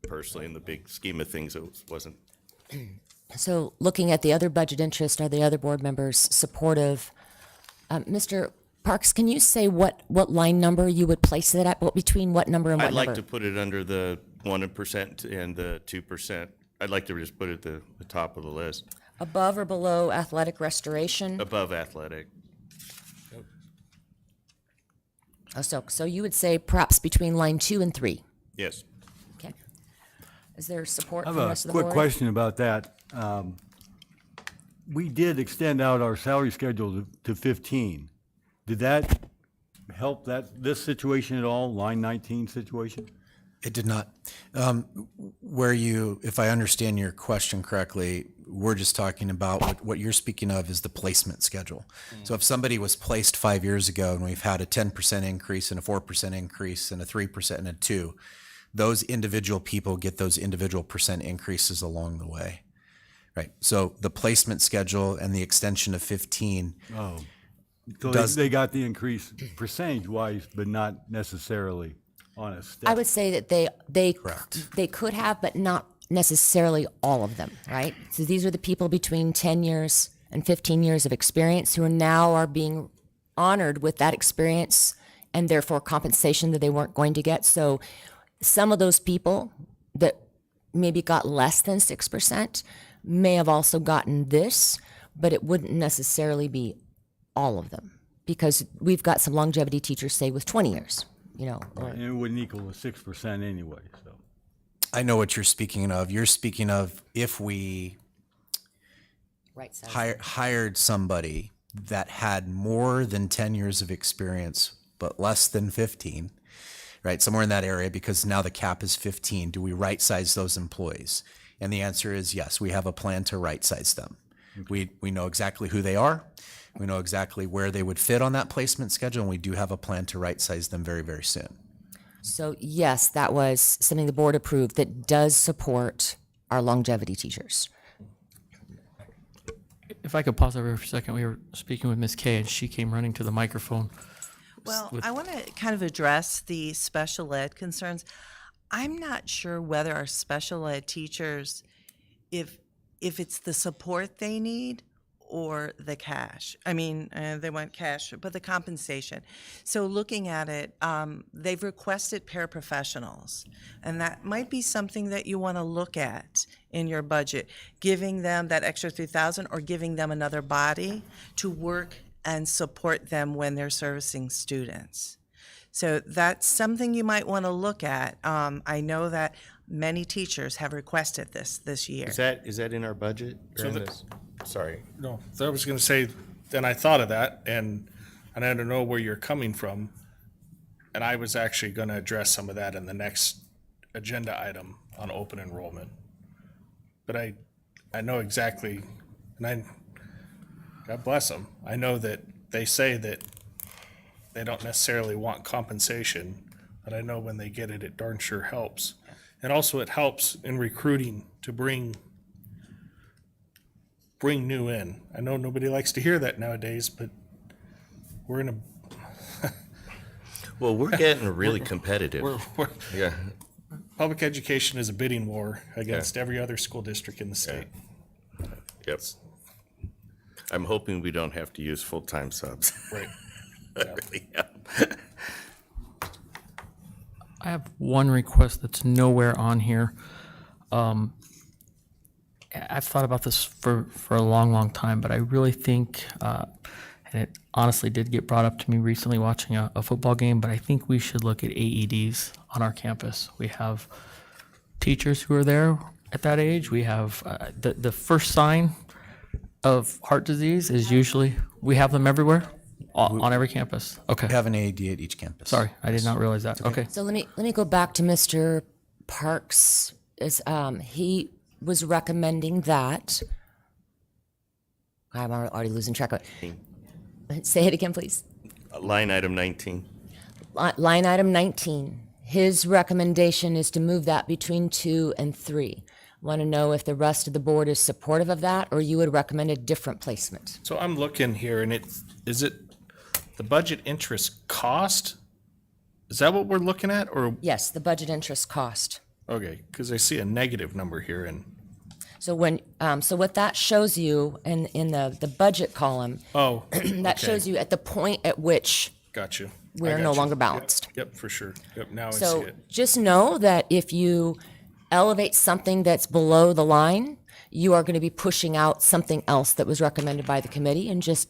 personally, in the big scheme of things, it wasn't. So looking at the other budget interest, are the other board members supportive? Mr. Parks, can you say what line number you would place it at? Between what number and what I'd number? like to put it under the 1% and the 2%. I'd like to just put it at the top of the list, Above or below athletic restoration? above athletic. So you would say perhaps between line 2 and 3? Yes. Okay. Is there support I from the have rest a of the board? quick question about that. We did extend out our salary schedule to 15. Did that help this situation at all, line 19 situation? It did not. If I understand your question correctly, we're just talking about what you're speaking of is the placement schedule. So if somebody was placed 5 years ago and we've had a 10% increase and a 4% increase and a 3% and a 2%, those individual people get those individual percent increases along the way. Right. So the placement schedule and the extension of 15. Oh, so they got the increase percentage-wise, but not necessarily on a step. I would say that they could have, but not necessarily all of them, right? So these are the people between 10 years and 15 years of experience who are being honored with that experience and therefore compensation that they weren't going to get. So some of those people that maybe got less than 6% may have also gotten this, but it wouldn't necessarily be all of them because we've got some longevity teachers, say, with 20 years, And it wouldn't equal the 6% anyway, so. I know what you're speaking of. You're speaking of if we hired somebody that had more than 10 years of experience, but less than 15, right? Somewhere in that area, because now the cap is 15. Do we right size those employees? And the answer is yes, we have a plan to right size them. Okay. We know exactly who they are. We know exactly where they would fit on that placement schedule, and we do have a plan to right size them very, very soon. So yes, that was something the board approved that does support our longevity teachers. If I could pause over for a second, we were speaking with Ms. Kay, and she came running to the microphone. Well, I want to kind of address the special ed concerns. I'm not sure whether our special ed teachers, if it's the support they need or the cash. I mean, they want cash, but the compensation. So looking at it, they've requested paraprofessionals, and that might be something that you want to look at in your budget, giving them that extra $3,000 or giving them another body to work and support them when they're servicing students. So that's something you might want to look at. I know that many teachers have requested this year. Is that in our budget? Or in this? Sorry. No, so I was going to say, then I thought of that, and I don't know where you're coming from. And I was actually going to address some of that in the next agenda item on open enrollment. But I know exactly, and God bless them, I know that they say that they don't necessarily want compensation, but I know when they get it, it darn sure helps. And also it helps in recruiting to bring new in. I know nobody likes to hear that nowadays, but we're in a Well, we're getting really competitive. we're Yeah. public education is a bidding war against every other school district in the state. Yep. I'm hoping we don't have to use full-time subs. Right. I really am. I have one request that's nowhere on here. I've thought about this for a long, long time, but I really think, and it honestly did get brought up to me recently watching a football game, but I think we should look at AEDs on our campus. We have teachers who are there at that age. We have the first sign of heart disease is usually, we have them everywhere on every campus. Okay. We have an AED at each campus. Sorry, I did not realize that. Okay. So let me go back to Mr. Parks. He was recommending that. I'm already losing track of it. Say it again, please. Line item 19. Line item 19. His recommendation is to move that between 2 and 3. Want to know if the rest of the board is supportive of that, or you would recommend a different placement? So I'm looking here, and is it the budget interest cost? Is that what we're looking at, or? Yes, the budget interest cost. Okay, because I see a negative number here, and So so what that shows you in the budget column, oh, that okay. shows you at the point at which Got you. we're I no got you. longer balanced. Yep, for sure. Yep, now I see So it. just know that if you elevate something that's below the line, you are going to be pushing out something else that was recommended by the committee, and just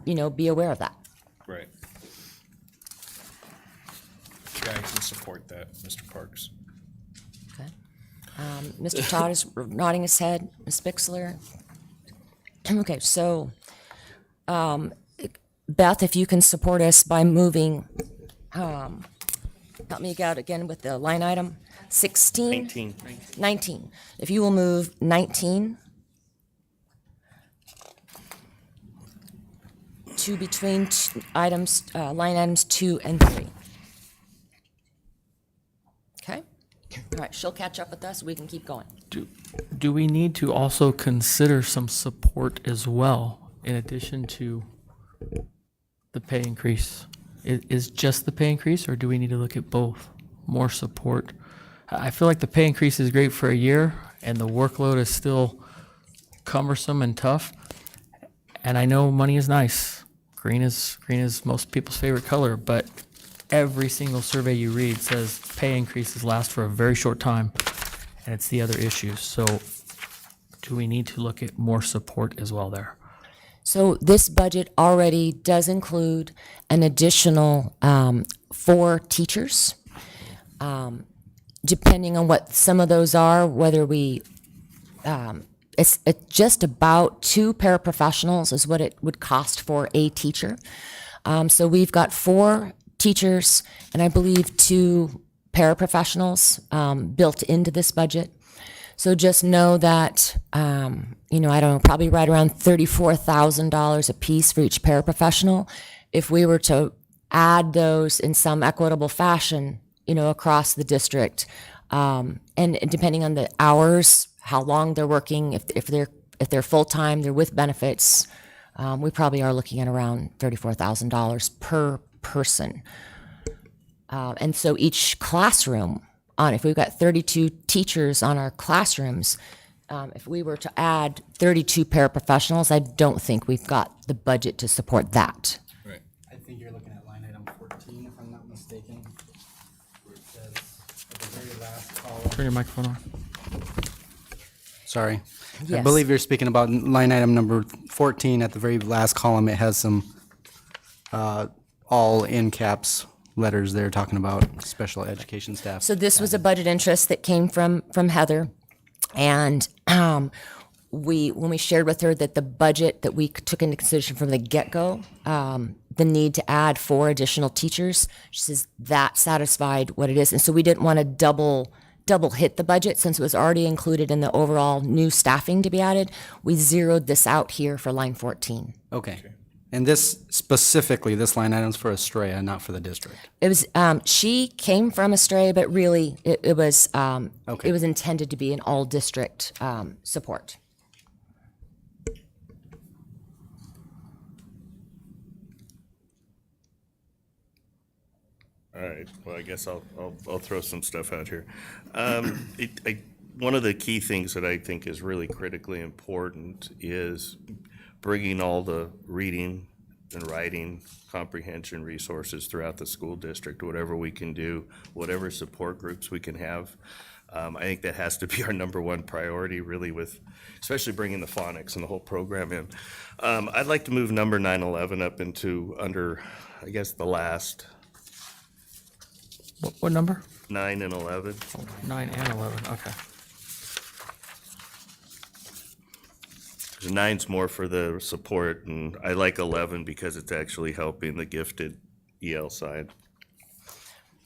be aware of that. Right. Yeah, I can support that, Mr. Parks. Okay. Mr. Todd is nodding his head. Ms. Bixler. Okay, so Beth, if you can support us by moving, help me out again with the line item, 16? 19. 19. If you will move 19 to between line items 2 and 3. Okay? All right, she'll catch up with us. We can keep going. Do we need to also consider some support as well, in addition to the pay increase? Is just the pay increase, or do we need to look at both? More support? I feel like the pay increase is great for a year, and the workload is still cumbersome and tough. And I know money is nice. Green is most people's favorite color, but every single survey you read says pay increases last for a very short time, and it's the other issues. So do we need to look at more support as well there? So this budget already does include an additional 4 teachers. Depending on what some of those are, whether we, it's just about 2 paraprofessionals is what it would cost for a teacher. So we've got 4 teachers and I believe 2 paraprofessionals built into this budget. So just know that, I don't know, probably right around $34,000 a piece for each paraprofessional. If we were to add those in some equitable fashion, across the district, and depending on the hours, how long they're working, if they're full-time, they're with benefits, we probably are looking at around $34,000 per person. And so each classroom, if we've got 32 teachers on our classrooms, if we were to add 32 paraprofessionals, I don't think we've got the budget to support that. Right. I think you're looking at line item 14, if I'm not mistaken, where it says at the very last column. Turn your microphone on. Sorry. I Yes. believe you're speaking about line item number 14 at the very last column. It has some all in caps letters there talking about special education staff. So this was a budget interest that came from Heather, and when we shared with her that the budget that we took into consideration from the get-go, the need to add 4 additional teachers, she says that satisfied what it is, and so we didn't want to double hit the budget since it was already included in the overall new staffing to be added. We zeroed this out here for line 14. Okay. And this specifically, this line item's for Estrella, not for the district. It was she came from Estrella, but really it was Okay. it was intended to be an all district support. All right, well, I guess I'll throw some stuff out here. One of the key things that I think is really critically important is bringing all the reading and writing comprehension resources throughout the school district, whatever we can do, whatever support groups we can have. I think that has to be our number one priority, really, with especially bringing the phonics and the whole program in. I'd like to move number 911 up into under, I guess, the last What number? 9 and 11. 9 and 11, okay. 'Cause 9's more for the support, and I like 11 because it's actually helping the gifted EL side.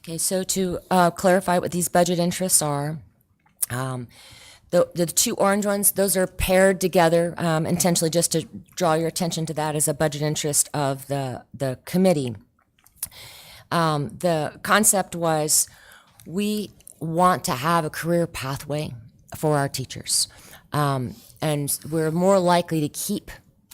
Okay, so to clarify what these budget interests are, the 2 orange ones, those are paired together intentionally just to draw your attention to that as a budget interest of the committee. The concept was we want to have a career pathway for our teachers. And we're more likely to keep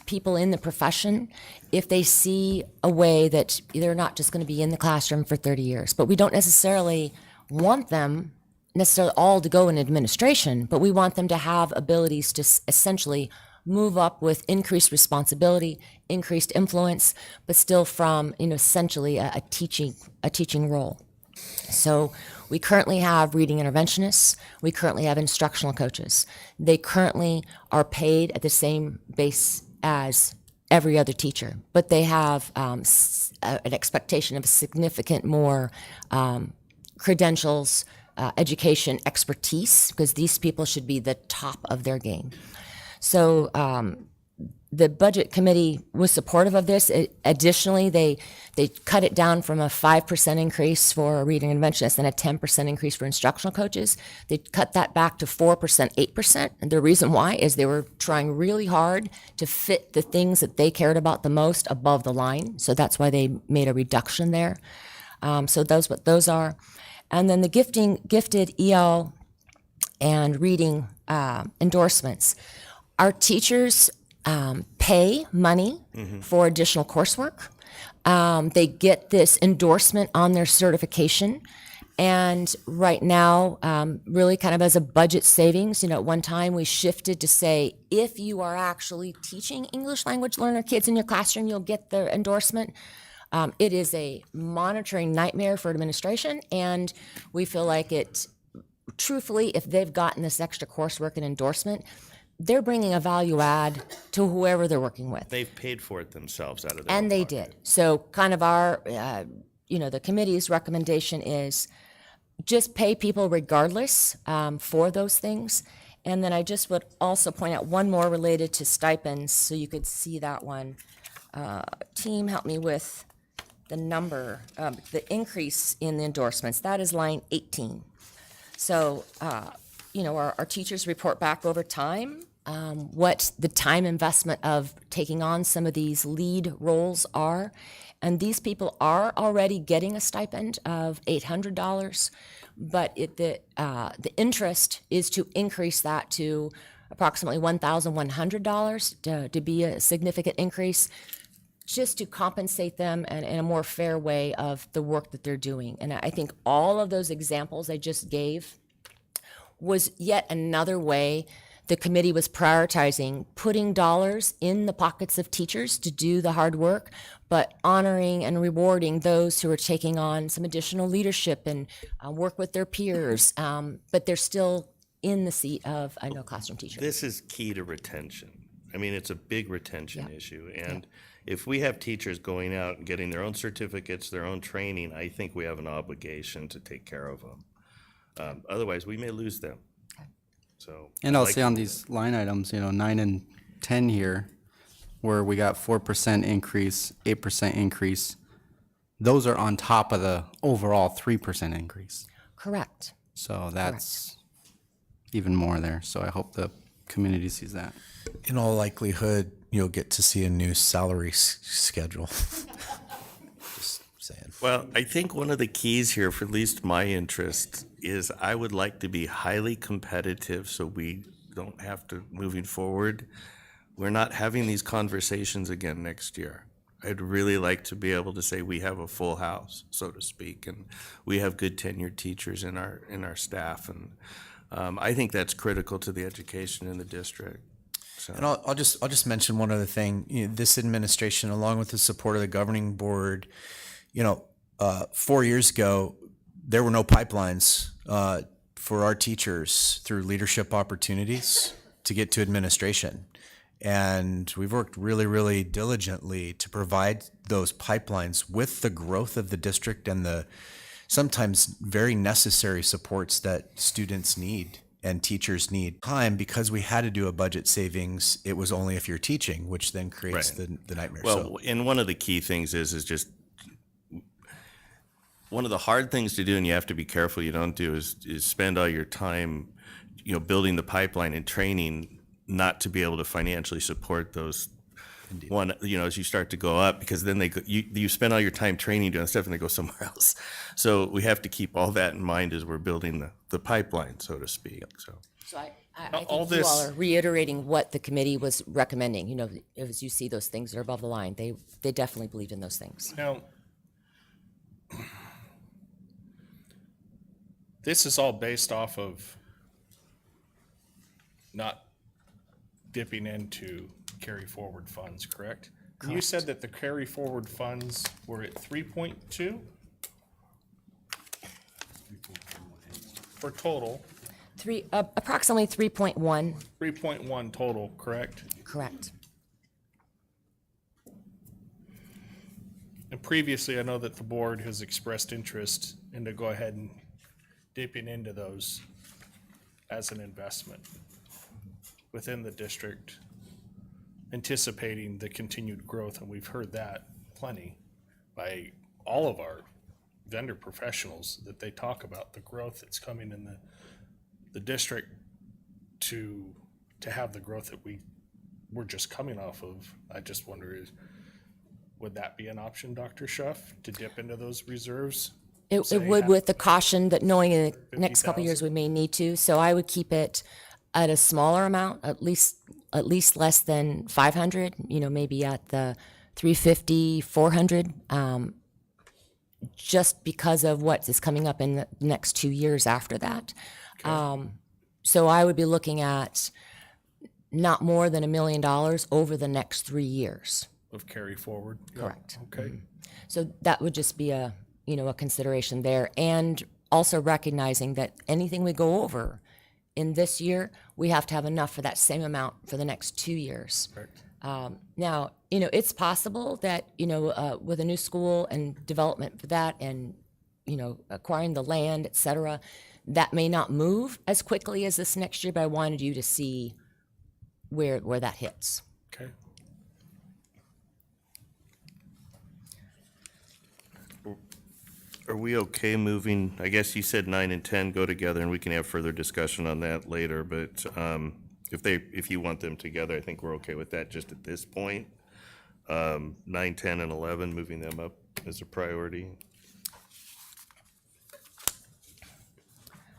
people in the profession if they see a way that they're not just going to be in the classroom for 30 years. But we don't necessarily want them necessarily all to go in administration, but we want them to have abilities to essentially move up with increased responsibility, increased influence, but still from, essentially a teaching role. So we currently have reading interventionists. We currently have instructional coaches. They currently are paid at the same base as every other teacher, but they have an expectation of significant more credentials, education, expertise, because these people should be the top of their game. So the budget committee was supportive of this. Additionally, they cut it down from a 5% increase for reading interventionists and a 10% increase for instructional coaches. They cut that back to 4%, 8%. And the reason why is they were trying really hard to fit the things that they cared about the most above the line. So that's why they made a reduction there. So those what those are. And then the gifted EL and reading endorsements. Our teachers pay money for additional coursework. They get this endorsement on their certification. And right now, really kind of as a budget savings, at one time we shifted to say, if you are actually teaching English language learner kids in your classroom, you'll get the endorsement. It is a monitoring nightmare for administration, and we feel like it, truthfully, if they've gotten this extra coursework and endorsement, they're bringing a value add to whoever they're working with. They've paid for it themselves out of their And own they pocket. did. So kind of our, the committee's recommendation is just pay people regardless for those things. And then I just would also point out one more related to stipends, so you could see that one. Team, help me with the number, the increase in the endorsements. That is line 18. So, our teachers report back over time what the time investment of taking on some of these lead roles are. And these people are already getting a stipend of $800, but the interest is to increase that to approximately $1,100 to be a significant increase, just to compensate them in a more fair way of the work that they're doing. And I think all of those examples I just gave was yet another way the committee was prioritizing putting dollars in the pockets of teachers to do the hard work, but honoring and rewarding those who are taking on some additional leadership and work with their peers, but they're still in the seat of a classroom teacher. This is key to retention. I mean, it's a big retention issue. And if we have teachers going out and getting their own certificates, their own training, I think we have an obligation to take care of them. Otherwise, we may lose them. So. And I I'll like say on the- these line items, 9 and 10 here, where we got 4% increase, 8% increase, those are on top of the overall 3% increase. Correct. So that's even more there. So I hope the community sees that. In all likelihood, you'll get to see a new salary schedule. Just saying. Well, I think one of the keys here, for at least my interest, is I would like to be highly competitive so we don't have to, moving forward, we're not having these conversations again next year. I'd really like to be able to say we have a full house, so to speak, and we have good tenured teachers in our staff, and I think that's critical to the education in the district. So. And I'll just mention one other thing. This administration, along with the support of the governing board, 4 years ago, there were no pipelines for our teachers through leadership opportunities to get to administration. And we've worked really, really diligently to provide those pipelines with the growth of the district and the sometimes very necessary supports that students need and teachers need. Time, because we had to do a budget savings, it was only if you're teaching, which then creates the nightmare. Well, and one of the key things is just one of the hard things to do, and you have to be careful you don't do, is spend all your time, building the pipeline and training not to be able to financially support those. Indeed. One, as you start to go up, because then you spend all your time training doing stuff and they go somewhere else. So we have to keep all that in mind as we're building the pipeline, so to speak. So I think all you this- all are reiterating what the committee was recommending. As you see those things that are above the line, they definitely believed in those things. Now, this is all based off of not dipping into carry forward funds, correct? And you said that the carry forward funds were at 3.2 for total, Approximately 3.1. 3.1 total, correct? Correct. And previously, I know that the board has expressed interest in to go ahead and dipping into those as an investment within the district, anticipating the continued growth, and we've heard that plenty by all of our vendor professionals, that they talk about the growth that's coming in the district to have the growth that we're just coming off of. I just wonder, would that be an option, Dr. Schuff, to dip into those reserves? It Say would, half- with the caution that knowing in the next couple 50,000. years we may need to. So I would keep it at a smaller amount, at least less than 500. Maybe at the 350, 400, just because of what is coming up in the next 2 years after that. So I would be looking at not more than $1 million over the next 3 years. Of carry forward? Yep. Correct. Okay. So that would just be a consideration there, and also recognizing that anything we go over in this year, we have to have enough for that same amount for the next 2 years. Correct. Now, it's possible that, with a new school and development for that and, acquiring the land, et cetera, that may not move as quickly as this next year, but I wanted you to see where that hits. Okay. Are we okay moving, I guess you said 9 and 10 go together, and we can have further discussion on that later, but if you want them together, I think we're okay with that just at this point. 9, 10, and 11, moving them up as a priority.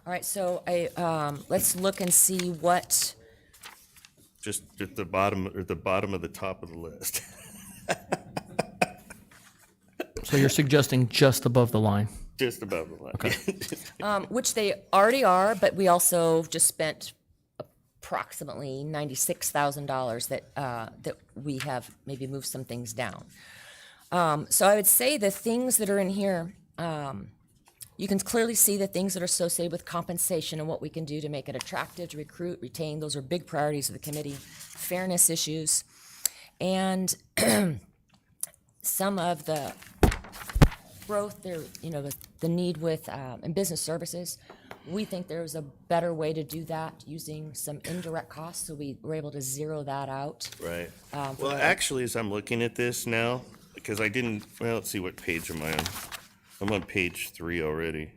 All right, so let's look and see what, Just at the bottom, or the bottom of the top of the list. So you're suggesting just above the line? Just above the line. Okay. which they already are, but we also just spent approximately $96,000 that we have maybe moved some things down. So I would say the things that are in here, you can clearly see the things that are associated with compensation and what we can do to make it attractive to recruit, retain. Those are big priorities of the committee. Fairness issues. And some of the growth there, the need with in business services, we think there's a better way to do that using some indirect costs, so we were able to zero that out. Right. Well, actually, as I'm looking at this now, because let's see, what page am I on? I'm on page 3 already.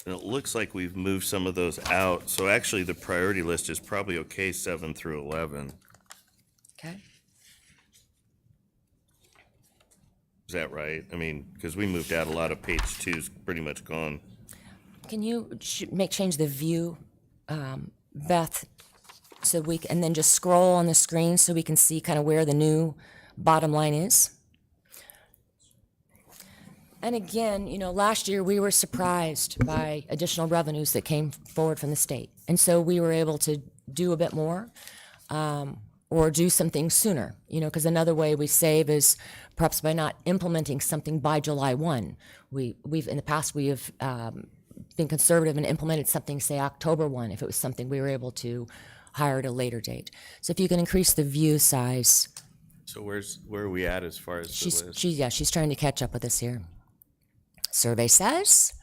And it looks like we've moved some of those out. So actually, the priority list is probably okay, 7 through 11. Okay. Is that right? I mean, because we moved out a lot of page 2's pretty much gone. Can you change the view, Beth, and then just scroll on the screen so we can see kind of where the new bottom line is? And again, last year we were surprised by additional revenues that came forward from the state. And so we were able to do a bit more or do some things sooner, because another way we save is perhaps by not implementing something by July 1. We've in the past, we have been conservative and implemented something, say, October 1, if it was something we were able to hire at a later date. So if you can increase the view size. So where are we at as far as the list? She's trying to catch up with us here. Survey says.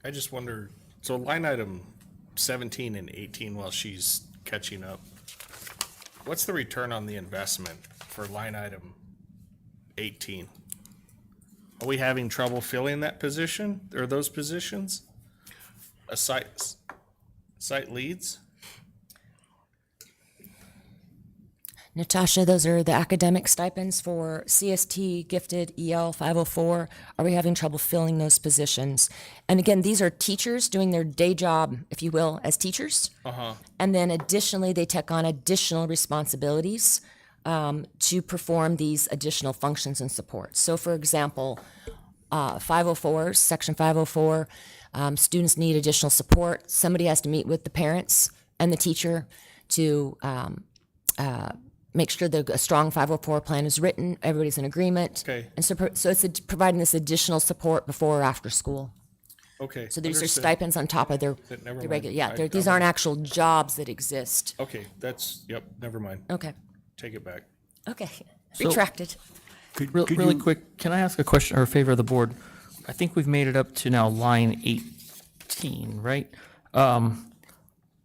I just wonder, so line item 17 and 18, while she's catching up, what's the return on the investment for line item 18? Are we having trouble filling that position or those positions? A site leads? Natasha, those are the academic stipends for CST, gifted, EL, 504. Are we having trouble filling those positions? And again, these are teachers doing their day job, if you will, as teachers. And then additionally, they take on additional responsibilities to perform these additional functions and supports. So for example, 504s, section 504, students need additional support. Somebody has to meet with the parents and the teacher to make sure that a strong 504 plan is written, everybody's in agreement. Okay. And so it's providing this additional support before or after school. Okay. So these are understood. stipends on top of their Never mind. regular, yeah, I- these aren't actual jobs that exist. Okay, never mind. Okay, Take it back. okay, So- Retracted. Really quick, can I ask a question or a favor of the board? I think we've made it up to now line 18, right?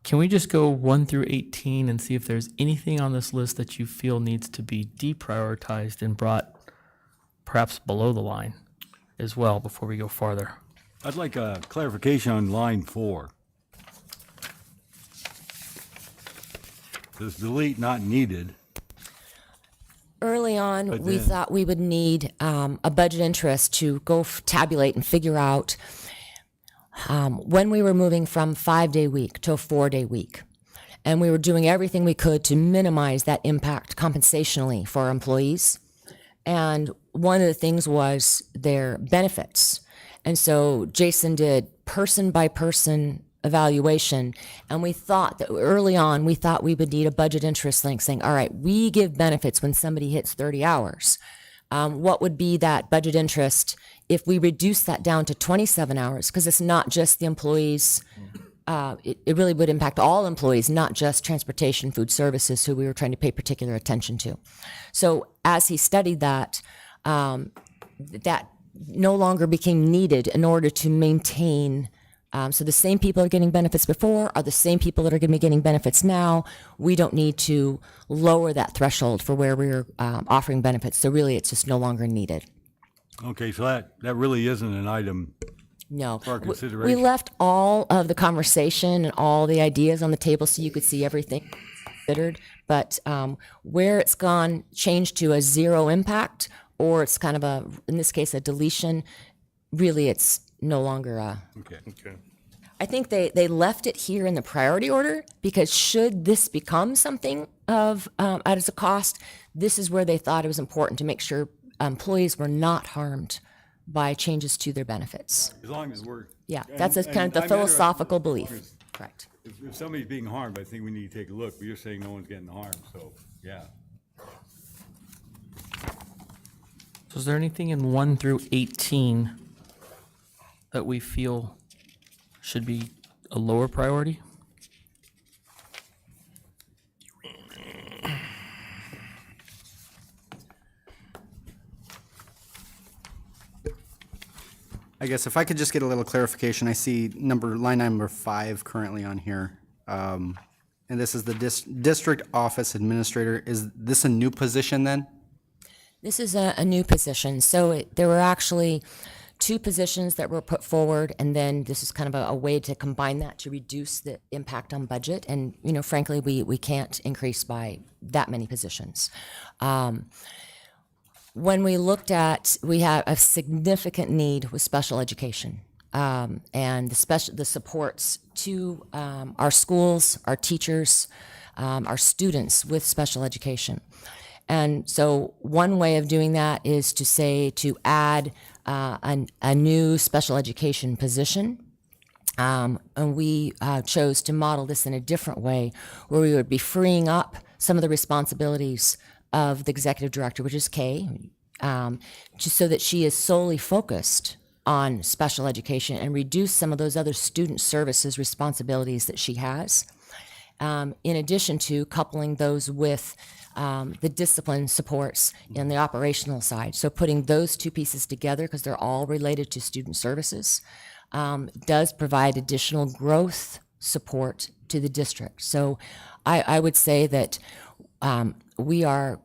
Can we just go 1 through 18 and see if there's anything on this list that you feel needs to be deprioritized and brought perhaps below the line as well before we go farther? I'd like a clarification on line 4. Says delete not needed. Early on, But we then- thought we would need a budget interest to go tabulate and figure out when we were moving from 5-day week to a 4-day week. And we were doing everything we could to minimize that impact compensationally for our employees. And one of the things was their benefits. And so Jason did person by person evaluation. And we thought that early on, we thought we would need a budget interest link saying, all right, we give benefits when somebody hits 30 hours. What would be that budget interest if we reduce that down to 27 hours? Because it's not just the employees. It really would impact all employees, not just transportation, food services, who we were trying to pay particular attention to. So as he studied that, that no longer became needed in order to maintain. So the same people are getting benefits before are the same people that are going to be getting benefits now. We don't need to lower that threshold for where we're offering benefits. So really, it's just no longer needed. Okay, so that really isn't an item No. for our We consideration. left all of the conversation and all the ideas on the table so you could see everything considered. But where it's gone, changed to a zero impact, or it's kind of in this case, a deletion, really it's no longer Okay. I think they left it here in the priority order because should this become something of as a cost, this is where they thought it was important to make sure employees were not harmed by changes to their benefits. As long as we're. Yeah, and- that's and kind of the I'm interested philosophical as long belief. as- Correct. If somebody's being harmed, I think we need to take a look, but you're saying no one's getting harmed, so, yeah. So is there anything in 1 through 18 that we feel should be a lower priority? I guess if I could just get a little clarification, I see line number 5 currently on here. And this is the district office administrator. Is this a new position then? This is a new position. So there were actually 2 positions that were put forward, and then this is kind of a way to combine that to reduce the impact on budget. And, frankly, we can't increase by that many positions. When we looked at, we have a significant need with special education, and the supports to our schools, our teachers, our students with special education. And so one way of doing that is to add a new special education position. And we chose to model this in a different way, where we would be freeing up some of the responsibilities of the executive director, which is Kay, just so that she is solely focused on special education and reduce some of those other student services responsibilities that she has, in addition to coupling those with the discipline supports in the operational side. So putting those 2 pieces together, because they're all related to student services, does provide additional growth support to the district. So I would say that we are,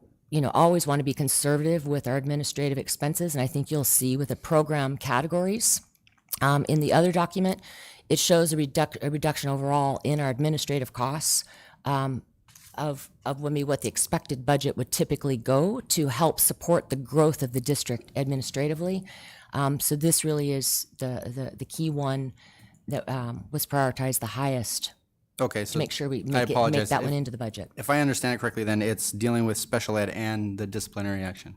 always want to be conservative with our administrative expenses, and I think you'll see with the program categories in the other document, it shows a reduction overall in our administrative costs of what the expected budget would typically go to help support the growth of the district administratively. So this really is the key one that was prioritized the highest. Okay, so To make sure we I apologize. make that one into the budget. If I understand it correctly, then it's dealing with special ed and the disciplinary action.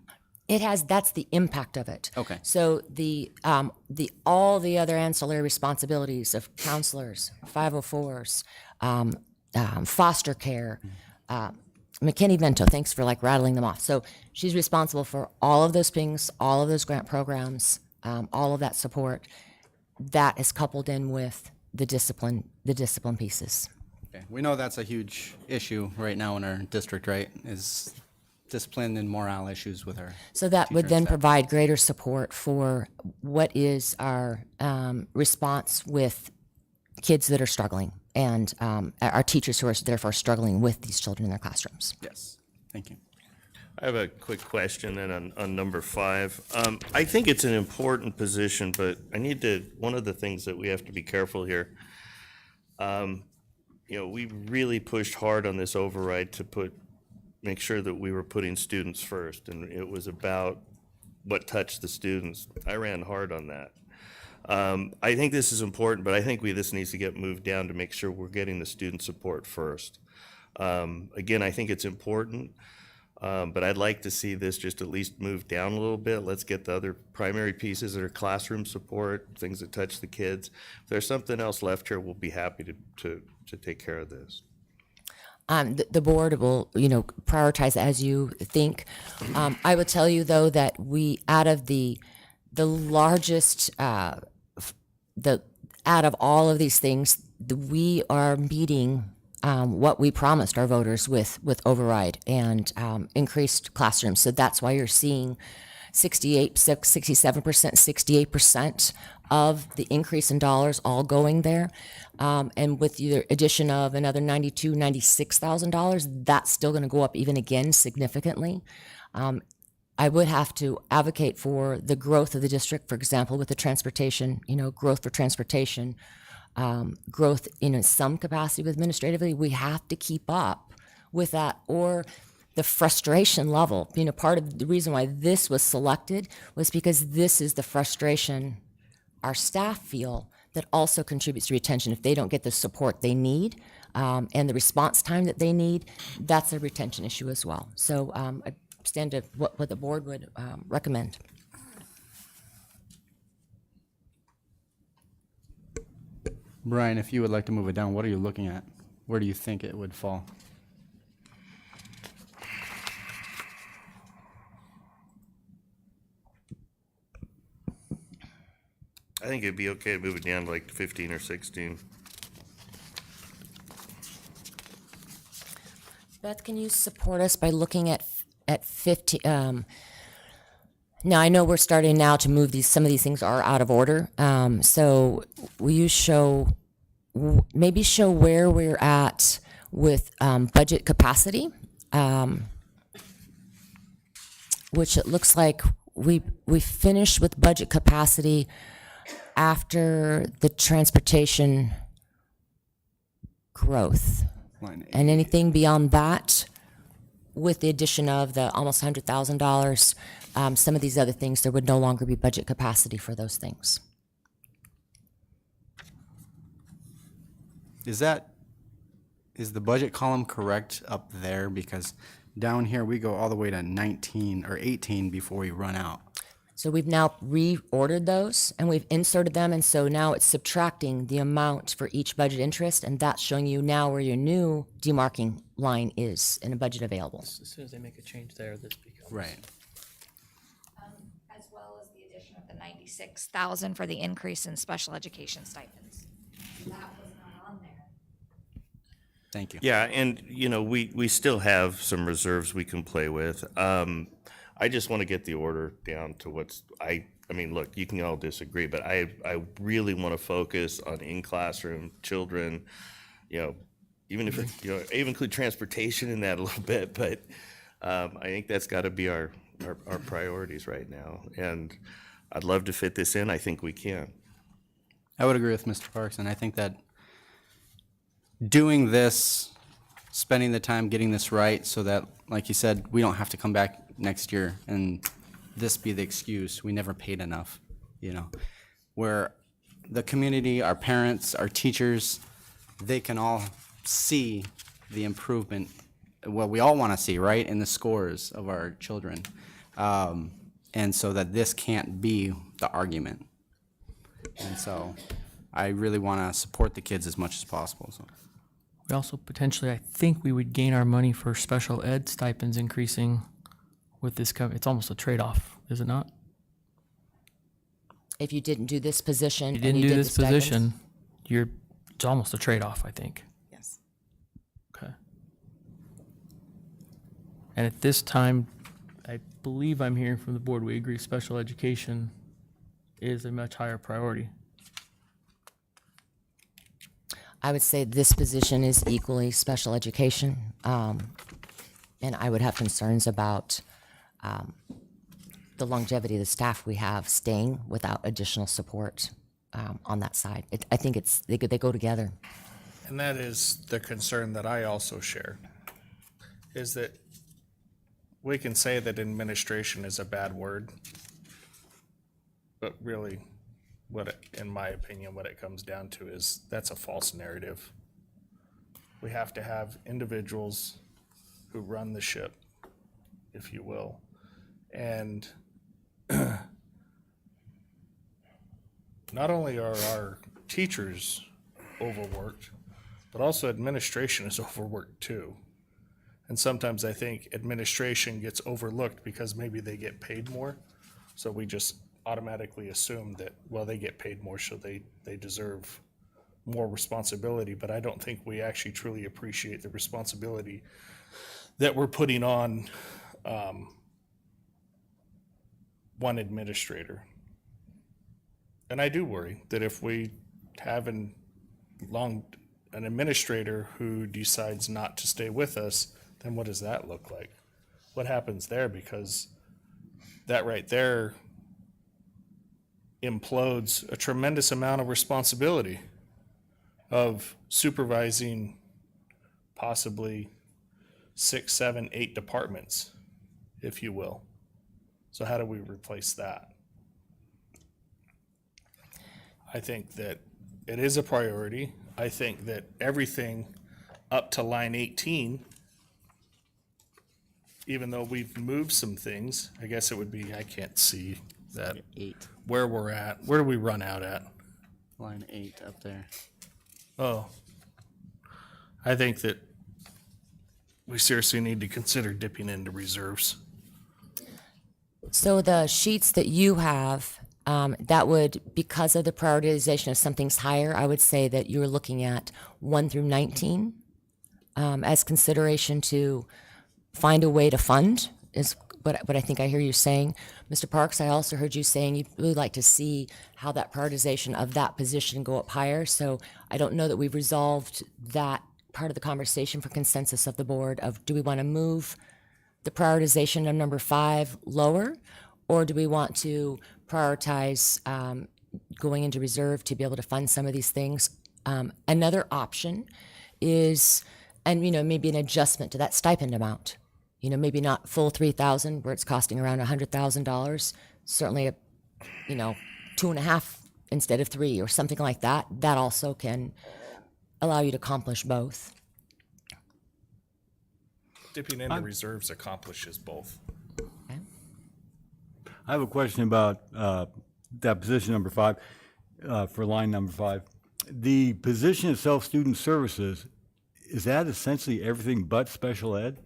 That's the impact of it. Okay. So all the other ancillary responsibilities of counselors, 504s, foster care, McKinney-Vento, thanks for rattling them off. So she's responsible for all of those things, all of those grant programs, all of that support. That is coupled in with the discipline pieces. Okay. We know that's a huge issue right now in our district, right? Is discipline and morale issues with our So that would teacher then and staff. provide greater support for what is our response with kids that are struggling, and our teachers who are therefore struggling with these children in their classrooms. Yes, thank you. I have a quick question then on number 5. I think it's an important position, but one of the things that we have to be careful here, we really pushed hard on this override to make sure that we were putting students first, and it was about what touched the students. I ran hard on that. I think this is important, but I think this needs to get moved down to make sure we're getting the student support first. Again, I think it's important. But I'd like to see this just at least move down a little bit. Let's get the other primary pieces that are classroom support, things that touch the kids. If there's something else left here, we'll be happy to take care of this. The board will, prioritize as you think. I will tell you though that out of the largest, out of all of these things, we are meeting what we promised our voters with override and increased classrooms. So that's why you're seeing 67%, 68% of the increase in dollars all going there. And with the addition of another $92,000, $96,000, that's still going to go up even again significantly. I would have to advocate for the growth of the district, for example, with the transportation, growth for transportation, growth in some capacity with administratively. We have to keep up with that, or the frustration level. Part of the reason why this was selected was because this is the frustration our staff feel that also contributes to retention. If they don't get the support they need and the response time that they need, that's a retention issue as well. So I stand to what the board would recommend. Brian, if you would like to move it down, what are you looking at? Where do you think it would fall? I think it'd be okay to move it down to like 15 or 16. Beth, can you support us by looking at 50? Now I know we're starting now to move these. Some of these things are out of order. So will you maybe show where we're at with budget capacity, which it looks like we finished with budget capacity after the transportation growth. And anything beyond that, with the addition of the almost $100,000, some of these other things, there would no longer be budget capacity for those things. Is the budget column correct up there? Because down here, we go all the way to 19 or 18 before we run out. So we've now reordered those and we've inserted them, and so now it's subtracting the amount for each budget interest, and that's showing you now where your new demarking line is in a budget available. As soon as they make a change there, this becomes. Right. As well as the addition of the 96,000 for the increase in special education stipends. That was not on there. Thank you. Yeah, and we still have some reserves we can play with. I just want to get the order down to I mean, look, you can all disagree, but I really want to focus on in-classroom children, even if, I even include transportation in that a little bit, but I think that's got to be our priorities right now. And I'd love to fit this in. I think we can. I would agree with Mr. Parks, and I think that doing this, spending the time getting this right so that, like you said, we don't have to come back next year and this be the excuse, we never paid enough, where the community, our parents, our teachers, they can all see the improvement, what we all want to see, right, in the scores of our children. And so that this can't be the argument. And so I really want to support the kids as much as possible. So. We also potentially, I think we would gain our money for special ed stipends increasing with this. It's almost a trade-off, is it not? If you didn't do this position, You didn't do this position, it's almost a trade-off, I think. Yes. Okay. And at this time, I believe I'm hearing from the board, we agree special education is a much higher priority. I would say this position is equally special education, and I would have concerns about the longevity of the staff we have staying without additional support on that side. I think they go together. And that is the concern that I also share, is that we can say that administration is a bad word, but really, in my opinion, what it comes down to is that's a false narrative. We have to have individuals who run the ship, if you will. And not only are our teachers overworked, but also administration is overworked too. And sometimes I think administration gets overlooked because maybe they get paid more. So we just automatically assume that, well, they get paid more, so they deserve more responsibility. But I don't think we actually truly appreciate the responsibility that we're putting on one administrator. And I do worry that if we have an administrator who decides not to stay with us, then what does that look like? What happens there? Because that right there implodes a tremendous amount of responsibility of supervising possibly 6, 7, 8 departments, if you will. So how do we replace that? I think that it is a priority. I think that everything up to line 18, even though we've moved some things, I guess it would be, I can't see that. 8. Where we're at. Where do we run out at? Line 8 up there. Oh. I think that we seriously need to consider dipping into reserves. So the sheets that you have That would, because of the prioritization of some things higher, I would say that you're looking at 1 through 19 as consideration to find a way to fund, is what I think I hear you saying. Mr. Parks, I also heard you saying you'd really like to see how that prioritization of that position go up higher. So I don't know that we've resolved that part of the conversation for consensus of the board of, do we want to move the prioritization of number 5 lower, or do we want to prioritize going into reserve to be able to fund some of these things? Another option is, and maybe an adjustment to that stipend amount. Maybe not full 3,000 where it's costing around $100,000. Certainly, 2.5 instead of 3 or something like that. That also can allow you to accomplish both. Dipping into reserves accomplishes both. I have a question about that position number 5, for line number 5. The position itself, student services, is that essentially everything but special ed?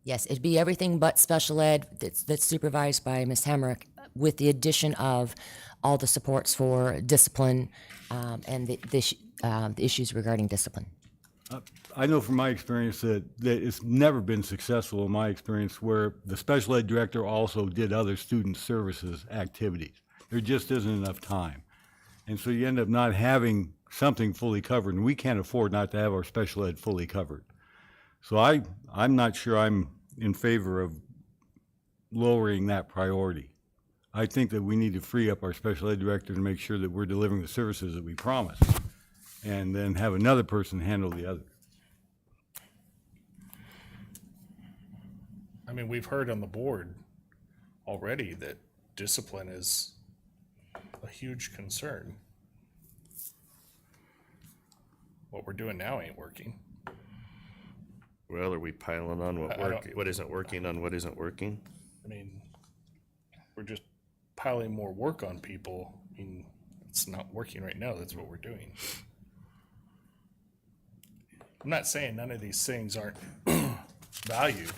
Yes, it'd be everything but special ed that's supervised by Ms. Hemrick, with the addition of all the supports for discipline and the issues regarding discipline. I know from my experience that it's never been successful in my experience where the special ed director also did other student services activities. There just isn't enough time. And so you end up not having something fully covered, and we can't afford not to have our special ed fully covered. So I'm not sure I'm in favor of lowering that priority. I think that we need to free up our special ed director to make sure that we're delivering the services that we promised, and then have another person handle the other. I mean, we've heard on the board already that discipline is a huge concern. What we're doing now ain't working. Well, are we piling on what isn't working on what isn't working? I mean, we're just piling more work on people. I mean, it's not working right now. That's what we're doing. I'm not saying none of these things aren't valued.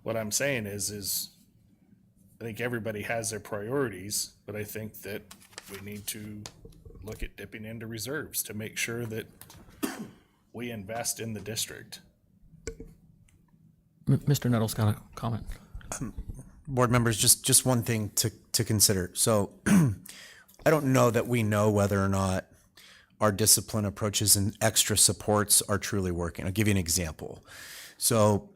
What I'm saying is I think everybody has their priorities, but I think that we need to look at dipping into reserves to make sure that we invest in the district. Mr. Nettles got a comment. Board members, just one thing to consider. So I don't know that we know whether or not our discipline approaches and extra supports are truly working. I'll give you an example. So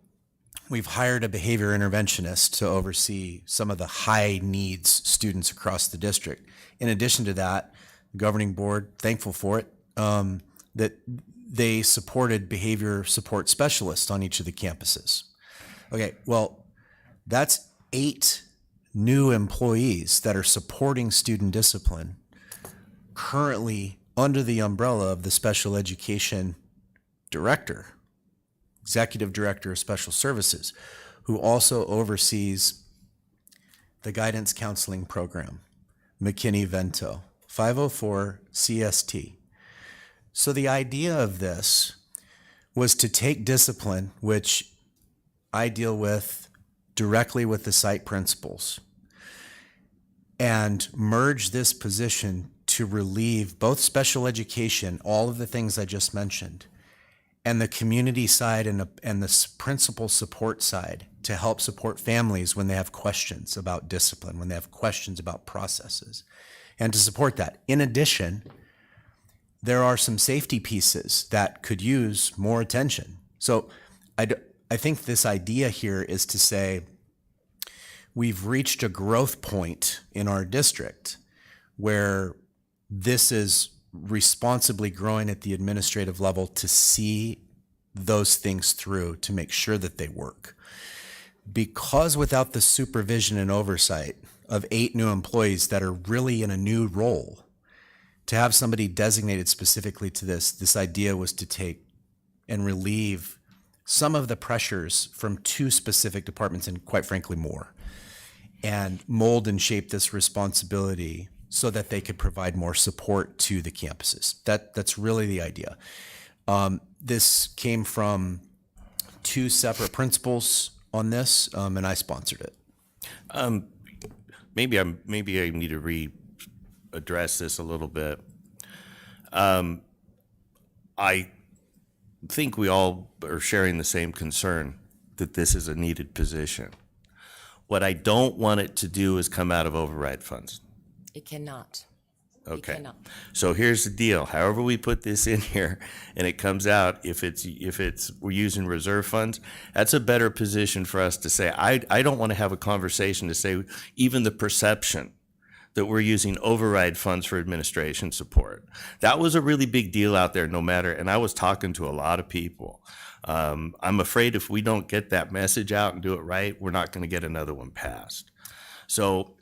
we've hired a behavior interventionist to oversee some of the high needs students across the district. In addition to that, the governing board, thankful for it, that they supported behavior support specialists on each of the campuses. Okay, well, that's 8 new employees that are supporting student discipline currently under the umbrella of the special education director, executive director of special services, who also oversees the guidance counseling program, McKinney-Vento, 504 CST. So the idea of this was to take discipline, which I deal with directly with the site principals, and merge this position to relieve both special education, all of the things I just mentioned, and the community side and the principal support side to help support families when they have questions about discipline, when they have questions about processes, and to support that. In addition, there are some safety pieces that could use more attention. So I think this idea here is to say we've reached a growth point in our district where this is responsibly growing at the administrative level to see those things through, to make sure that they work. Because without the supervision and oversight of 8 new employees that are really in a new role, to have somebody designated specifically to this idea was to take and relieve some of the pressures from 2 specific departments, and quite frankly more, and mold and shape this responsibility so that they could provide more support to the campuses. That's really the idea. This came from 2 separate principals on this, and I sponsored it. maybe I need to address this a little bit. I think we all are sharing the same concern that this is a needed position. What I don't want it to do is come out of override funds. It cannot. Okay. cannot. So here's the deal. However we put this in here and it comes out, if we're using reserve funds, that's a better position for us to say. I don't want to have a conversation to say even the perception that we're using override funds for administration support. That was a really big deal out there, no matter, and I was talking to a lot of people. I'm afraid if we don't get that message out and do it right, we're not going to get another one passed. So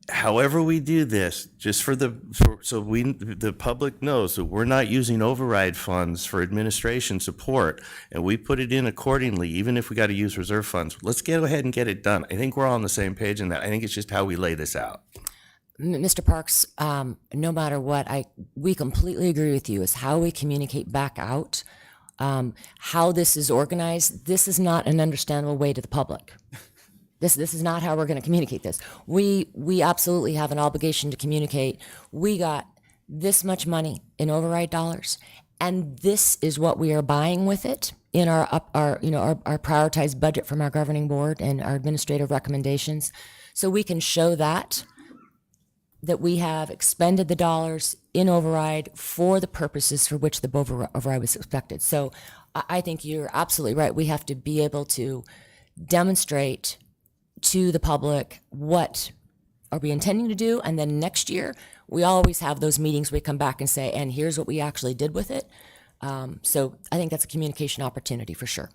however we do this, just so the public knows that we're not using override funds for administration support, and we put it in accordingly, even if we got to use reserve funds, let's go ahead and get it done. I think we're all on the same page in that. I think it's just how we lay this out. Mr. Parks, no matter what, we completely agree with you. Is how we communicate back out, how this is organized. This is not an understandable way to the public. This is not how we're going to communicate this. We absolutely have an obligation to communicate. We got this much money in override dollars, and this is what we are buying with it in our prioritized budget from our governing board and our administrative recommendations. So we can show that we have expended the dollars in override for the purposes for which the override was expected. So I think you're absolutely right. We have to be able to demonstrate to the public what are we intending to do, and then next year we always have those meetings where we come back and say, and here's what we actually did with it. So I think that's a communication opportunity for sure.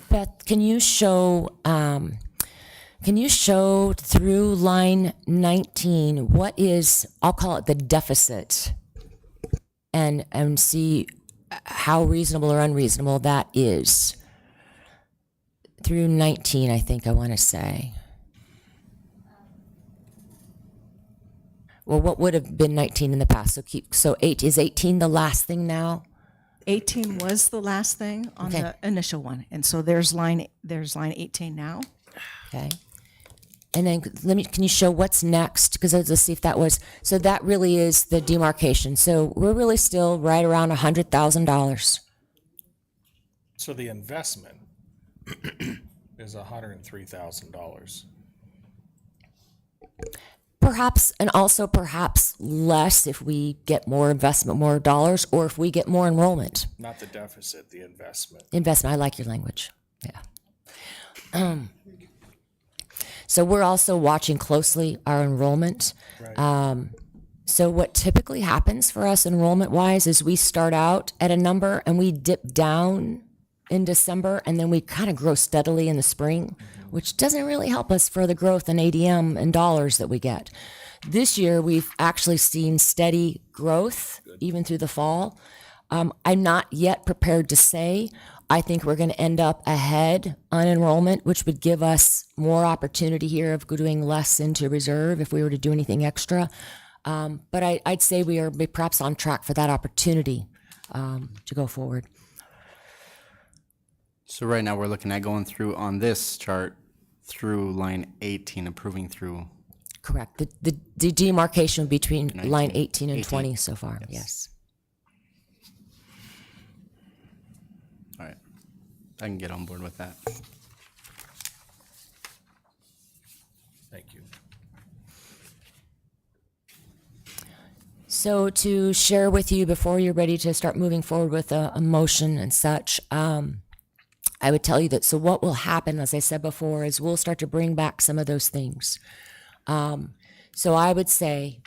Beth, can you show through line 19 what is, I'll call it the deficit, and see how reasonable or unreasonable that is. Through 19, I think I want to say. Well, what would have been 19 in the past? So 8 is 18 the last thing now? 18 was the last thing on the initial one, and so there's line 18 now. Okay. And then can you show what's next? Because let's see if that was, so that really is the demarcation. So we're really still right around $100,000. So the investment is $103,000. Perhaps, and also perhaps less if we get more investment, more dollars, or if we get more enrollment. Not the deficit, the investment. Investment, I like your language. Yeah. So we're also watching closely our enrollment. Right. So what typically happens for us enrollment-wise is we start out at a number and we dip down in December, and then we kind of grow steadily in the spring, which doesn't really help us for the growth in ADM and dollars that we get. This year, we've actually seen steady growth even through the fall. I'm not yet prepared to say. I think we're going to end up ahead on enrollment, which would give us more opportunity here of doing less into reserve if we were to do anything extra. But I'd say we are perhaps on track for that opportunity to go forward. So right now we're looking at going through on this chart through line 18, approving through. Correct. The demarcation between 19, line 18 and 18. 20 so far, yes. All right, I can get on board with that. Thank you. So to share with you before you're ready to start moving forward with a motion and such, I would tell you that, so what will happen, as I said before, is we'll start to bring back some of those things. So I would say,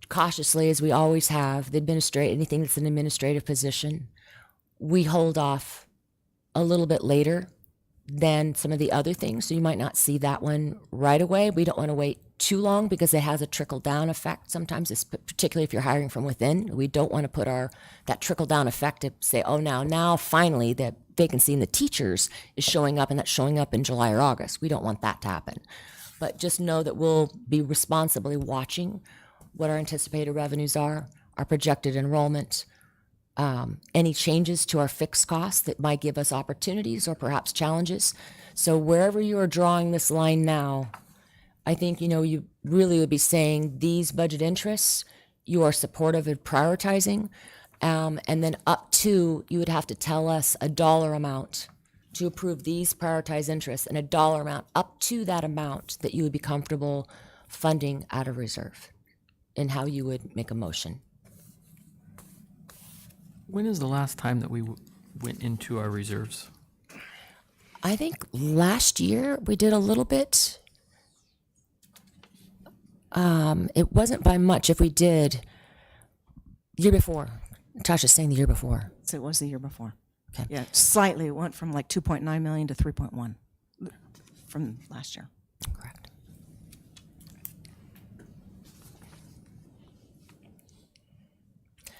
cautiously, as we always have, anything that's an administrative position, we hold off a little bit later than some of the other things. So you might not see that one right away. We don't want to wait too long because it has a trickle-down effect. Sometimes, particularly if you're hiring from within, we don't want to put that trickle-down effect to say, oh, now finally the vacancy in the teachers is showing up, and that's showing up in July or August. We don't want that to happen. But just know that we'll be responsibly watching what our anticipated revenues are, our projected enrollment, any changes to our fixed costs that might give us opportunities or perhaps challenges. So wherever you are drawing this line now, I think, you really would be saying these budget interests, you are supportive of prioritizing, and then up to, you would have to tell us a dollar amount to approve these prioritized interests and a dollar amount up to that amount that you would be comfortable funding out of reserve, and how you would make a motion. When is the last time that we went into our reserves? I think last year we did a little bit. It wasn't by much. If we did, year before. Tasha's saying the year before. So it was the year before. Okay. Yeah, slightly. It went from like 2.9 million to 3.1 from last year. Correct.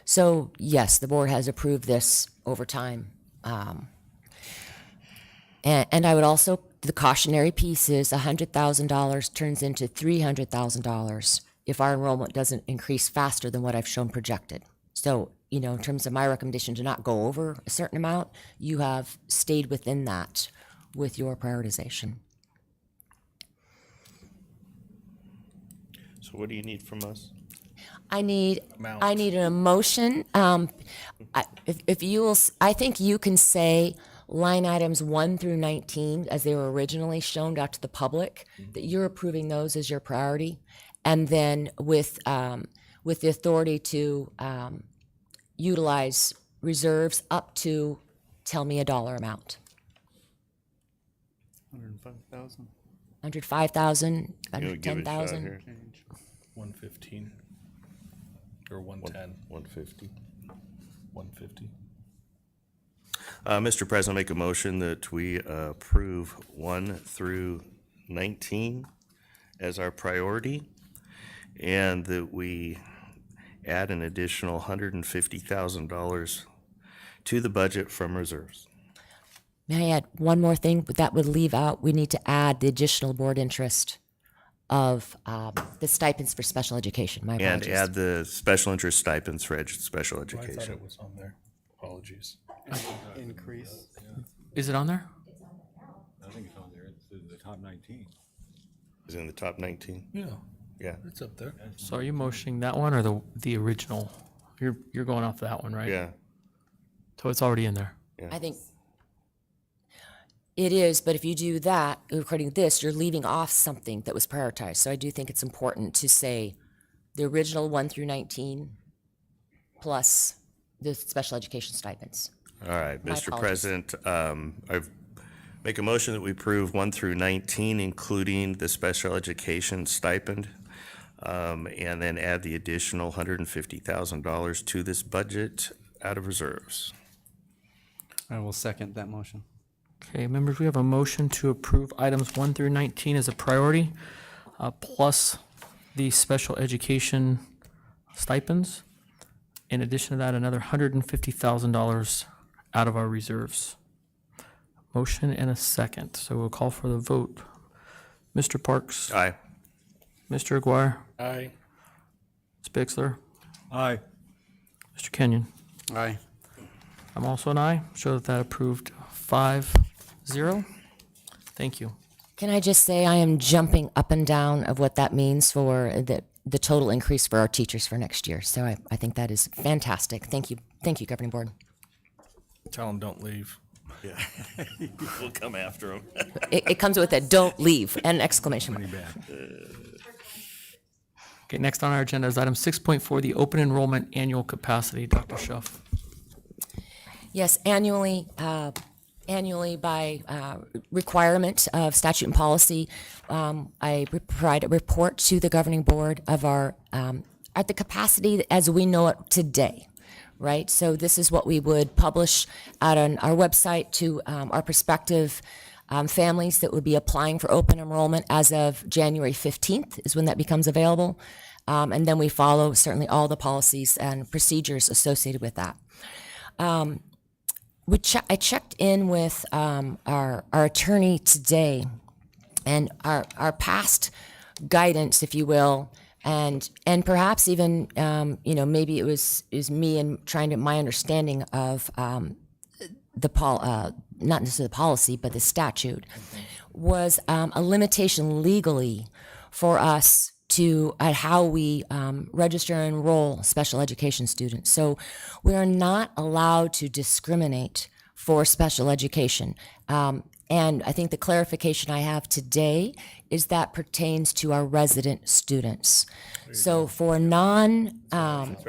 So yes, the board has approved this over time. And I would also, the cautionary piece is $100,000 turns into $300,000 if our enrollment doesn't increase faster than what I've shown projected. So, in terms of my recommendation to not go over a certain amount, you have stayed within that with your prioritization. So what do you need from us? I need an emotion. If you will, I think you can say line items 1 through 19 as they were originally shown out to the public, that you're approving those as your priority, and then with the authority to utilize reserves up to, tell me a dollar amount. 105,000. 105,000, Give it a shot 110,000. here. 115 or 110, 150. 150. Mr. President, make a motion that we approve 1 through 19 as our priority, and that we add an additional $150,000 to the budget from reserves. May I add one more thing? But that would leave out, we need to add the additional board interest of the stipends for special education. My And apologies. add the special interest stipends for special I thought education. it was on there. Apologies. Increase. Is it on there? I think it's on there. It's the top 19. Is in the top 19. Yeah, Yeah. it's up there. So are you motioning that one or the original? You're going off that one, right? Yeah. So it's already in there. I think it is, but if you do that, according to this, you're leaving off something that was prioritized. So I do think it's important to say the original 1 through 19 plus the special education stipends. All right, My Mr. apologies. President, I make a motion that we approve 1 through 19, including the special education stipend, and then add the additional $150,000 to this budget out of reserves. I will second that motion. Okay, members, we have a motion to approve items 1 through 19 as a priority, plus the special education stipends. In addition to that, another $150,000 out of our reserves. Motion and a second, so we'll call for the vote. Mr. Parks? Aye. Mr. Aguirre? Aye. Ms. Bixler? Aye. Mr. Kenyon? Aye. I'm also an aye. Show that approved 5-0. Thank you. Can I just say I am jumping up and down of what that means for the total increase for our teachers for next year. So I think that is fantastic. Thank you. Thank you, Governing Board. Tell them don't leave. Yeah. We'll come after them. It comes with a don't leave and an exclamation mark. Okay, next on our agenda is item 6.4, the open enrollment annual capacity. Dr. Schuff. Yes, annually by requirement of statute and policy, I provide a report to the governing board of our at the capacity as we know it today, right? So this is what we would publish out on our website to our prospective families that would be applying for open enrollment as of January 15th is when that becomes available. And then we follow certainly all the policies and procedures associated with that. I checked in with our attorney today, and our past guidance, if you will, and perhaps even maybe it was me and trying to my understanding of not necessarily the policy but the statute was a limitation legally for us to at how we register and enroll special education students. So we are not allowed to discriminate for special education. And I think the clarification I have today is that pertains to our resident students. So for right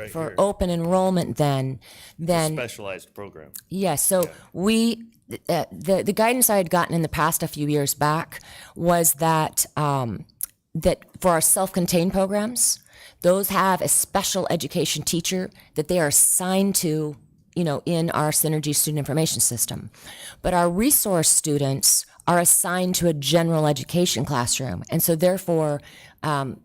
for here. open enrollment, then Specialized program. yes. So the guidance I had gotten in the past a few years back was that that for our self-contained programs, those have a special education teacher that they are assigned to, in our Synergy student information system. But our resource students are assigned to a general education classroom. And so therefore, the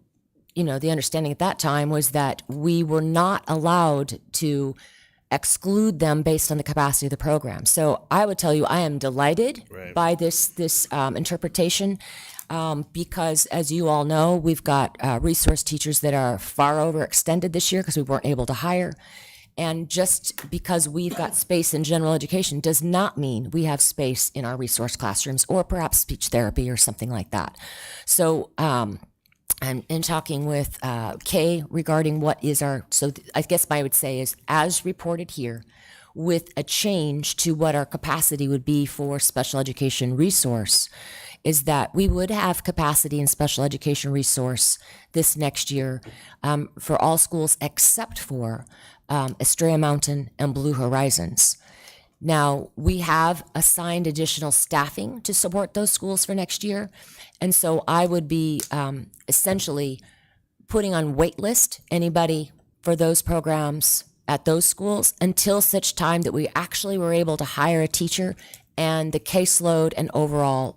understanding at that time was that we were not allowed to exclude them based on the capacity of the program. So I would tell you, I am delighted by this interpretation because, as you all know, we've got resource teachers that are far overextended this year because we weren't able to hire. And just because we've got space in general education does not mean we have space in our resource classrooms or perhaps speech therapy or something like that. So I'm in talking with Kay regarding what is I guess I would say is as reported here, with a change to what our capacity would be for special education resource, is that we would have capacity in special education resource this next year for all schools except for Estrella Mountain and Blue Horizons. Now, we have assigned additional staffing to support those schools for next year. And so I would be essentially putting on wait list anybody for those programs at those schools until such time that we actually were able to hire a teacher and the caseload and overall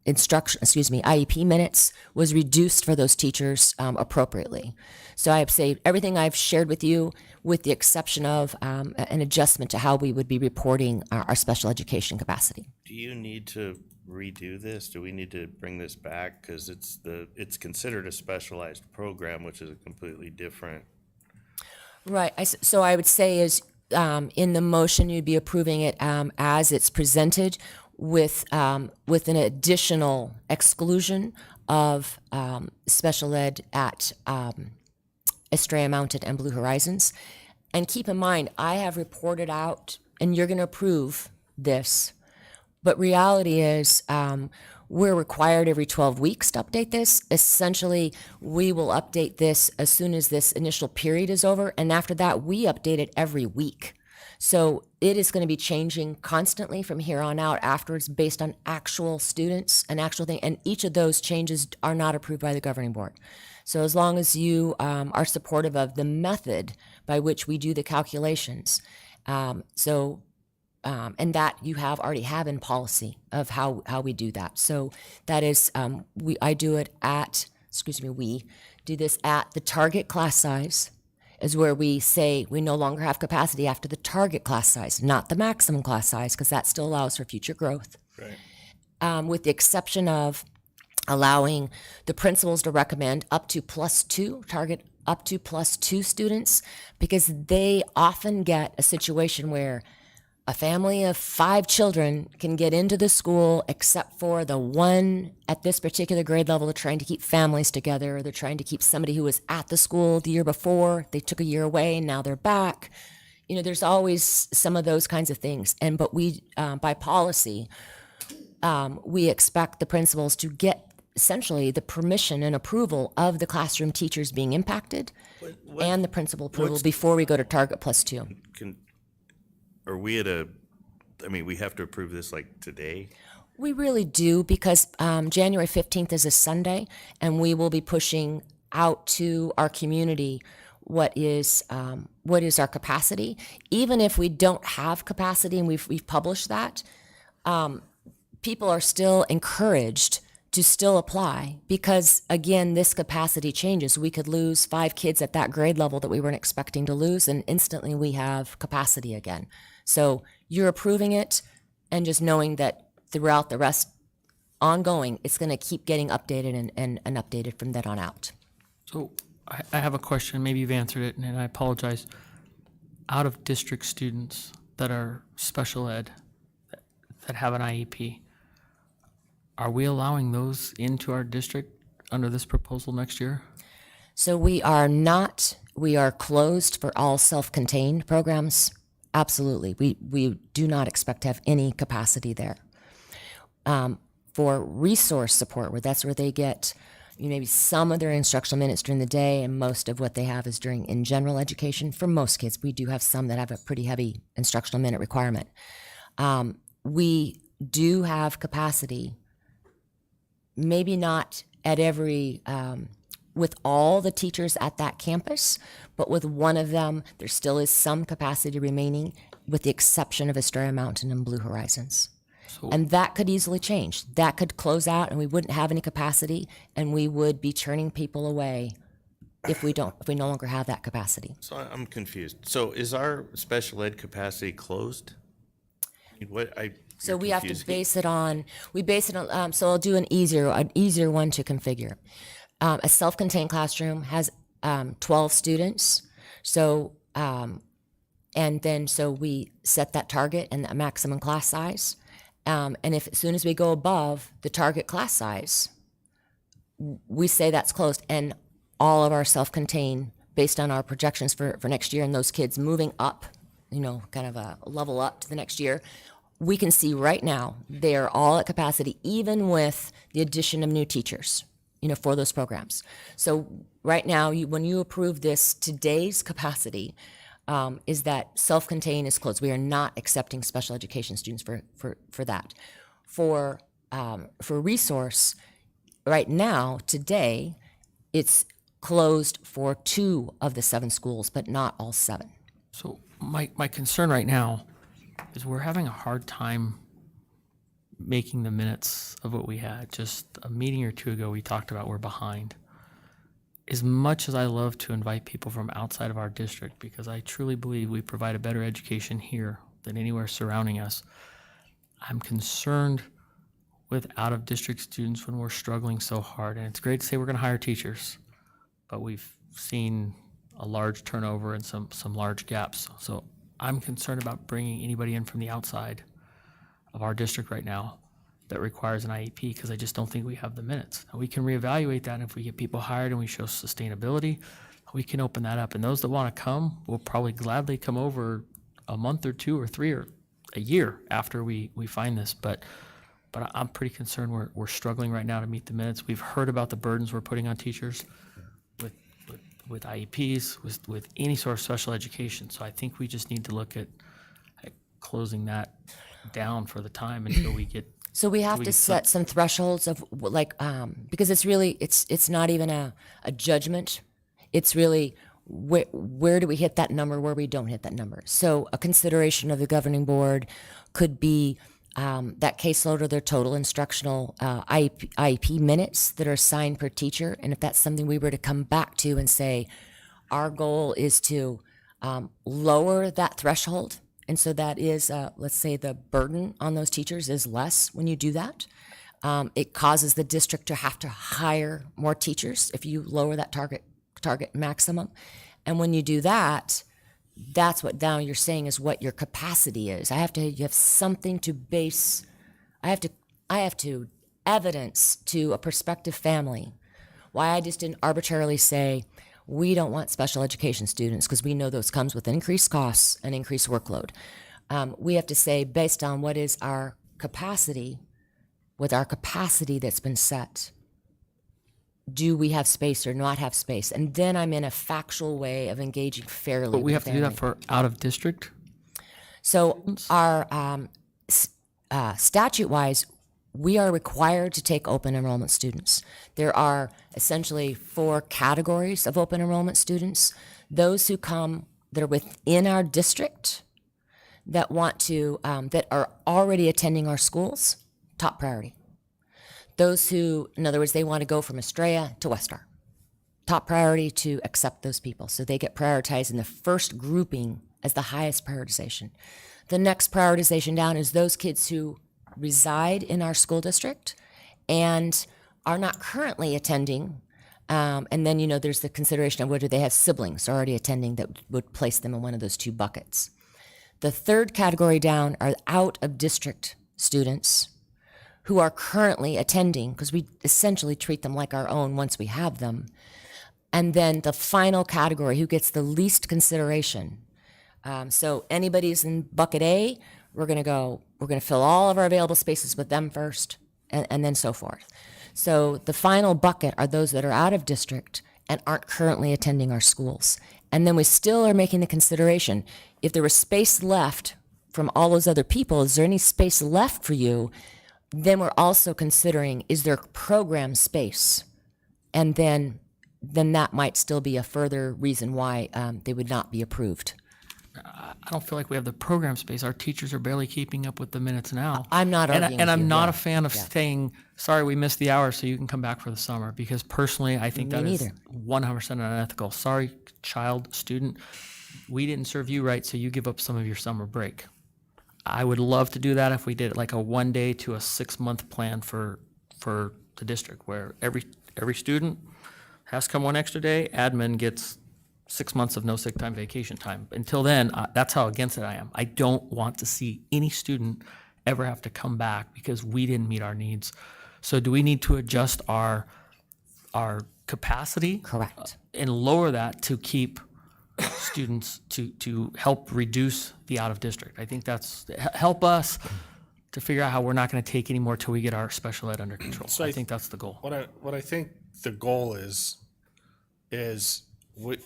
IEP minutes was reduced for those teachers appropriately. So I have saved everything I've shared with you with the exception of an adjustment to how we would be reporting our special education capacity. Do you need to redo this? Do we need to bring this back? Because it's considered a specialized program, which is a completely different. Right. So I would say is in the motion, you'd be approving it as it's presented with an additional exclusion of special ed at Estrella Mountain and Blue Horizons. And keep in mind, I have reported out, and you're going to approve this, but reality is we're required every 12 weeks to update this. Essentially, we will update this as soon as this initial period is over, and after that, we update it every week. So it is going to be changing constantly from here on out afterwards based on actual students and actual thing. And each of those changes are not approved by the governing board. So as long as you are supportive of the method by which we do the calculations, and that you already have in policy of how we do that. So that is, we do this at the target class size, is where we say we no longer have capacity after the target class size, not the maximum class size, because that still allows for future growth. Right. With the exception of allowing the principals to recommend up to +2, target up to +2 students, because they often get a situation where a family of 5 children can get into the school except for the one at this particular grade level. They're trying to keep families together. They're trying to keep somebody who was at the school the year before. They took a year away and now they're back. There's always some of those kinds of things. But we, by policy, we expect the principals to get essentially the permission and approval of the classroom teachers being impacted and the principal approval before we go to target +2. Are we we have to approve this like today? We really do, because January 15th is a Sunday, and we will be pushing out to our community what is our capacity. Even if we don't have capacity, and we've published that, people are still encouraged to still apply, because again, this capacity changes. We could lose 5 kids at that grade level that we weren't expecting to lose, and instantly we have capacity again. So you're approving it, and just knowing that throughout the rest ongoing, it's going to keep getting updated and updated from then on out. So I have a question, maybe you've answered it, and I apologize. Out-of-district students that are special ed, that have an IEP, are we allowing those into our district under this proposal next year? So we are not, we are closed for all self-contained programs. Absolutely. We do not expect to have any capacity there. For resource support, where that's where they get maybe some of their instructional minutes during the day, and most of what they have is during in general education. For most kids, we do have some that have a pretty heavy instructional minute requirement. We do have capacity, maybe not at every, with all the teachers at that campus, but with one of them, there still is some capacity remaining, with the exception of Estrella Mountain and Blue Horizons. And that could easily change. That could close out and we wouldn't have any capacity, and we would be turning people away if we no longer have that capacity. So I'm confused. So is our special ed capacity closed? So we have to base it on, so I'll do an easier one to configure. A self-contained classroom has 12 students. So, and then so we set that target and the maximum class size. And if as soon as we go above the target class size, we say that's closed, and all of our self-contained, based on our projections for next year and those kids moving up, kind of a level up to the next year, we can see right now they are all at capacity, even with the addition of new teachers, for those programs. So right now, when you approve this, today's capacity is that self-contained is closed. We are not accepting special education students for that. For resource, right now, today, it's closed for 2 of the 7 schools, but not all 7. So my concern right now is we're having a hard time making the minutes of what we had. Just a meeting or 2 ago, we talked about we're behind. As much as I love to invite people from outside of our district, because I truly believe we provide a better education here than anywhere surrounding us, I'm concerned with out-of-district students when we're struggling so hard. And it's great to say we're going to hire teachers, but we've seen a large turnover and some large gaps. So I'm concerned about bringing anybody in from the outside of our district right now that requires an IEP, because I just don't think we have the minutes. And we can reevaluate that, and if we get people hired and we show sustainability, we can open that up. And those that want to come will probably gladly come over a month or 2 or 3 or a year after we find this. But I'm pretty concerned we're struggling right now to meet the minutes. We've heard about the burdens we're putting on teachers with IEPs, with any sort of special education. So I think we just need to look at closing that down for the time until we get. So we have to set some thresholds of because it's not even a judgment. It's really where do we hit that number, where we don't hit that number. So a consideration of the governing board could be that caseload or their total instructional IEP minutes that are assigned per teacher. And if that's something we were to come back to and say, our goal is to lower that threshold. And so that is, let's say the burden on those teachers is less when you do that. It causes the district to have to hire more teachers if you lower that target maximum. And when you do that, that's what now you're saying is what your capacity is. You have something to base. I have to evidence to a prospective family why I just didn't arbitrarily say we don't want special education students, because we know those comes with increased costs and increased workload. We have to say, based on what is our capacity, with our capacity that's been set, do we have space or not have space? And then I'm in a factual way of engaging fairly. But we with have to do that for out of district? So our statute-wise, we are required to take open enrollment students. There are essentially 4 categories of open enrollment students. Those who come that are within our district that want to, that are already attending our schools, top priority. Those who, in other words, they want to go from Estrella to Westar, top priority to accept those people. So they get prioritized in the first grouping as the highest prioritization. The next prioritization down is those kids who reside in our school district and are not currently attending And then, there's the consideration of whether they have siblings already attending that would place them in one of those two buckets. The third category down are out-of-district students who are currently attending, because we essentially treat them like our own once we have them. And then the final category, who gets the least consideration. So anybody's in bucket A, we're going to fill all of our available spaces with them first, and then so forth. So the final bucket are those that are out of district and aren't currently attending our schools. And then we still are making the consideration, if there was space left from all those other people, is there any space left for you? Then we're also considering, is there program space? And then that might still be a further reason why they would not be approved. I don't feel like we have the program space. Our teachers are barely keeping up with the minutes now. I'm not arguing And with I'm you, not yeah, a fan of yeah. saying, sorry, we missed the hour, so you can come back for the summer. Because personally, I think Me that is neither. 100% unethical. Sorry, child, student, we didn't serve you right, so you give up some of your summer break. I would love to do that if we did like a 1 day to a 6 month plan for the district, where every student has to come 1 extra day. Admin gets 6 months of no sick time, vacation time. Until then, that's how against it I am. I don't want to see any student ever have to come back because we didn't meet our needs. So do we need to adjust our capacity? Correct. And lower that to keep students to help reduce the out of district? I think that's help us to figure out how we're not going to take any more till we get our special ed under control. So I think that's the goal. What I think the goal is we,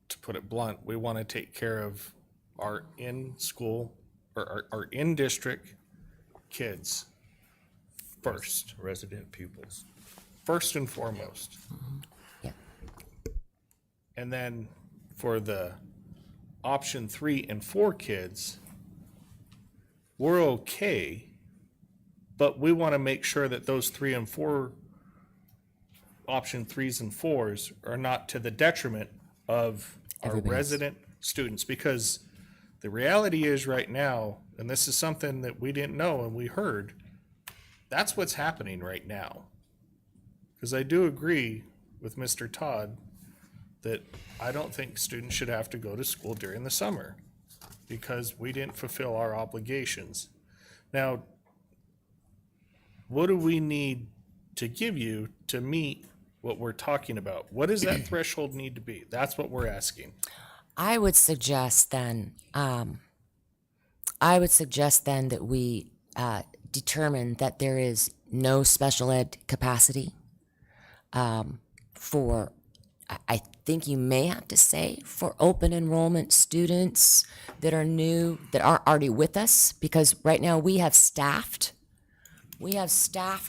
to put it blunt, we want to take care of our in-school or our in-district kids first, Resident pupils. first and foremost. Yeah. And then for the option 3 and 4 kids, we're okay, but we want to make sure that those 3 and 4 option 3s and 4s are not to the detriment of our Everybody else. resident students, because the reality is right now, and this is something that we didn't know and we heard, that's what's happening right now. Because I do agree with Mr. Todd that I don't think students should have to go to school during the summer because we didn't fulfill our obligations. Now, what do we need to give you to meet what we're talking about? What does that threshold need to be? That's what we're asking. I would suggest then that we determine that there is no special ed capacity for, I think you may have to say, for open enrollment students that are new, that aren't already with us, because right now we have staffed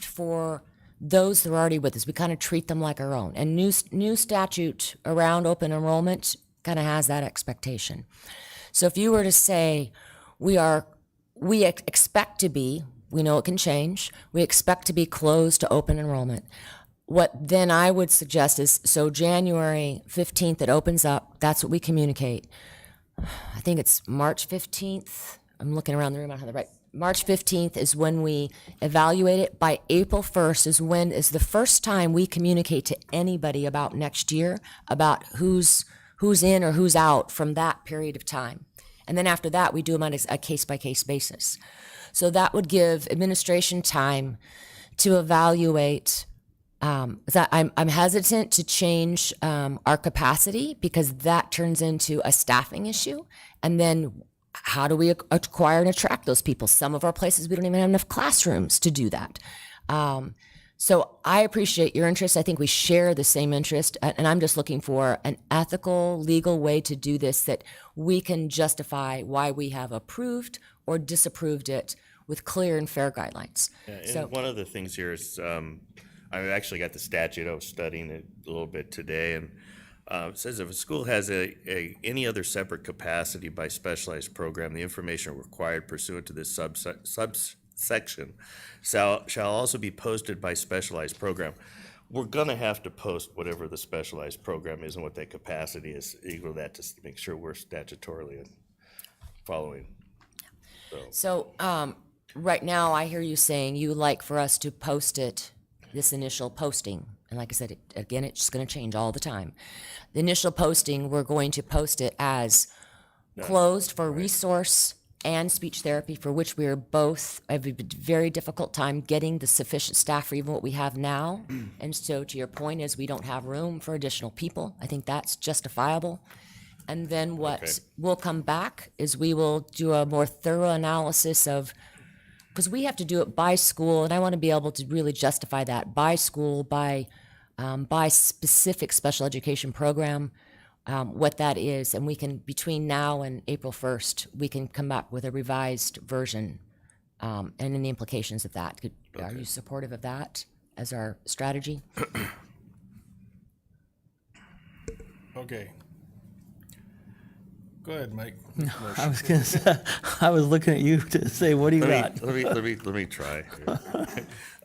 for those that are already with us. We kind of treat them like our own. And new statute around open enrollment kind of has that expectation. So if you were to say, we expect to be, we know it can change, we expect to be closed to open enrollment. What then I would suggest is, so January 15th, it opens up, that's what we communicate. I think it's March 15th. I'm looking around the room, I don't have the right. March 15th is when we evaluate it. By April 1st is the first time we communicate to anybody about next year, about who's in or who's out from that period of time. And then after that, we do them on a case-by-case basis. So that would give administration time to evaluate. I'm hesitant to change our capacity because that turns into a staffing issue. And then how do we acquire and attract those people? Some of our places, we don't even have enough classrooms to do that. So I appreciate your interest. I think we share the same interest, and I'm just looking for an ethical, legal way to do this that we can justify why we have approved or disapproved it with clear and fair guidelines. Yeah, and So one of the things here is, I actually got the statute, I was studying it a little bit today, and it says if a school has any other separate capacity by specialized program, the information required pursuant to this subsection shall also be posted by specialized program. We're gonna have to post whatever the specialized program is and what that capacity is, equal that, to make sure we're statutorily following. So right now, I hear you saying you would like for us to post it, this initial posting And like I said, again, it's going to change all the time. The initial posting, we're going to post it as closed for resource and speech therapy, for which we are both have a very difficult time getting the sufficient staff for even what we have now. And so to your point is we don't have room for additional people. I think that's justifiable. And then what will come back is we will do a more thorough analysis of, because we have to do it by school, and I want to be able to really justify that by school, by specific special education program, what that is, and we can, between now and April 1st, we can come up with a revised version, and then the implications of that. Are you supportive of that as our strategy? Okay. Go ahead, Mike. I was gonna say, I was looking at you to say, what do you got? Let me try.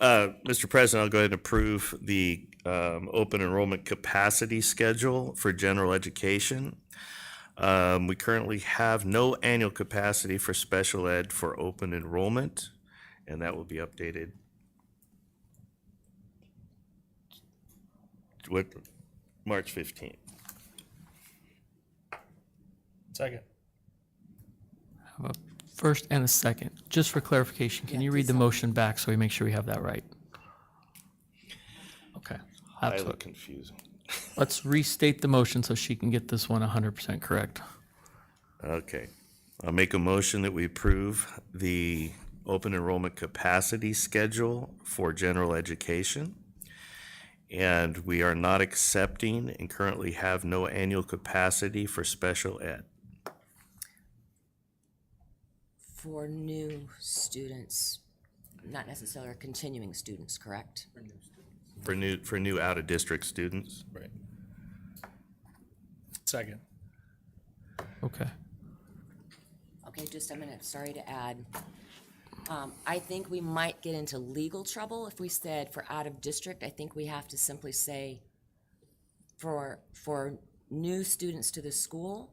Mr. President, I'll go ahead and approve the open enrollment capacity schedule for general education. We currently have no annual capacity for special ed for open enrollment, and that will be updated. March 15th. Second. Have a first and a second. Just for clarification, can you read the motion back so we make sure we have that right? Okay. Highly confusing. Let's restate the motion so she can get this one 100% correct. Okay. I'll make a motion that we approve the open enrollment capacity schedule for general education. And we are not accepting and currently have no annual capacity for special ed. For new students, not necessarily continuing students, correct? For new out-of-district students. Right. Second. Okay. Okay, just a minute, sorry to add. I think we might get into legal trouble if we said for out-of-district. I think we have to simply say for new students to the school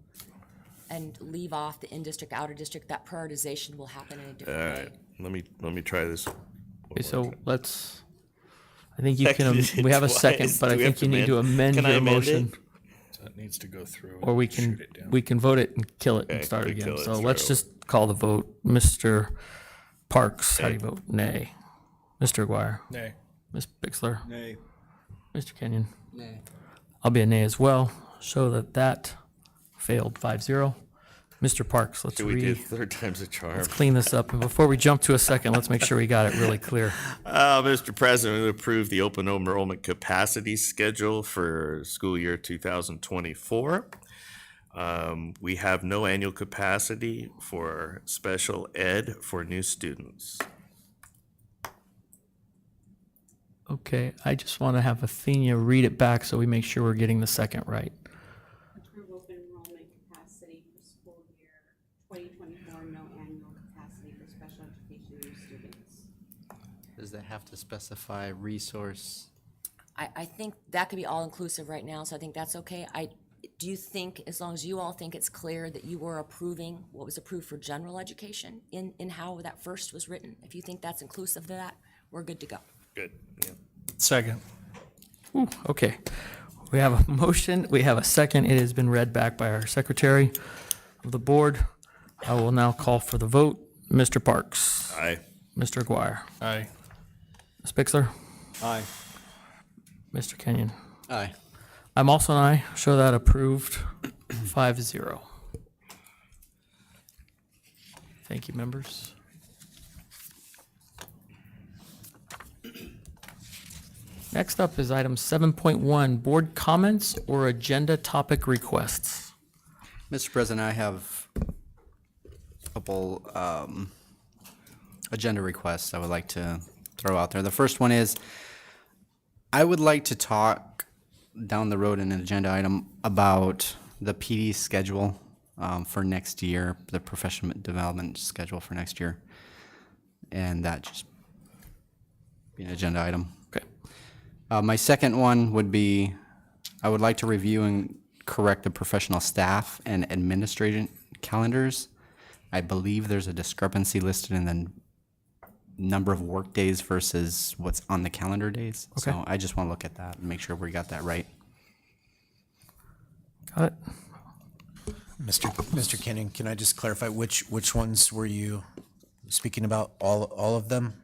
and leave off the in-district, outer-district. That prioritization will happen in a different way. All right, let me try this. Okay, so let's, I think you can, we have a second, but I think you need to amend your motion. So it needs to go through. Or we and can, shoot it down. we can vote it and kill it and Okay, start we again. kill it, So start let's over. just call the vote. Mr. Parks, how do you vote? Nay. Mr. Aguirre? Nay. Ms. Bixler? Nay. Mr. Kenyon? Nay. I'll be a nay as well. Show that failed 5-0. Mr. Parks, let's Should we do third time's a charm? let's clean this up. And before we jump to a second, let's make sure we got it really clear. Mr. President, we approve the open enrollment capacity schedule for school year 2024. We have no annual capacity for special ed for new students. Okay, I just want to have Athenia read it back so we make sure we're getting the second right. Approve open enrollment capacity for school year 2024, no annual capacity for special education new students. Does that have to specify resource? I think that could be all-inclusive right now, so I think that's okay. Do you think, as long as you all think it's clear that you were approving what was approved for general education in how that first was written, if you think that's inclusive of that, we're good to go. Good. Yeah. Second. Ooh, okay. We have a motion, we have a second. It has been read back by our secretary of the board. I will now call for the vote. Mr. Parks? Aye. Mr. Aguirre? Aye. Ms. Bixler? Aye. Mr. Kenyon? Aye. I'm also an aye. Show that approved 5-0. Thank you, members. Next up is item 7.1, board comments or agenda topic requests. Mr. President, I have a couple agenda requests I would like to throw out there. The first one is I would like to talk down the road in an agenda item about the PD schedule for next year, the professional development schedule for next year. And that just be an agenda item. Okay. My second one would be, I would like to review and correct the professional staff and administration calendars. I believe there's a discrepancy listed in number of work days versus what's on the calendar days. Okay. So I just want to look at that and make sure we got that right. Got it? Mr. Kenning, can I just clarify which ones were you speaking about? All of them?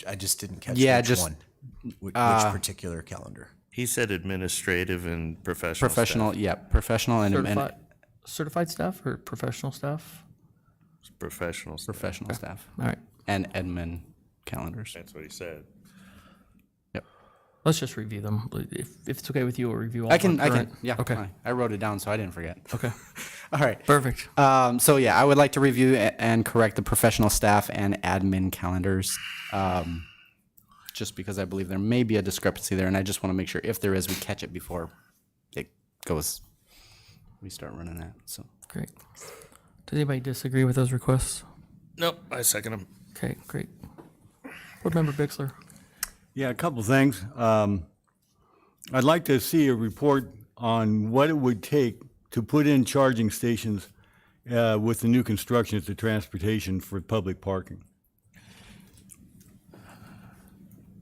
I just didn't catch Yeah, which just, one. Which particular calendar? He said administrative and professional. Professional, staff. yeah, professional and Certified staff or professional staff? Professional. Staff. professional staff All right, and admin calendars. That's what he said. let's just review them. If it's okay with you, we'll review all I of can, current. yeah. Okay, I wrote it down so I didn't forget. okay, All right. perfect. So yeah, I would like to review and correct the professional staff and admin calendars, just because I believe there may be a discrepancy there, and I just want to make sure if there is, we catch it before it goes. We start running that. So Great. Does anybody disagree with those requests? Nope, I second him. Okay, great. Board Member Bixler. Yeah, a couple things. I'd like to see a report on what it would take to put in charging stations with the new construction at the transportation for public parking.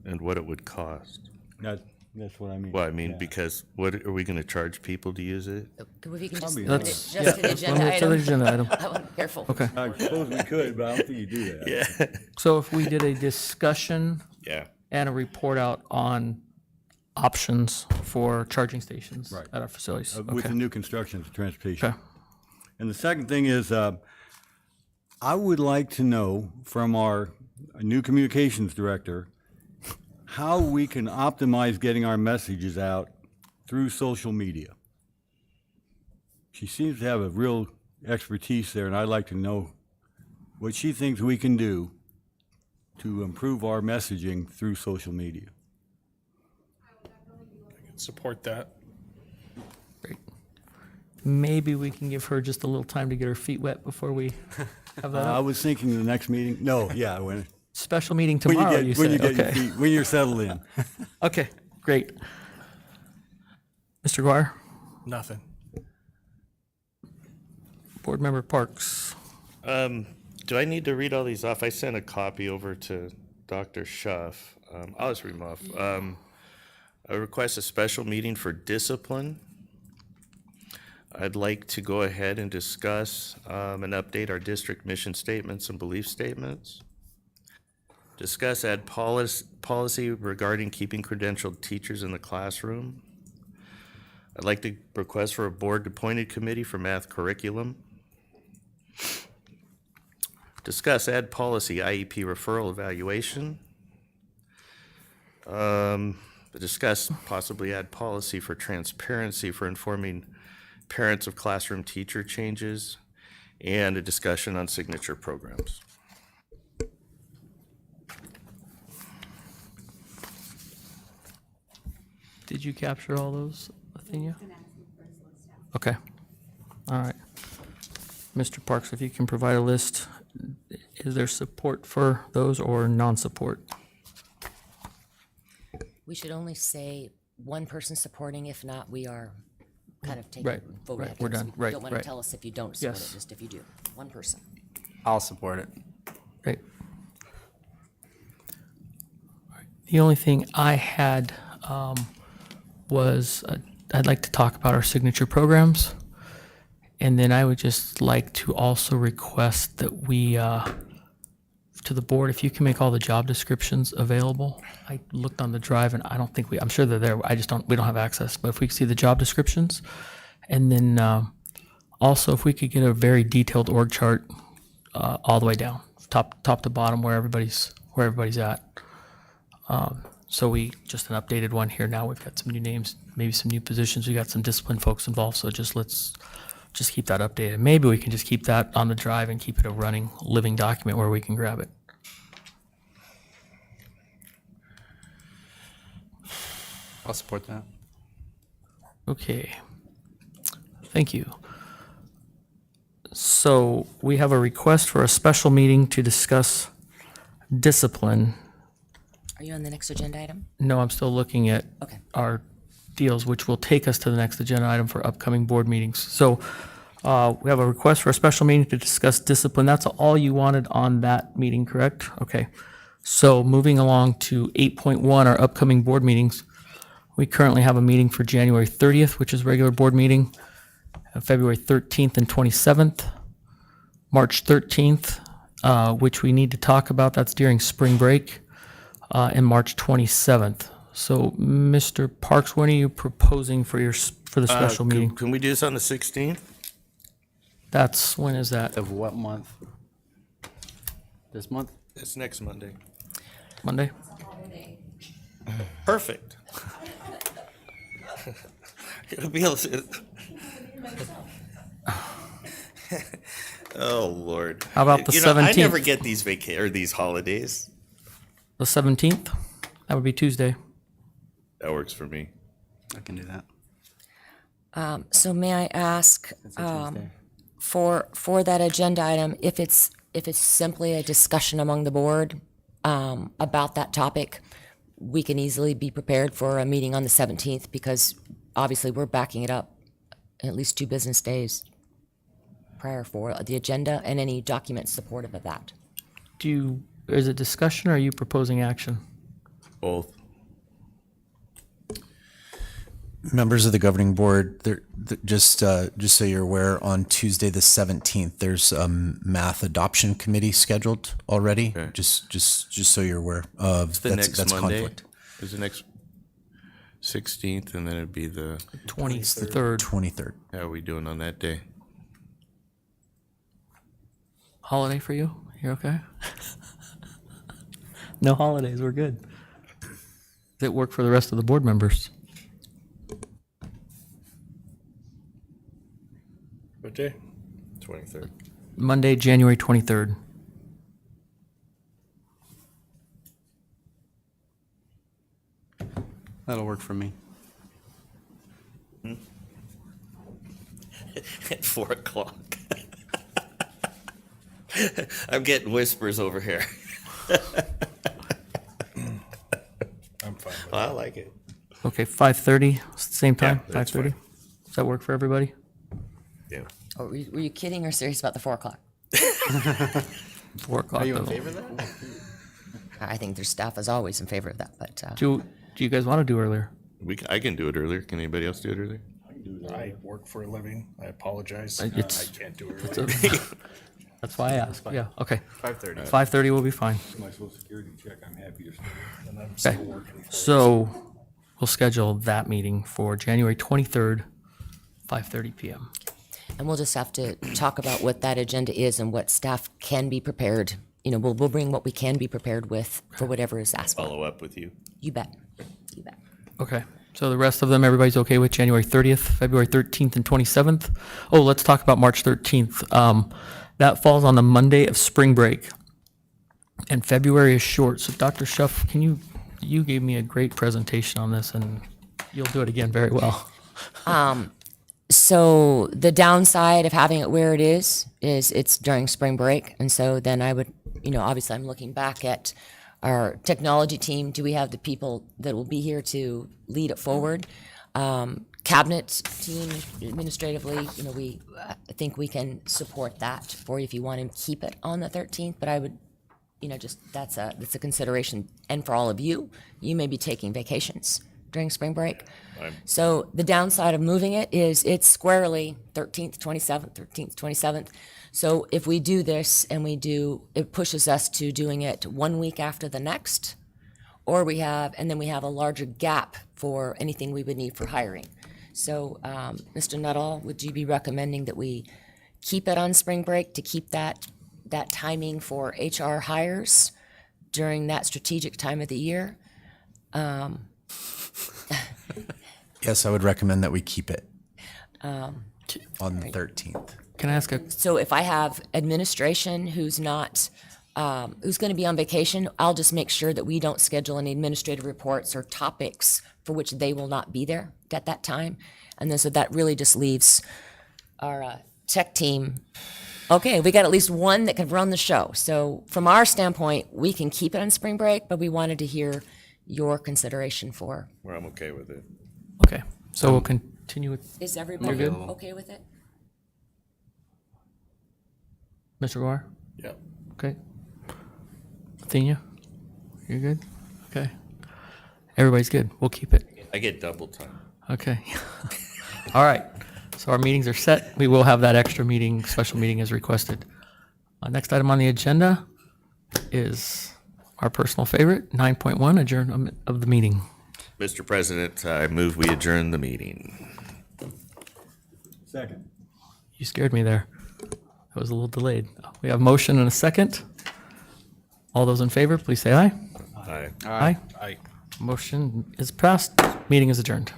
And what it would cost. That's what I mean. Well, I mean, Yeah. because what are we going to charge people to use it? If you can just Probably limit it not. just Yeah, to the let's agenda limit it to the item. agenda item. I want to be careful. Okay, I suppose we could, but I don't think you do that. Yeah. so if we did a discussion Yeah. and a report out on options for charging stations Right. at our facilities. With Okay. the new construction at the transportation. Okay. And the second thing is, I would like to know from our new communications director how we can optimize getting our messages out through social media. She seems to have a real expertise there, and I'd like to know what she thinks we can do to improve our messaging through social media. Support that. Great. Maybe we can give her just a little time to get her feet wet before we have that. I up. was thinking the next meeting, no, yeah, when Special meeting you tomorrow, get, you when say? you get your Okay. feet, when you're settled in. Okay, great. Mr. Guire, Nothing. Board Member Parks. Do I need to read all these off? I sent a copy over to Dr. Schuff. I'll just read them off. I request a special meeting for discipline. I'd like to go ahead and discuss and update our district mission statements and belief statements. Discuss policy regarding keeping credentialed teachers in the classroom. I'd like to request for a board-appointed committee for math curriculum. Discuss add policy IEP referral evaluation. Discuss possibly add policy for transparency for informing parents of classroom teacher changes, and a discussion on signature programs. Did you capture all those, Athenia? Okay. All right. Mr. Parks, if you can provide a list, is there support for those or non-support? We should only say one person supporting. If not, we are kind of taking Right, vote. right, against. we're done. You Right, don't want right. to tell us if you don't support Yes. it, just if you do. One person. I'll support it. Great. The only thing I had was I'd like to talk about our signature programs. And then I would just like to also request that we, to the board, if you can make all the job descriptions available. I looked on the drive and I don't think I'm sure they're there. We don't have access. But if we could see the job descriptions. And then also if we could get a very detailed org chart all the way down, top to bottom, where everybody's at. So just an updated one here now. We've got some new names, maybe some new positions. We got some discipline folks involved. So let's keep that updated. Maybe we can just keep that on the drive and keep it a running, living document where we can grab it. I'll support that. Okay. Thank you. So we have a request for a special meeting to discuss discipline. Are you on the next agenda item? No, I'm still looking at Okay. our deals, which will take us to the next agenda item for upcoming board meetings. So we have a request for a special meeting to discuss discipline. That's all you wanted on that meeting, correct? Okay. So moving along to 8.1, our upcoming board meetings. We currently have a meeting for January 30th, which is regular board meeting, February 13th and 27th, March 13th, which we need to talk about, that's during spring break, and March 27th. So, Mr. Parks, when are you proposing for for the special meeting? Can we do this on the 16th? When is that? Of what month? This month? It's next Monday. Monday? Perfect. It'll be able to. Oh, Lord. How about the You know, I 17th? never get these these holidays. The 17th? That would be Tuesday. That works for me. I can do that. So may I ask, for that agenda item, if it's simply a discussion among the board about that topic, we can easily be prepared for a meeting on the 17th, because obviously we're backing it up at least 2 business days prior for the agenda and any documents supportive of that. Is it discussion or are you proposing action? Both. Members of the governing board, just so you're aware, on Tuesday the 17th, there's a math adoption committee scheduled already. Okay. Just so you're aware of It's the next that's Monday. conflict. Is the next 16th, and then it'd be the 23rd. 23rd. How are we doing on that day? Holiday for you? You're okay? No holidays, we're good. Does it work for the rest of the board members? What day? 23rd. Monday, January 23rd. That'll work for me. At 4 o'clock. I'm getting whispers over here. I'm fine with I like it. Okay, 5:30, same time, Yeah, that's 5:30? Does that work for everybody? Yeah. Or were you kidding or serious about the 4 o'clock? 4 o'clock. Are you in though. favor of that? I think their staff is always in favor of that, but Do you guys want to do earlier? I can do it earlier. Can anybody else do it earlier? I work for a living. I apologize. It's- I can't do it. It's early. That's why I asked. Yeah, okay. 5:30. 5:30 will be fine. My social security check, I'm happy to stay. And I'm still Okay. working for it. So we'll schedule that meeting for January 23rd, 5:30 PM. and we'll just have to talk about what that agenda is and what staff can be prepared. You know, we'll bring what we can be prepared with for whatever is asked for. Follow up with you. You bet. You bet. Okay, so the rest of them, everybody's okay with January 30th, February 13th, and 27th? Oh, let's talk about March 13th. That falls on the Monday of spring break, and February is short. So Dr. Schuff, you gave me a great presentation on this, and you'll do it again very well. So the downside of having it where it is it's during spring break. And so then I would, you know, obviously I'm looking back at our technology team. Do we have the people that will be here to lead it forward? Cabinet team administratively, you know, I think we can support that for you if you want to keep it on the 13th, but I would, you know, just that's a consideration. And for all of you, you may be taking vacations during spring break. So the downside of moving it is it's squarely 13th, 27th. So if we do this and it pushes us to doing it 1 week after the next, or then we have a larger gap for anything we would need for hiring. So, Mr. Nuttall, would you be recommending that we keep it on spring break to keep that timing for HR hires during that strategic time of the year? Yes, I would recommend that we keep it on the 13th. Can I ask So if I have administration who's not, who's going to be on vacation, I'll just make sure that we don't schedule any administrative reports or topics for which they will not be there at that time. And then so that really just leaves our tech team. Okay, we got at least one that can run the show. So from our standpoint, we can keep it on spring break, but we wanted to hear your consideration for. Where I'm okay with it. Okay, so we'll continue with Is everybody good? okay with it? Mr. Guar? Yep. Okay. Athenia? You're good? Okay. Everybody's good. We'll keep it. I get double time. Okay. All right. So our meetings are set. We will have that extra meeting, special meeting as requested. Next item on the agenda is our personal favorite, 9.1, adjournment of the meeting. Mr. President, I move we adjourn the meeting. Second. You scared me there. That was a little delayed. We have motion and a second. All those in favor, please say aye. Aye. Aye. Aye. Motion is passed. Meeting is adjourned.